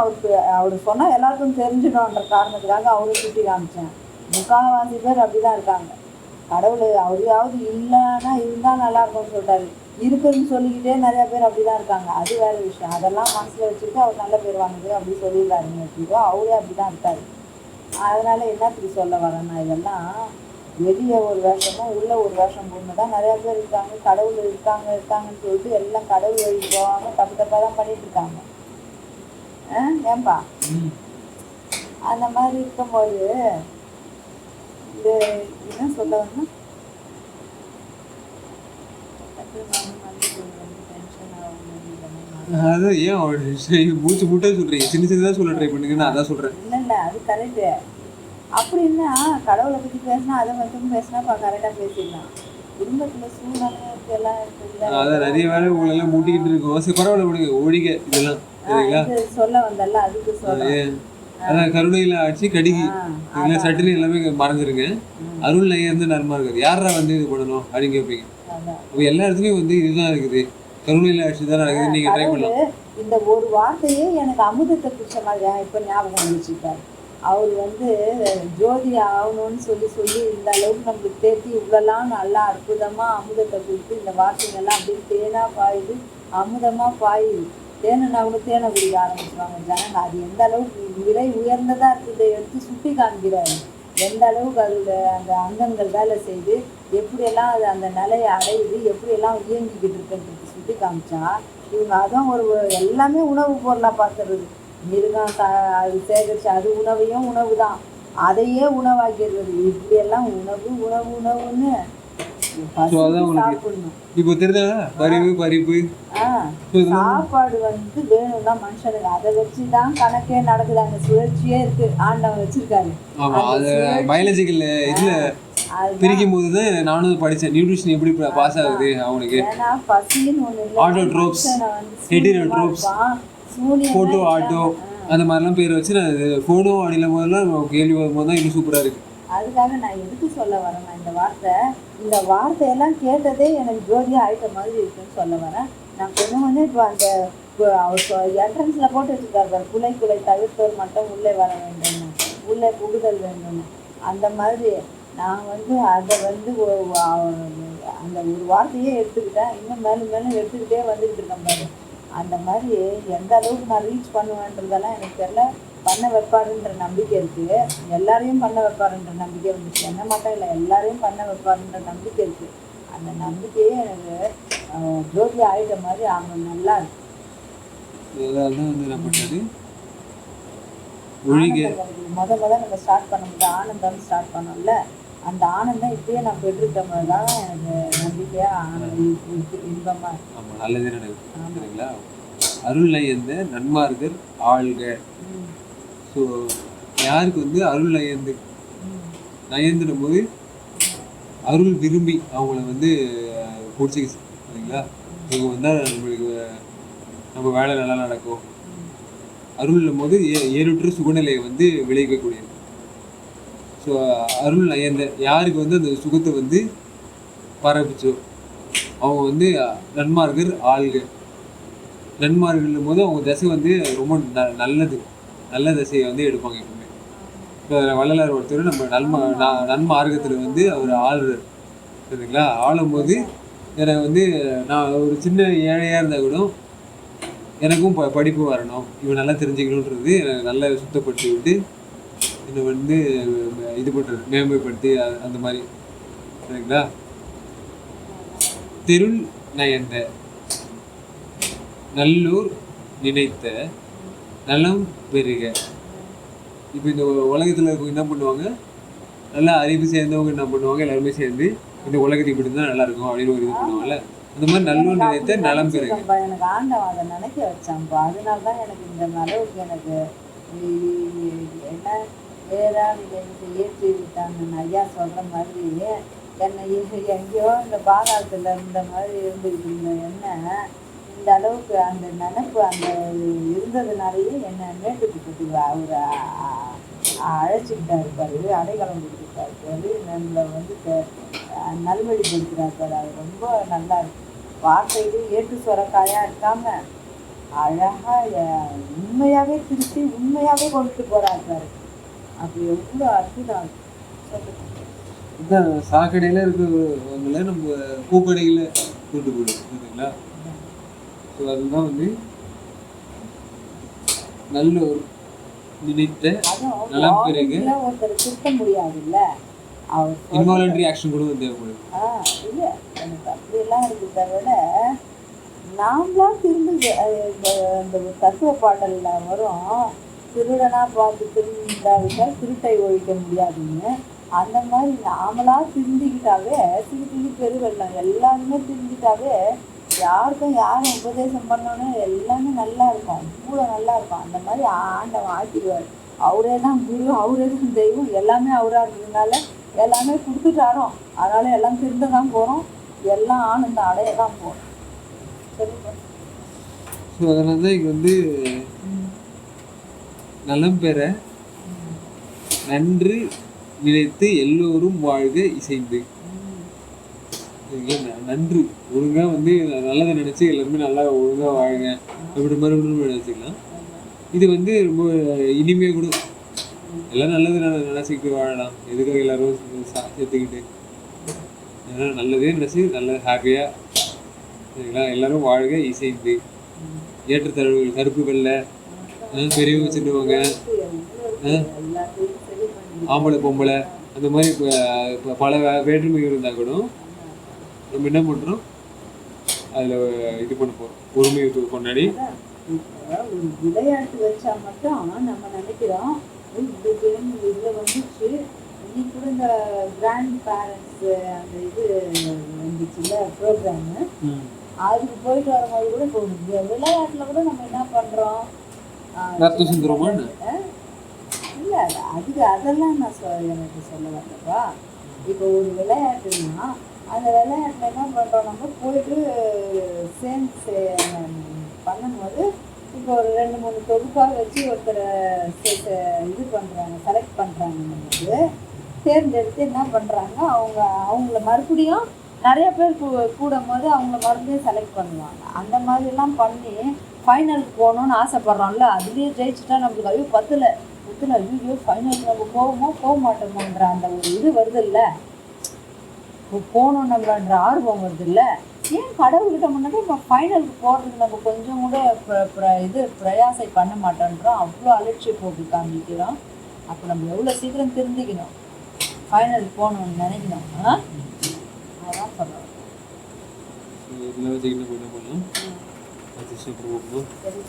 அவர் சொன்னால் எல்லாருக்கும் தெரிஞ்சிடும்ன்ற காரணத்துக்காக அவரை சுற்றி காமிச்சேன். முக்கால்வாசி பேர் அப்படிதான் இருக்காங்க. கடவுள் அவரையாவது இல்லைன்னா இருந்தால் நல்லா இருக்கும்னு சொல்லிட்டாரு, இருக்குதுன்னு சொல்லிக்கிட்டே நிறையா பேர் அப்படிதான் இருக்காங்க. அது வேறு விஷயம். அதெல்லாம் மனசில் வச்சுக்கிட்டு அவர் நல்ல பேர் வாங்குது அப்படி சொல்லிடுறாருங்க எப்படியோ, அவரே அப்படி தான் இருக்காரு. அதனால என்ன இப்படி சொல்ல வரேன்னா, இதெல்லாம் வெளியே ஒரு வேஷமும் உள்ள ஒரு வேஷம் போடணும் தான் நிறையா பேர் இருக்காங்க. கடவுள் இருக்காங்கன்னு சொல்லிட்டு எல்லாம் கடவுள் வழி போகாமல் தப்பாக தான் பண்ணிட்டு இருக்காங்க. ஏன்பா அந்த மாதிரி இருக்கும்போது இது என்ன சொல்ல வந்து அதான் ஏன் மூச்சு மூட்டை சொல்றீங்க, சின்ன சின்னதாக சொல்ல ட்ரை பண்ணுங்க, நான் அதான் சொல்றேன். இல்லை அது கரெக்டு. அப்படின்னா கடவுளை பற்றி பேசினா அதை மட்டும் பேசினா கரெக்டாக பேசிடலாம். குடும்பத்தில் சூழ்நிலை எல்லாம் இருக்குது, அதான் நிறைய வேலை உங்களெல்லாம் மூட்டிக்கிட்டு இருக்கோம். சரி பரவாயில்ல விடுங்க, ஒழிக இதெல்லாம் சரிங்களா. சொல்ல வந்தல அதுக்கு சொல்ல. அதான் கருணையில ஆட்சி கடிகி இதெல்லாம் சட்டுன்னு எல்லாமே மறந்துருங்க. அருள் நையர்ந்து நன்மார்க்கர் யாரா வந்து இது பண்ணணும் அப்படின்னு கேட்பீங்க. அப்போ எல்லா இடத்துலையும் வந்து இதுதான் இருக்குது, கருணையில ஆட்சி தான் நடக்குது. நீங்கள் ட்ரை பண்ணலாம். இந்த ஒரு வார்த்தையே எனக்கு அமுதத்தை பிடிச்ச மாதிரி இப்போ ஞாபகம் வச்சுருக்காரு. அவர் வந்து ஜோதி ஆகணும்னு சொல்லி இந்த அளவுக்கு நம்மளுக்கு தேர்த்தி இவ்வளோலாம் நல்லா அற்புதமாக அமுதத்தை கொடுத்து இந்த வார்த்தைங்கள்லாம் அப்படியே தேனாக பாயுது, அமுதமாக பாயுது. தேனைனா கூட தேனை குடிக்க ஆரம்பிச்சுருவாங்க ஜனங்க. அது எந்த அளவுக்கு விலை உயர்ந்ததாக இருக்குது எடுத்து சுட்டி காமிக்கிறாரு. எந்த அளவுக்கு அதோட அந்த அங்கங்கள் வேலை செய்து எப்படியெல்லாம் அது அந்த நிலையை அடையுது, எப்படியெல்லாம் இயங்கிக்கிட்டு இருக்குன்றது சுட்டி காமிச்சா இவங்க அதான் ஒரு எல்லாமே உணவு பொருளாக பார்த்துறது. மிருகம் அது சேகரிச்சு அது உணவையும் உணவு தான், அதையே உணவாக்கிடுறது. இப்படியெல்லாம் உணவுன்னு சாப்பிடணும். இப்போ தெரியுதா பறிப்பு சாப்பாடு வந்து வேணும்னா மனுஷனுக்கு அதை வச்சுதான் கணக்கே நடக்குது. அந்த சுழற்சியே இருக்கு, ஆண்டவன் வச்சிருக்காரு. பயாலஜிக்கல் இதுல பிரிக்கும் போதுதான் நானும் படிச்சேன், நியூட்ரிஷன் எப்படி பாஸ் ஆகுது அவனுக்கு. ஏன்னா பசின்னு ஒண்ணு இல்லை, ஆட்டோட்ரோப்ஸ், ஹெட்டிரோட்ரோப்ஸ், போட்டோ ஆட்டோ அந்த மாதிரிலாம் பேர் வச்சு நான் ஃபோனோ அடியில் போதெல்லாம் கேள்வி வரும்போது தான் இன்னும் சூப்பராக இருக்குது. அதுக்காக நான் எதுக்கு சொல்ல வரேன்னா, இந்த வார்த்தையெல்லாம் கேட்டதே எனக்கு ஜோதியாக ஆயிட்ட மாதிரி இருக்குன்னு சொல்ல வரேன். நான் கொஞ்சம் இப்போ அந்த அவர் என்ட்ரன்ஸில் போட்டு வச்சுருக்காரு, குலை தவிர்ப்பவர் மட்டும் உள்ளே வர வேண்டும், உள்ளே புகுதல் வேண்டும். அந்த மாதிரி நான் வந்து அதை வந்து அந்த ஒரு வார்த்தையே எடுத்துக்கிட்டேன், இன்னும் மேலும் எடுத்துக்கிட்டே வந்துக்கிட்டு இருக்கேன் பாரு. அந்த மாதிரி எந்த அளவுக்கு நான் ரீச் பண்ணுவேன்றதெல்லாம் எனக்கு தெரியல. பண்ண வைப்பாருன்ற நம்பிக்கை இருக்குது, எல்லாரையும் பண்ண வைப்பாருன்ற நம்பிக்கை வந்துச்சு. என்ன மட்டும் இல்லை, எல்லாரையும் பண்ண வைப்பாருன்ற நம்பிக்கை இருக்குது. அந்த நம்பிக்கையே எனக்கு ஜோதி ஆயிட்ட மாதிரி அவங்க நல்லா இருக்கு. முத நம்ம ஸ்டார்ட் பண்ணும்போது ஆனந்தம் ஸ்டார்ட் பண்ணோம்ல, அந்த ஆனந்தம் இப்பயே நான் பெற்றிருக்க மாதிரி தான் எனக்கு நம்பிக்கையாக இன்பமாக இருக்கு. நல்லதே நடக்குது சரிங்களா. அருள் நயந்த நன்மார்க்கர் ஆள்க. ஸோ யாருக்கு வந்து அருள் நயந்துடும் போது அருள் விரும்பி அவங்கள வந்து பிடிச்சிக்கிச்சு சரிங்களா. இவங்க வந்தால் நம்மளுக்கு நம்ம வேலை நல்லா நடக்கும். அருள்னும் போது ஏறுற்று சுகநிலையை வந்து விளைவிக்கக்கூடியது. ஸோ அருள் நயந்த யாருக்கு வந்து அந்த சுகத்தை வந்து பரப்பிச்சோ அவங்க வந்து நன்மார்க்கர் ஆள்க. நன்மார்களும் போது அவங்க திசை வந்து ரொம்ப நல்ல திசையை வந்து எடுப்பாங்க எப்பவுமே. இப்போ வள்ளலார் ஒருத்தர் நம்ம நன்மார்க்கத்தில் வந்து அவர் ஆளுறார் சரிங்களா. ஆளும்போது எனக்கு வந்து நான் ஒரு சின்ன ஏழையாக இருந்தால் கூட எனக்கும் படிப்பு வரணும், இவன் நல்லா தெரிஞ்சுக்கணுன்றது எனக்கு நல்லா சுத்தப்படுத்தி விட்டு என்னை வந்து இது பண்ணுறது, மேம்படுத்தி அந்த மாதிரி சரிங்களா. தெருள் நயந்த நல்லூர் நினைத்த நலம் பெருக. இப்போ இந்த உலகத்தில் இருக்கவங்க என்ன பண்ணுவாங்க, நல்லா அறிவு சேர்ந்தவங்க என்ன பண்ணுவாங்க, எல்லாருமே சேர்ந்து இந்த உலகத்தை இப்படி இருந்தால் நல்லா இருக்கும் அப்படின்னு ஒரு இது பண்ணுவாங்கல்ல. அந்த மாதிரி நல்லூர் நினைத்த நலம் பெருக. எனக்கு ஆண்டவன் அதை நினைக்க வச்சான்ப்பா. அதனால தான் எனக்கு இந்த அளவுக்கு எனக்கு என்ன ஏற்றி விட்டாங்கன்னு ஐயா சொல்கிற மாதிரி என்னை எங்கேயோ இந்த பாதாளத்தில் இருந்த மாதிரி இருந்துக்கிட்டு இருந்த என்ன இந்த அளவுக்கு அந்த நினைப்பு அந்த இருந்ததுனாலேயே என்னை மேட்டுக்கு அவர் அழைச்சிக்கிட்டாரு பாரு, அடைக்கலம் கொடுத்துருக்காரு பாரு, நம்மளை வந்து நல்வழிப்படுத்துகிறார் பாரு. அது ரொம்ப நல்லா இருக்கு. வார்த்தையிலும் ஏற்று சொரக்காயாக இருக்காமல் அழகாக உண்மையாகவே திருத்தி உண்மையாகவே கொண்டுட்டு போகிறார் பாரு. அப்படி எவ்வளோ அற்புதம். இந்த சாக்கடையில் இருக்கிறவங்கள நம்ம பூக்கடையில் கூட்டு போயிடும் புரியுதுங்களா. ஸோ அதுதான் வந்து நல்ல ஒரு நினைத்த நலம் பிறகு ஒருத்தர் திருத்த முடியாதுல்ல, அவர் இன்வாலண்டரி ஆக்ஷன் கூட தேவைப்படுது. இல்லை எனக்கு அப்படியெல்லாம் இருக்கிறத விட நாமளா திரும்பி அந்த தத்துவ பாடல்ல வரும், திருடனா பார்த்து திருந்தாவிட்டால் திருட்டை ஒழிக்க முடியாதுன்னு. அந்த மாதிரி நாமளா திருந்திக்கிட்டாவே திருப்பி பெருவெல்லாம் எல்லாருமே திருந்திட்டாவே யாருக்கும் யாரும் உபதேசம் பண்ணோன்னு எல்லாமே நல்லா இருக்கும், அவ்வளோ நல்லா இருக்கும். அந்த மாதிரி ஆண்டவன் ஆக்கிடுவார். அவரே தான் குரு, அவரே தான் தெய்வம், எல்லாமே அவராக இருக்கிறதுனால எல்லாமே கொடுத்துட்டாரோ, அதனால எல்லாம் திருந்த தான் போகிறோம், எல்லாம் ஆனந்தம் அடைய தான் போகிறோம். சரிப்பா. ஸோ அதனால தான் இங்கே வந்து நலம் பெற நன்று நினைத்து எல்லோரும் வாழ்க இசைந்து. நன்று ஒழுங்காக வந்து நல்லதை நினச்சி எல்லாருமே நல்லா ஒழுங்காக வாழுங்க அப்படி மறுபடியும் நினச்சிக்கலாம். இது வந்து ரொம்ப இனிமையாக கூட எல்லாம் நல்லது நினச்சிக்கிட்டு வாழலாம். எதுக்காக எல்லாரும் சேர்த்துக்கிட்டு நல்லதே நினச்சி நல்ல ஹாப்பியாக சரிங்களா. எல்லாரும் வாழ்க இசைந்து. ஏற்றத்தாழ்வுகள் கருப்பு வெள்ளை பெரியவங்க சின்னவங்க ஆம்பளை பொம்பளை அந்த மாதிரி இப்போ பல வேற்றுமைகள் இருந்தால் கூட நம்ம என்ன பண்ணுறோம், அதில் இது பண்ண போகிறோம், ஒருமையை கொண்டாடி. ஒரு விளையாட்டு வச்சா மட்டும் நம்ம நினைக்கிறோம் இந்த கேம் இதில் வந்துச்சு. இன்னைக்கு கூட இந்த கிராண்ட் பேரண்ட்ஸ் அந்த இது வந்துச்சுல்ல ப்ரோக்ராமு, அதுக்கு போயிட்டு வரும்போது கூட இப்போ விளையாட்டில் கூட நம்ம என்ன பண்ணுறோம், இல்லை அதுக்கு அதெல்லாம் நான் எனக்கு சொல்ல வரலப்பா. இப்போ ஒரு விளையாட்டுன்னா அந்த விளையாட்டில் என்ன பண்ணுறோம், நம்ம போயிட்டு சேர்ந்து பண்ணும்போது இப்போ ஒரு 2-3 தொகுப்பாக வச்சு ஒருத்தரை இது பண்ணுறாங்க, செலக்ட் பண்ணுறாங்கன்னும்போது தேர்ந்தெடுத்து என்ன பண்ணுறாங்க, அவங்கள மறுபடியும் நிறைய பேர் கூடும் போது அவங்கள மறுபடியும் செலக்ட் பண்ணுவாங்க. அந்த மாதிரிலாம் பண்ணி ஃபைனலுக்கு போகணுன்னு ஆசைப்பட்றோம்ல, அதுலேயே ஜெயிச்சுட்டா நம்மளுக்கு ஐயோ பத்தில் ஐயோ ஃபைனலுக்கு நம்ம போக மாட்டோமோன்ற அந்த ஒரு இது வருது இல்லை, போகணும் நம்மளன்ற ஆர்வம் வருது இல்லை. ஏன் கடவுள்கிட்ட முன்னாடி நம்ம ஃபைனலுக்கு போகிறதுக்கு நம்ம கொஞ்சம் கூட இது பிரயாசை பண்ண மாட்டேன்றோம், அவ்வளோ அலட்சிய போக்கு காமிக்கிறோம். அப்போ நம்ம எவ்வளோ சீக்கிரம் திருந்திக்கணும், ஃபைனலுக்கு போகணும்னு நினைக்கணும். அதான் சொல்கிறோம். சரி